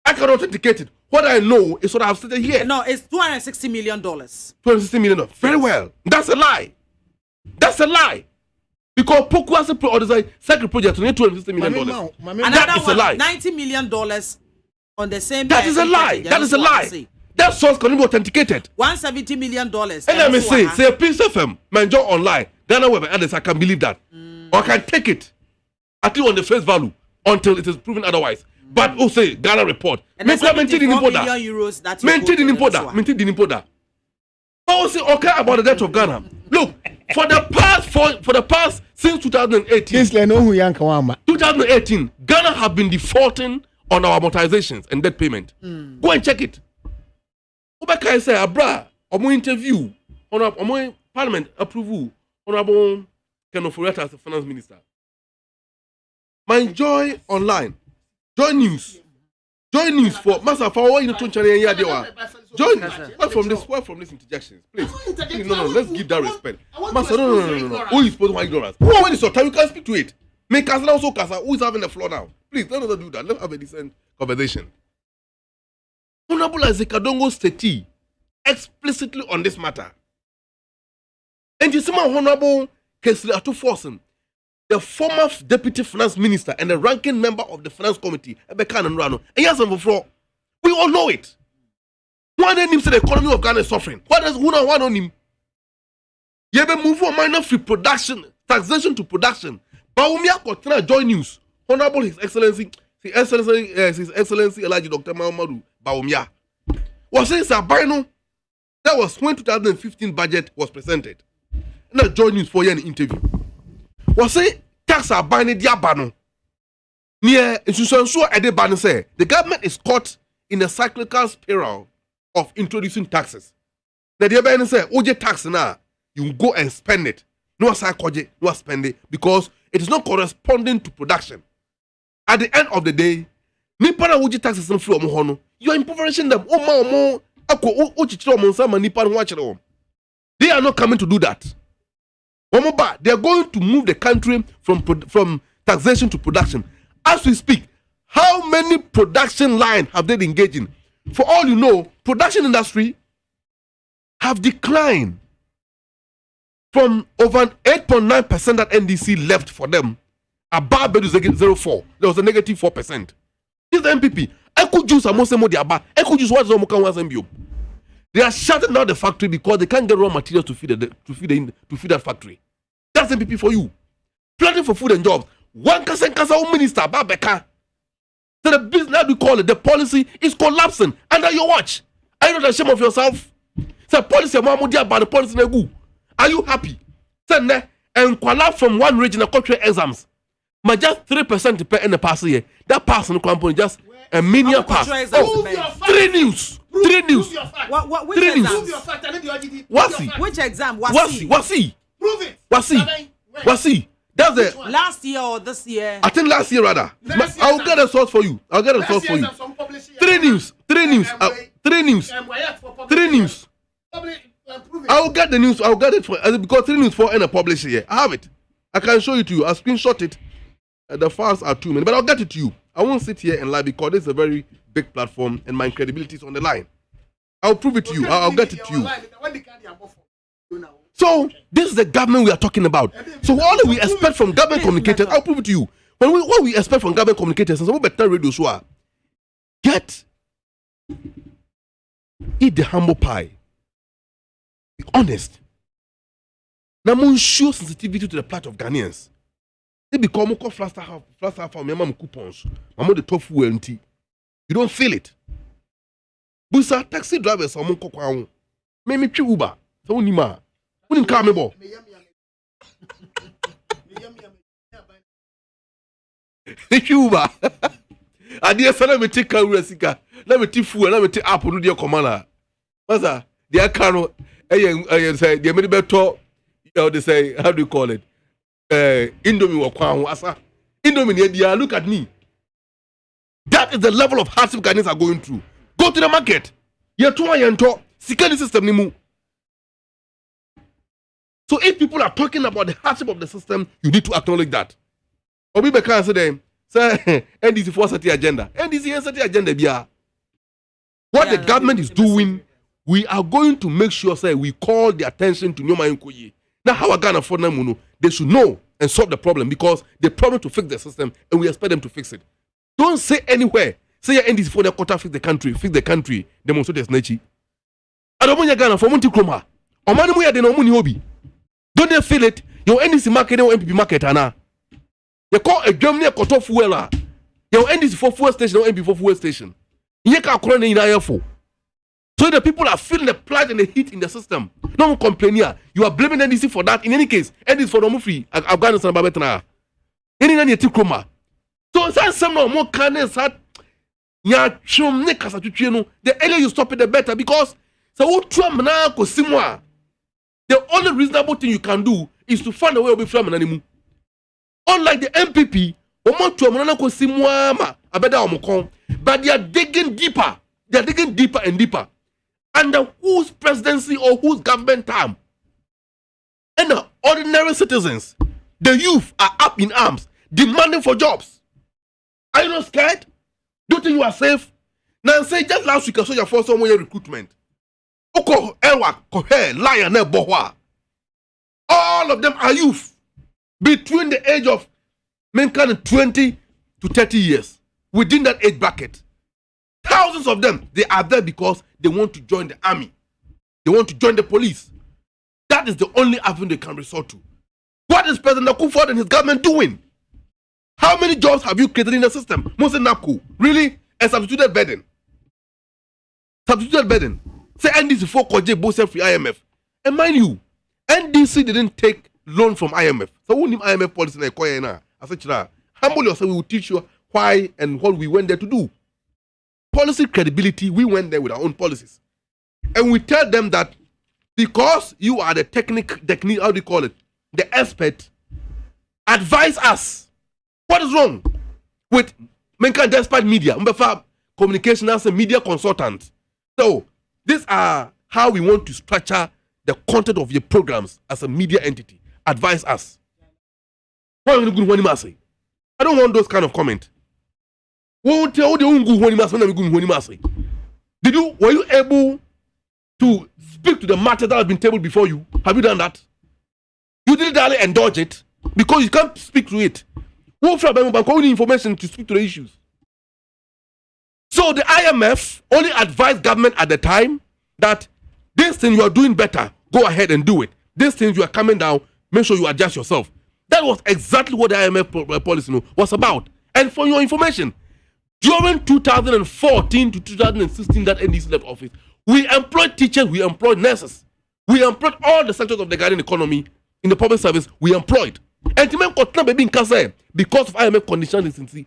I cannot authenticate it. What I know is what I have stated here. No, it's $260 million. $260 million. Very well. That's a lie. That's a lie. Because Poku has a second project on $260 million. That is a lie. $90 million on the same. That is a lie. That is a lie. That source cannot be authenticated. $170 million. And let me say a piece of Manjo online, Ghana Web and others, I can believe that. Or I can take it, at least on the face value, until it is proven otherwise. But who say Ghana report? $74 million euros. That's maintain in importer. But say okay about the debt of Ghana. Look, for the past since 2018. 2018, Ghana have been defaulting on our amortizations and debt payment. Go and check it. Obaka say abra omo interview on parliament approval honorable Ken Oforiatta as the finance minister. My Joy online. Joy News for Master for you to channel here dewa. Joy News. Why from this interjections, please. No, let's give that respect. Master, no. Who is supposed to ignorance? When is your time? You can speak to it. Make us also Kasa. Who is having the floor now? Please, let us do that. Let's have a decent conversation. Honorable Azekadongo Steti explicitly on this matter. And you see my Honorable Kesli Atuforsen, the former deputy finance minister and the ranking member of the finance committee, Ebekan and Rano, and yes, on the floor. We all know it. Why didn't him say the economy of Ghana is suffering? What does one on him? You have move from minor free production, taxation to production. Baumia Kotra Joy News, Honorable His Excellency Elijah Dr. Mahamadou Baumia was saying Sabino. That was when 2015 budget was presented. And that Joy News for an interview. Was saying tax are binding diabano. Near Insusansu Edebano say the government is caught in a cyclical spiral of introducing taxes. The Diabano say, Oje tax now, you go and spend it. No psychoje, no spend it, because it is not corresponding to production. At the end of the day, Nipana Oje taxes and flow mohono. You are impoverishing them. They are not coming to do that. They are going to move the country from taxation to production. As we speak, how many production lines have they engaged in? For all you know, production industry have declined from over 8.9% that NDC left for them. Above 0.04. There was a negative 4%. This is the MPP. They are shutting down the factory because they can't get raw materials to feed that factory. That's MPP for you. Planning for food and jobs. One kasa minister Babeka. So the business we call it, the policy is collapsing under your watch. Are you not ashamed of yourself? So policy about the policy negu. Are you happy? So and collapse from one region of country exams. But just 3% to pay in the past year. That pass in the company just a minion pass. 3 news. Which exam? Wasi. Prove it. Wasi. That's it. Last year or this year? I think last year rather. I will get a source for you. 3 news. I will get the news. I will get it because 3 news 4 and a publish here. I have it. I can show it to you. I'll screenshot it. The files are too many, but I'll get it to you. I won't sit here and lie because this is a very big platform and my credibility is on the line. I'll prove it to you. I'll get it to you. So this is the government we are talking about. So what do we expect from government communicators? I'll prove it to you. What we expect from government communicators is some better radio show. Eat the humble pie. Be honest. Now, show sensitivity to the plight of Ghanaians. They become more flaster for my mom coupons. I'm the tough warranty. You don't feel it. Busa taxi drivers are more. me twi Uber. So woni ma. Woni nka me bo. Twi Uber. Ade sana me take kawura sika. Na me ti fu, na me ti app no de komana. Masa, they are cano. Say they made better. They say, how do you call it? Indomie wa kwa asa. Indomie they look at me. That is the level of hardship Ghanaians are going through. Go to the market. You're too yento. Security system ni mu. So if people are talking about the hardship of the system, you need to acknowledge that. Obi be can say them. Say NDC for certain agenda. NDC has certain agenda biya. What the government is doing, we are going to make sure say we call the attention to Nyoma Nkoye. Now how Ghana for them, they should know and solve the problem because they promise to fix the system and we expect them to fix it. Don't say anywhere. Say your NDC for the quarter fix the country. Demonstrate the snatchy. I don't want Ghana for Monty Kroma. Or man we are the no money hobby. Don't they feel it? Your NDC market or MPP market ana. You call a Germany a cut off fuela. Your NDC for fuel station or MP for fuel station. You can't call in IFO. So the people are feeling the plight and the heat in the system. No one complain here. You are blaming NDC for that. In any case, NDC for no free. Afghanistan babetna. Any nani Tikroma. So some more kindness had the earlier you stop it the better because so Trump now kosimwa. The only reasonable thing you can do is to find a way to be from an animal. Unlike the MPP, but they are digging deeper. They are digging deeper and deeper. Under whose presidency or whose government term? And the ordinary citizens, the youth are up in arms, demanding for jobs. Are you not scared? Do you think you are safe? Now say just last week I saw your first someone recruitment. Oko Elwa, Kohe, Lion, Bohwa. All of them are youth between the age of 20 to 30 years. Within that age bracket, thousands of them, they are there because they want to join the army. They want to join the police. That is the only avenue they can resort to. What is President Akufo and his government doing? How many jobs have you created in the system? Mose Naku, really? A substituted burden. Substituted burden. Say NDC for Koje Bose free IMF. And mind you, NDC didn't take loan from IMF. So we need IMF policy na ekoye na. I said, humble yourself, we will teach you why and what we went there to do. Policy credibility, we went there with our own policies. And we tell them that because you are the technique, how do you call it? The expert, advise us. What is wrong with Menka despite media? Communication as a media consultant. So, these are how we want to structure the content of your programs as a media entity. Advise us. I don't want those kind of comment. Were you able to speak to the matter that has been tabled before you? Have you done that? You didn't really indulge it because you can't speak to it. We need information to speak to the issues. So the IMF only advised government at the time that this thing you are doing better, go ahead and do it. This thing you are coming down, make sure you adjust yourself. That was exactly what the IMF policy was about. And for your information, during 2014 to 2016 that NDC left office, we employed teachers, we employed nurses, we employed all the sectors of the Ghanaian economy in the public service, we employed. And because of IMF conditions, NDC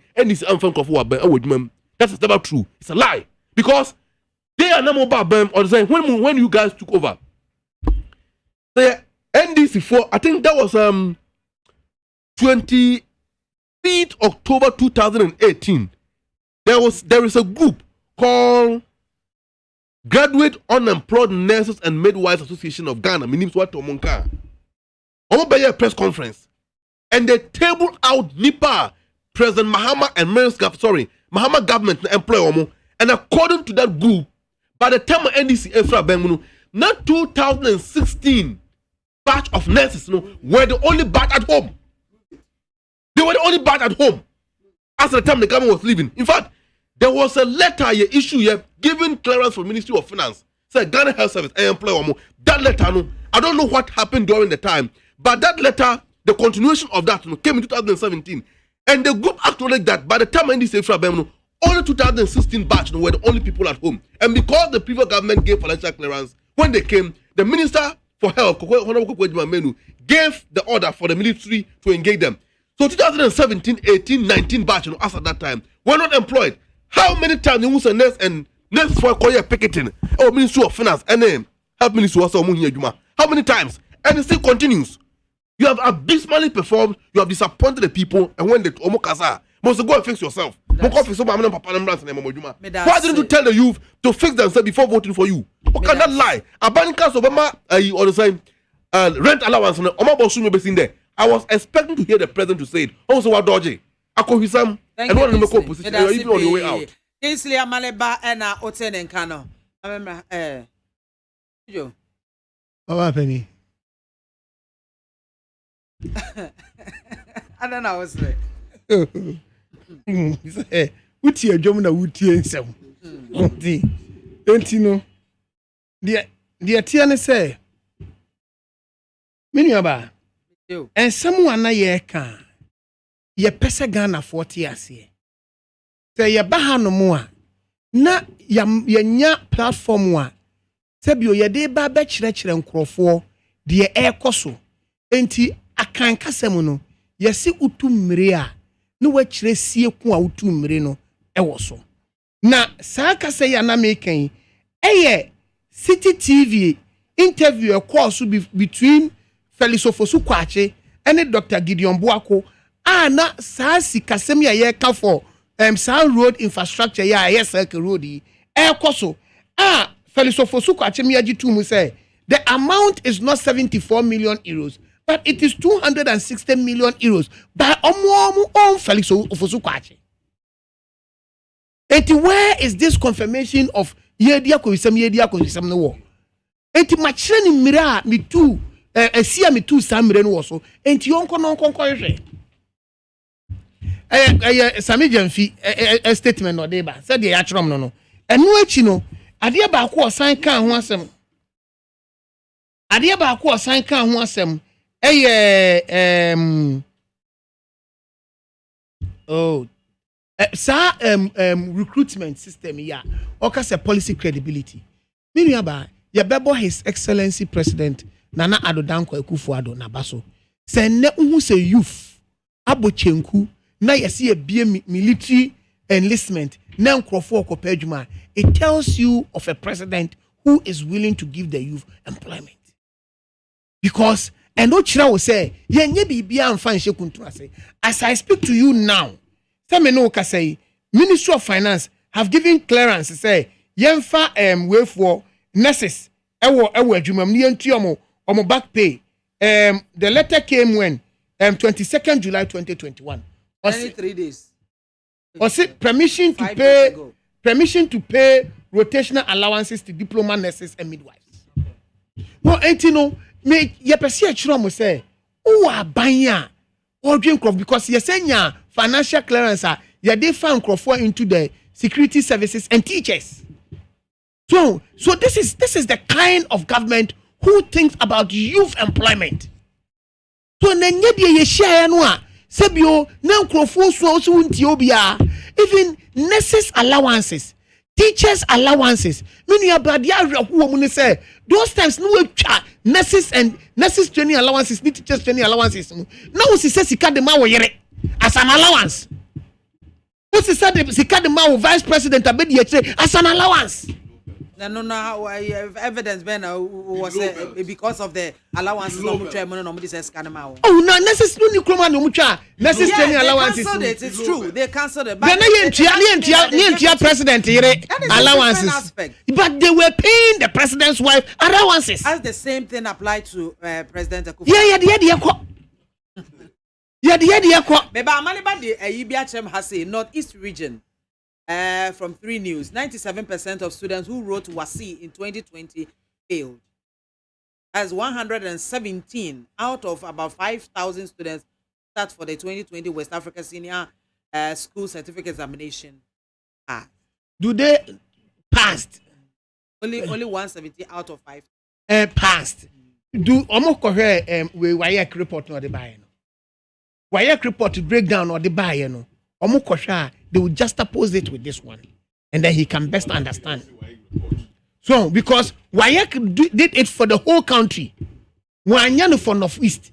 that is never true. It's a lie. Because they are not about them or saying when you guys took over. The NDC for I think that was 25th October 2018. There is a group called Graduate Unemployed Nurses and Midwives Association of Ghana. My name is Wato Monka. I'm by a press conference. And they tabled out NIPA, President Mahama and Mahama government employ. And according to that group, by the time of NDC Efra Benguno, not 2016 batch of nurses were the only batch at home. They were the only batch at home. As the time the government was leaving. In fact, there was a letter issue here giving clearance from Ministry of Finance. Said Ghana Health Service, I employ. That letter, I don't know what happened during the time, but that letter, the continuation of that came in 2017. And the group acknowledged that by the time NDC Efra Benguno, only 2016 batch were the only people at home. And because the previous government gave financial clearance, When they came, the Minister for Health, Honorable Kwejima Menu, gave the order for the military to engage them. So 2017, 18, 19 batch, as at that time, were not employed. How many times you say nurse and nurse for Korea picketing or Ministry of Finance and Health Ministry was how many times? And it still continues. You have abysmally performed, you have disappointed the people, and when they omokasa, must go and fix yourself. Why didn't you tell the youth to fix themselves before voting for you? What can that lie? Abandoning cast of or the same rent allowance on there. I was expecting to hear the president to say it. Also, what dodgy? Akohisam and what number position you're even on your way out. Kingsley Amaleba and Oten and Kano. I remember Joe. Oh, Penny. I don't know what's it. What's your job? What's your some? Don't you know? The Tiana say, Miniaba, and someone I ye can ye pesa Ghana 40 years. Say ye baha no more. Na ye nya platform wa. Sebio ye de ba be chire nkrofo de e koso. Enti akan kasem no ye si utu mmire a no wa chire sie ku a utu mmire no e wo so. Na saa kasa ya na mekan eye City TV interview a course between Felix Ofosu Kwache and Dr. Gideon Buako na saa si kasem ya ye ka for Sound road infrastructure ya yes road e koso Felix Ofosu Kwache miyaji tu mu say the amount is not 74 million euros but it is 260 million euros by omo Felix Ofosu Kwache. Where is this confirmation of yedia koisem no wo? Machire ni mira mi tu esia mi tu samire no wo so yonko no nkonko hwe. Sami Jamfi a statement no deba said the atrom no enu achi no ade ba ko osan kan ho asem recruitment system ya okase policy credibility meaning ba ye bebo His Excellency President Nana Addo Dankwa Akufo-Addo na baso se ne hu se youth abochenku na yesi ye bie military enlistment na nkrofo okopa adwuma. It tells you of a president who is willing to give the youth employment. Because and Ochira will say yenye bibia amfa nhye kuntu ase. As I speak to you now, some no ka say Ministry of Finance have given clearance say yemfa way for nurses ewo adwuma ni entu omo back pay. The letter came when 22nd July 2021. 23 days. Was it permission to pay rotational allowances to diploma nurses and midwives? Well, no, me ye pese achiro mo say, "O abanya or drink of because ye senya financial clearance ye dey found crofo into the security services and teachers." So this is the kind of government who thinks about youth employment. So nenye die ye share no a sebio na nkrofo so unti obia even nurses allowances, teachers allowances. Many abadia ahwo mu ne say those times no atwa nurses training allowances, teachers training allowances. Now we say sika de ma wo yere as an allowance. What is said sika de ma wo vice president abedi yere as an allowance. No, evidence ben was because of the allowances no mutual money no this scanner. Oh no, necessary no kroma no mutual necessary allowances. It's true. They cancelled it. But the president allowances. But they were paying the president's wife allowances. As the same thing applied to President Akufo. Yeah. Beba amaliba the IBHM has a Northeast region. From 3 News, 97% of students who wrote WASI in 2020 failed. As 117 out of about 5,000 students start for the 2020 West Africa Senior School Certificate Examination. Do they passed? Only 170 out of 5. Passed. Do almost correct we wire report no the buy no. Wire report breakdown or the buy no. They will just oppose it with this one, and then he can best understand. So because WAEC did it for the whole country. Wanyano for Northeast.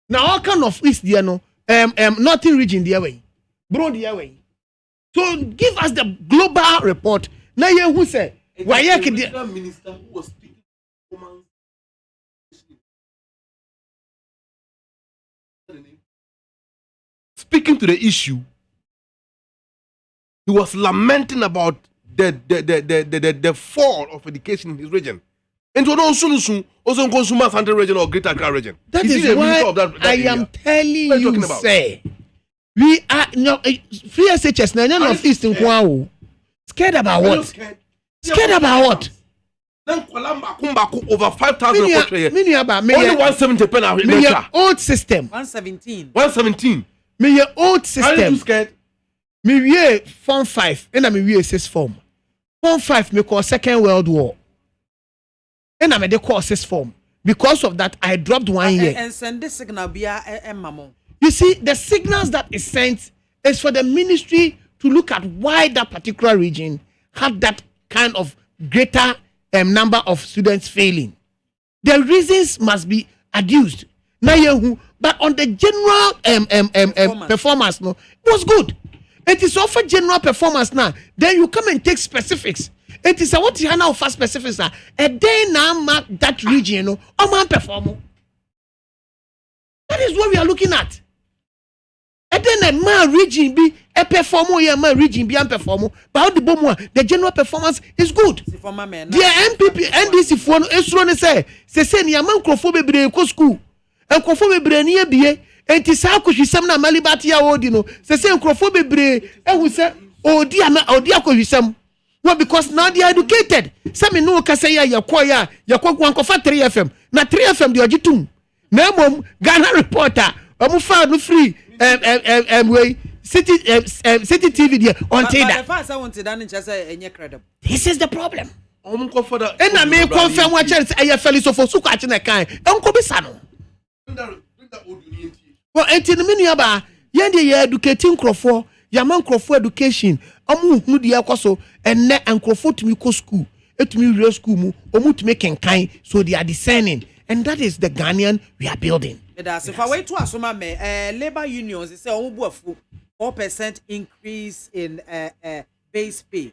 Now all kind of East there no Northern region the way. Bro the way. So give us the global report. Now you who say WAEC the minister who was speaking to the issue, he was lamenting about the fall of education in his region. And to also consumer center region or Greater Accra region. That is why I am telling you, say, we are free SHS now of Eastern Kwao. Scared about what? Scared about what? Then Kwalamba over 5,000 only 170 pen old system. 117. Me your old system. Are you scared? Me we Form 5 and me we 6 form. Form 5 me call Second World War. And I made call 6 form. Because of that, I dropped 1 year. And send this signal be a mamo. You see, the signals that is sent is for the ministry to look at why that particular region had that kind of greater number of students failing. The reasons must be adduced. But on the general performance, no, it was good. It is offer general performance now. Then you come and take specifics. It is what you now for specifics. A day now mark that region, no, man perform. That is what we are looking at. And then a man region be a performer, a man region be and performer. But the general performance is good. The MPP NDC for no say ni man crofo be go school. And crofo be near be and tisa kuhisam na malibati ya odi no. Say crofo be who say odi kuhisam. Well, because now they are educated. Some no kasa ya yakoya wankofa 3FM. Na 3FM di ojitum. Na mom Ghana reporter. Omu fa no free way city TV there until that. But I want to done just any credible. This is the problem. And I may confirm what chance I have fellows for Suka China kind. Uncle Bisano. Well, 18 minutes, Yandy educating Crawford, Yaman Crawford education, Amu Mudia Coso, and net and Crawford to me school, it me real school, Omu to make kind, so they are discerning. And that is the Ghanaian we are building. If I wait to assume labor unions, it's a 4% increase in base pay.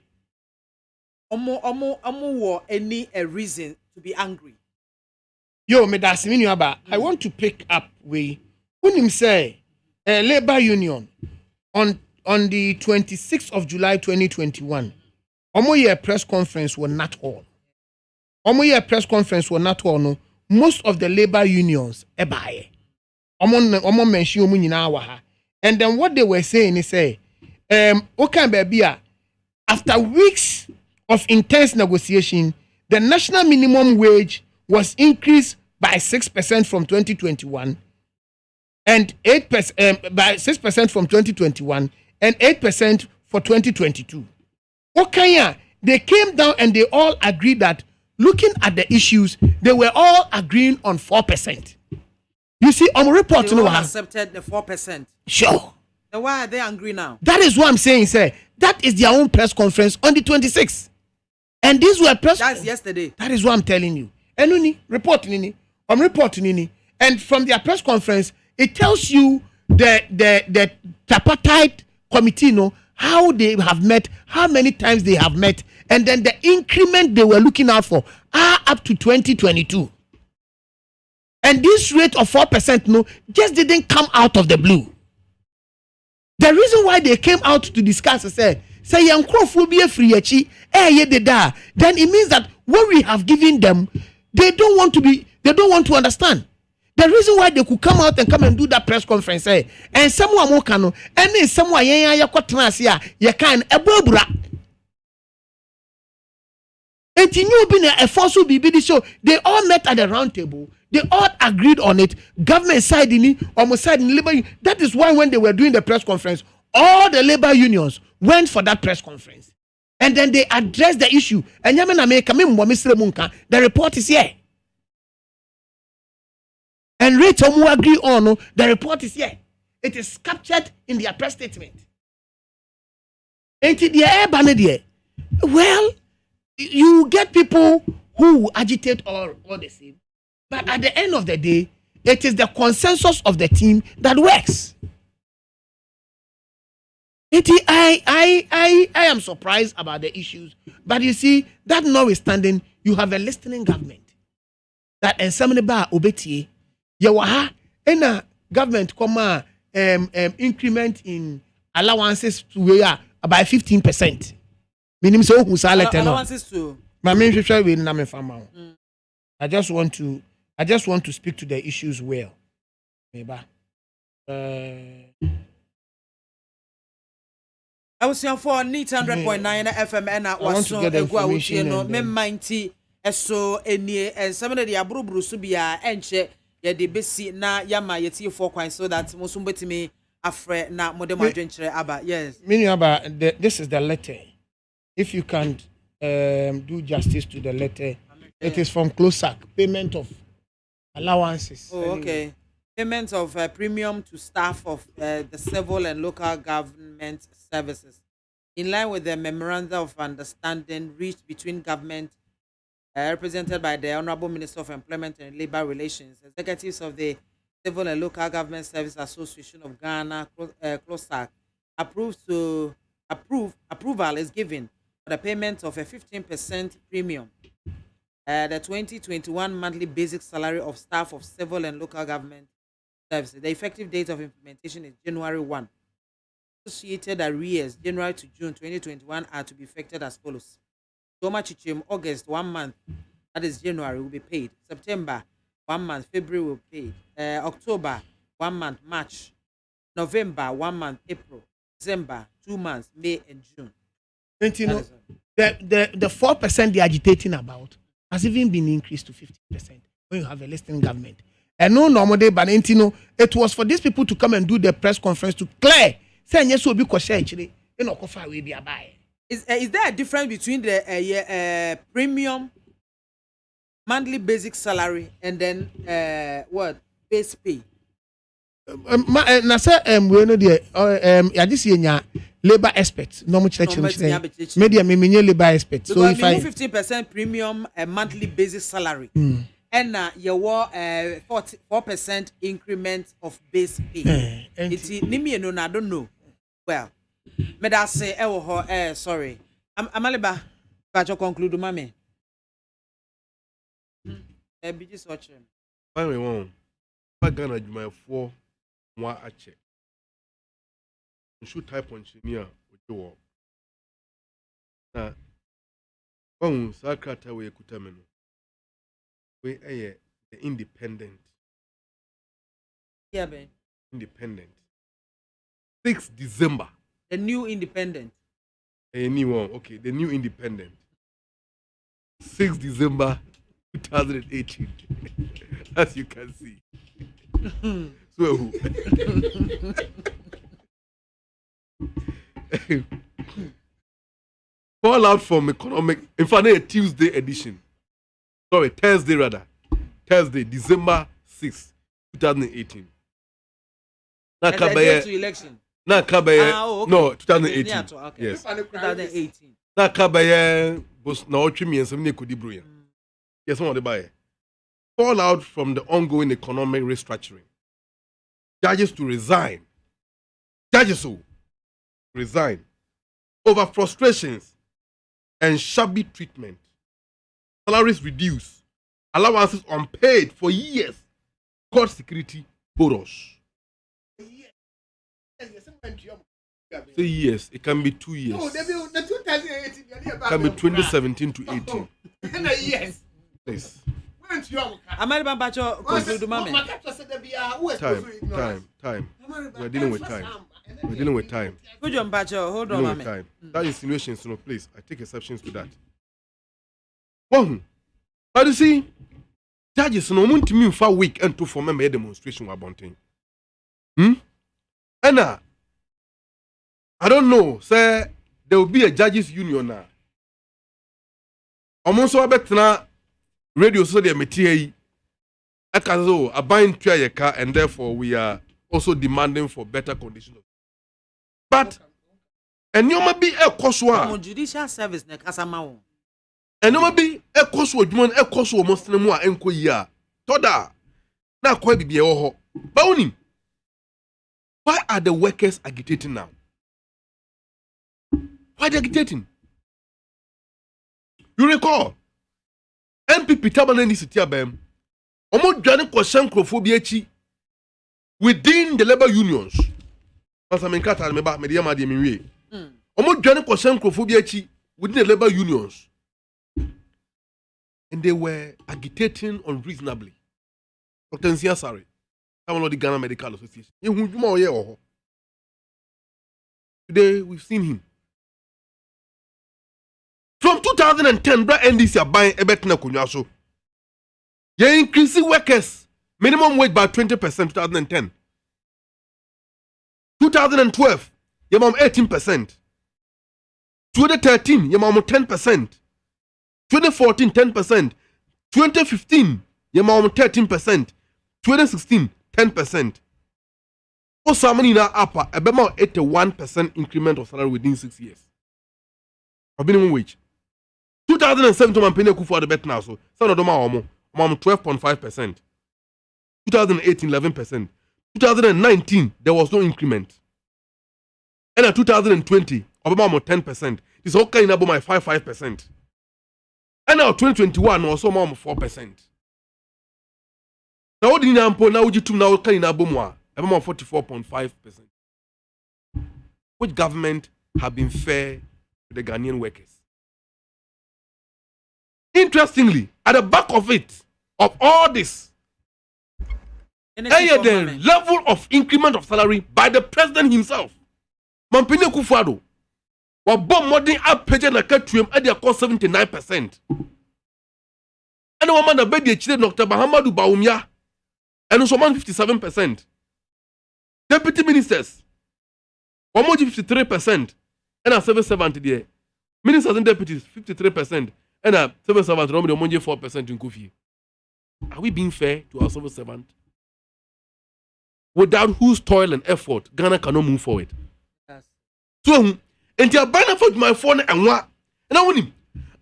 Omo any reason to be angry. Yo, I want to pick up with when him say labor union on the 26th of July 2021. Omo year press conference were not all. No. Most of the labor unions ebaye. Omo mention omo nyina wa ha. And then what they were saying is say okay baby after weeks of intense negotiation, the national minimum wage was increased by 6% from 2021 and 8% by 6% from 2021 and 8% for 2022. Okay, they came down and they all agreed that looking at the issues, they were all agreeing on 4%. You see, on report, they all accepted the 4%. Sure. Then why are they angry now? That is what I'm saying, sir. That is their own press conference on the 26th. And these were press. That's yesterday. That is what I'm telling you. And I'm reporting. And from their press conference, it tells you the tripartite committee, how they have met, how many times they have met, and then the increment they were looking out for are up to 2022. And this rate of 4%, just didn't come out of the blue. The reason why they came out to discuss is say be free then it means that what we have given them, they don't want to understand. The reason why they could come out and do that press conference, and someone more can, and then someone so they all met at the round table. They all agreed on it. Government side in almost side in labor. That is why when they were doing the press conference, all the labor unions went for that press conference. And then they addressed the issue. And the report is here. And Rachel agree on the report is here. It is captured in their press statement. And the air banner, well, you get people who agitate all the same, but at the end of the day, it is the consensus of the team that works. I am surprised about the issues, but you see, that notwithstanding, you have a listening government that and some ba obeti yawaha and a government comma increment in allowances to where by 15%. Meaning so who's allowances to my main will name farmer. I just want to speak to the issues well. Maybe. I was here for neat 100.9 FM and I was so a go you know me mighty so any and some of the abrubru subia enche ye de besi na yama yeti for kwan so that most betimi afre na modern adventure aba. Yes, meaning about this is the letter. If you can't do justice to the letter, it is from CLOSAC, payment of allowances. Oh, okay. Payment of premium to staff of the civil and local government services, in line with the memorandum of understanding reached between government represented by the Honorable Minister of Employment and Labour Relations, executives of the Civil and Local Government Service Association of Ghana, CLOSAC, approval is given for the payment of a 15% premium. The 2021 monthly basic salary of staff of civil and local government services. The effective date of implementation is January 1. Associated arrears January to June 2021 are to be effected as follows. August 1 month, that is January, will be paid. September 1 month, February will be paid. October 1 month, March. November 1 month, April. December 2 months, May and June. And you know, the 4% they're agitating about has even been increased to 50% when you have a listening government. And no normal day, but it was for these people to come and do the press conference to clear. Say yes, will be actually, will be a buy. Is there a difference between the premium monthly basic salary and then what base pay? Na say we know the I just see labor experts no much media me labor experts. So if I 15% premium monthly basic salary and you want 4% increment of base pay. It's nimi no I don't know. Well, me da say sorry. Amaliba but you conclude mame. Be just watching. Finally one. I Ghana my 4 one a check. You should type on engineer with your work. Now, Sakrata we kutameno. We the independent. Yeah, ben. Independent. 6 December. The new independent. A new one, okay. The new independent. 6 December 2018. As you can see. So fallout from economic, in fact, a Tuesday edition. Sorry, Thursday rather. Thursday, December 6, 2018. To election. Okay. No, 2018. Okay. Yes. 2018. Na Kabaye was no chimney and some Nikudibruya. Yes, one of the buyer. Fallout from the ongoing economic restructuring. Judges to resign. Judges who resign over frustrations and shabby treatment. Salaries reduced. Allowances unpaid for years. Court security bonus. Say yes, it can be 2 years. No, the 2018. It can be 2017 to 18. Yes. Yes. Amaliba Bacho conclude mame. Time. We're dealing with time. Good John Bacho, hold on, mame. Time. That insinuation is no place. I take exceptions to that. One. But you see, judges no want me for week and to form a demonstration about thing. And I don't know, sir. There will be a judges union now. Almost so better radio so they material. Akazo a buying try car and therefore we are also demanding for better conditions. But and you might be a coswa. Judicial service ne kasama. And no be a course with one a course or most more enko ya. Toda. Now quite be a Bouni. Why are the workers agitating now? Why are they agitating? You recall MPP Tabanen is a bem. Omo Johnny question Crophobia within the labor unions. As I'm in Qatar, remember, Mediama de Miri. Omo Johnny question Crophobia within the labor unions. And they were agitating unreasonably. Dr. Sorry. I'm not the Ghana Medical Association. Today, we've seen him. From 2010, Bra NDC are buying a better Kunyaso. They increasing workers minimum wage by 20% 2010. 2012, your mom 18%. 2013, your mom 10%. 2014, 10%. 2015, your mom 13%. 2016, 10%. Also, money now upper about 81% increment of salary within 6 years. Of minimum wage. 2007 to Mampene Kufu the bet now, so some of them are 12.5%. 2018, 11%. 2019, there was no increment. And in 2020, about 10%. This all kind of my 5%. And now 2021 also more 4%. Now what do you now you two now kind of about 44.5%. Which government have been fair to the Ghanaian workers? Interestingly, at the back of it, of all this, the level of increment of salary by the president himself. Mampine Kufado was bomb modding up page na Katuim at their cost 79%. And the woman that bed the children Dr. Bahamadu Baumia and also 57%. Deputy ministers, 53%, and a civil servant there. Ministers and deputies, 53%, and a civil servant, 4% in Kofi. Are we being fair to our civil servant? Without whose toil and effort, Ghana cannot move forward. Yes. So, and your banner for my phone and what? And I want him.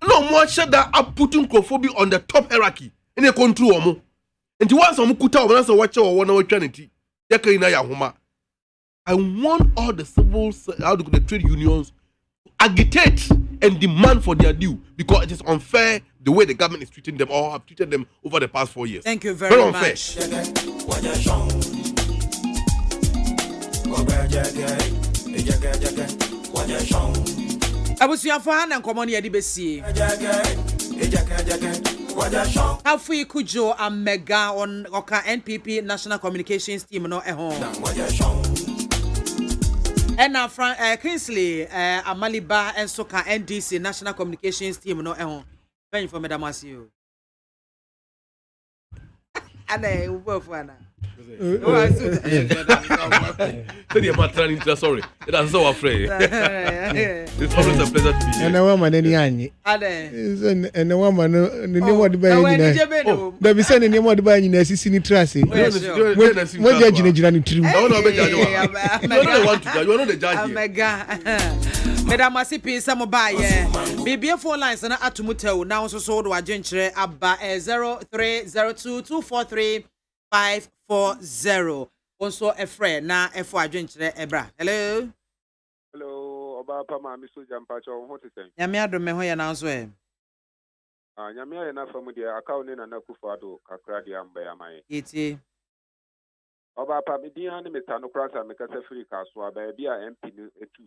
No more shut that up putting Crophobia on the top hierarchy in a control. And to want some kuta or answer watch or 1 hour trinity. I want all the civil, the trade unions to agitate and demand for their due because it is unfair the way the government is treating them or have treated them over the past 4 years. Thank you very much. Unfair. Abusuafo ha na nkomo ne yedi besie. Afui kujo amega on oka NPP National Communications Team no eho. Ena Kingsley Amaliba enso ka NDC National Communications Team no eho. Thank you for Madam Asio. Ane ubofo ana. Sorry. That's so afraid. It's always a pleasure to be here. And a woman any anyi. And a woman no what by you. There be sending him what by you sisi ni trust. When judge ni jira ni true. I want to be judge. You don't want to judge. You are not the judge. Omega. Madam Asipi some buy BBF phone lines na atumutel now so do agyenkyere aba 0302243540 also a friend na efo adwenkyere ebra. Hello oba pa ma mi so jampa cho ho tesen nyame adome ho ye na so nyame aye na famu dia akaw ne na nakufo ado kakra dia mba ya mai eti oba pa mi dia ne meta no krasa me kasa free kaso aba bia MP no etu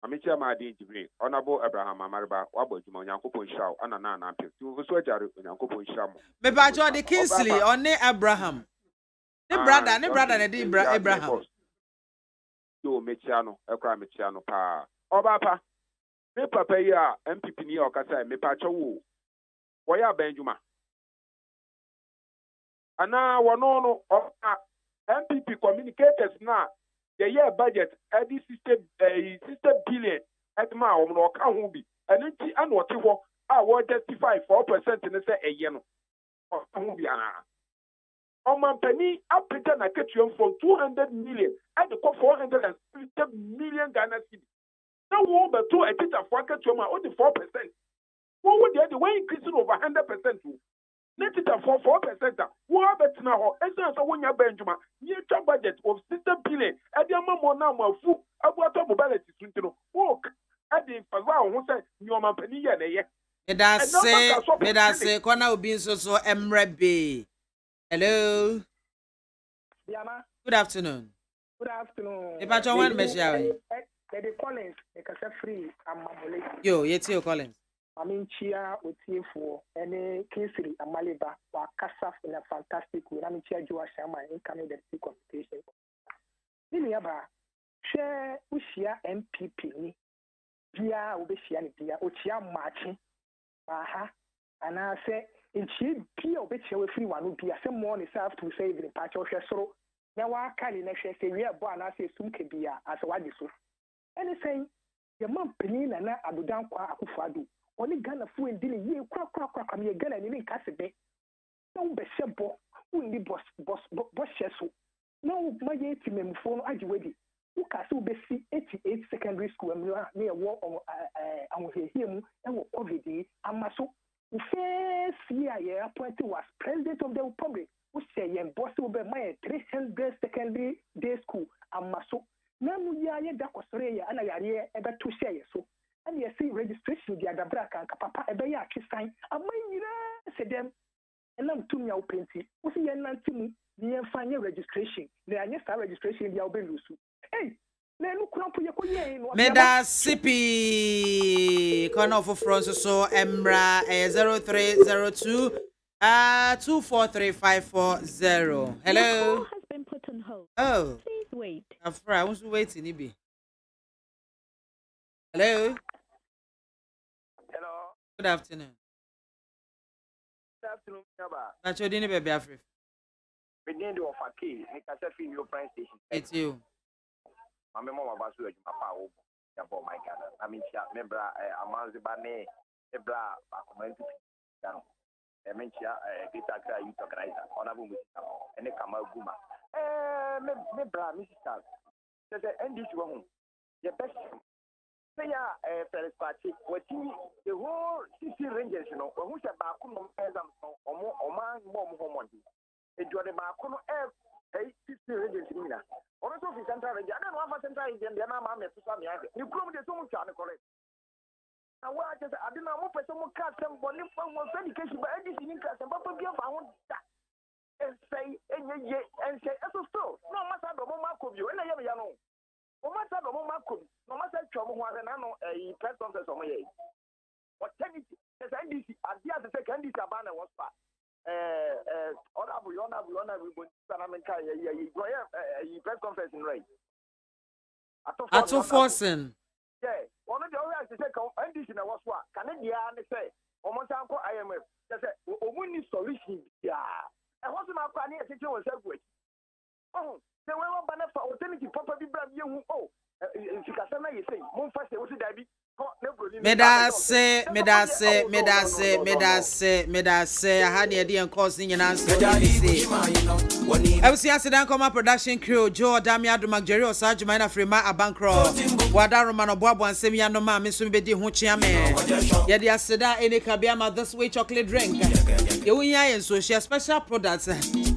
amicha ma ade jibre onabo Abraham Amarba wabo juma nyankopon shaw ana na na pio tu so ajare nyankopon shamo me ba jo de Kingsley one Abraham ne brother na de Abraham yo mechiano ekra mechiano pa oba pa me papa yi a MPP ni okasa me pa chowo wo ya banjuma ana wono no MPP communicators na the year budget at this 60 billion at ma o no ka ho bi eno ti an wo te ho a wo justify 4% ne say eye no o ho bi ana o man pani apita na ketuam from 200 million at the 450 million Ghana cedi na wo be to a teacher for ketuam o the 4% What would the way increasing over 100%? Net it for 4%. What bet now? Essence of when you're Benjamin, near budget of 60 billion, and the amount now of food about mobility to work. At the Fazao, who said, Your Mampany, Meda say, Kona Ubin so Emrebe. Hello. BIAMAH. Good afternoon. Good afternoon. If I join Meshawe. The Collins, the Casa Free, and Mamole. Yo, yet you Collins. I mean, Chia with TF4, and Kinsey and Maliba, or Casa in a fantastic way. I mean, Chia Joa Shama in Canada competition. Niliaba, share Ushia MPP, Pia, Ubishia, Pia, Uchia Marching, Aha, and I say, in Chi, Pia, Ubishia with free one would be a some morning self to save the patch of your sorrow. Now, I can't say, we are born as a Sumkebia as a Wadisu. Anything, your mom Penina and Abudan Akufadu. Only Ghana fu ndi ne ye kwa kam ye Ghana ni nkase be na wo be shebo wo ndi boss sheso na wo ma ye ti memfo no agewedi wo ka se wo be si 88 secondary school am na ye wo anwohehie mu e wo covid amaso wo first year ye appointed was president of the republic wo say ye boss wo be ma 300 secondary day school amaso na mu ya ye da kosore ya ana yare e be to share so. And you see registration the other brack and papa a bay sign. I mean, said them, and I'm 2 years plenty. What's the Nantimu? The find your registration. The next registration, the Albelusu. Hey, then look up your Meda Sipi Corner for France so Embra 0302 243540. Hello. Has been put on hold. Oh. Please wait. Afra, I was waiting, Ibi. Hello. Hello. Good afternoon. Good afternoon, Naba. That's your dinner, baby. Afri. Beginning of a key, I can say your prime station. It's you. My mama was with my power. My God, I mean, member, a Mazibane, a bra, a comment. I mean, Gita, you talk right. Honorable and a Kamal Guma. Membra, Mrs. Charles. There's an end this one. The best. Say, first party, what the whole CC Rangers, you know, who's a Bakuno or man, more. It was a Bakuno CC Rangers. Also, the Central Ranger, I don't know what Central Ranger, the MAAME to some years. You come to some channel correct. Now, what I didn't know for some cats and bonnet from education, but anything in class and Papa Bill found that. And say, and say, so, no matter the moment of you, and I am young. No matter the moment of no matter trouble, I know a press conference on my age. What can it? There's NDC, at the other second, this Abana was far. Honorable, press conference in right. At all forcing. Yeah, one of the other say, NDC was what? Canadian say, almost uncle IMF. They say, only solution. Yeah. And what's my plan here? It was a good. Oh, they were one banner for alternative property brand. You, oh, if you can say, Moon first, it was a Debbie. Medase, I had the idea and causing an answer. I was here, Sedan Coma production crew, Joe Damia Dumagjerio, Sajumina Frima, a bankroll, Wada Romano Bobo and Semiano Ma, Miss Bedi Hunchiame. Yet, the Seda, any Kabiama, this way chocolate drink. Yawia and so share special products,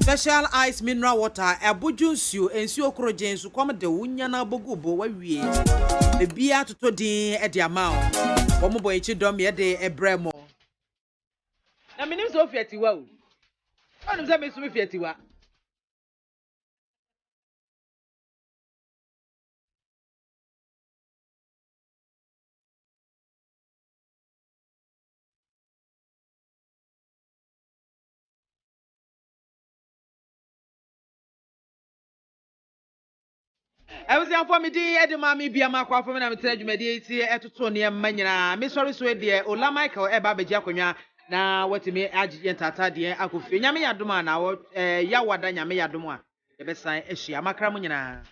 special ice mineral water, a bujunsu, and Suokro James, who come the Wunyana Bogubo, where we the beer to Todi at the amount. One boy, Chidom, yet a bremo. I mean, it's so fetty. Well, I don't say Miss Fetty. I was young for me, dear, the mammy BIAMAH AKWAFO, and I'm telling you, my dear, it's a Tony and Manina. Miss Sorry, so dear, Ola Michael, Eba Jaconia. Now, what to me, Agent Tata, dear, I could feel Yammy Aduma now, Yawadanya Mayaduma. The best sign is she, Amakramunina.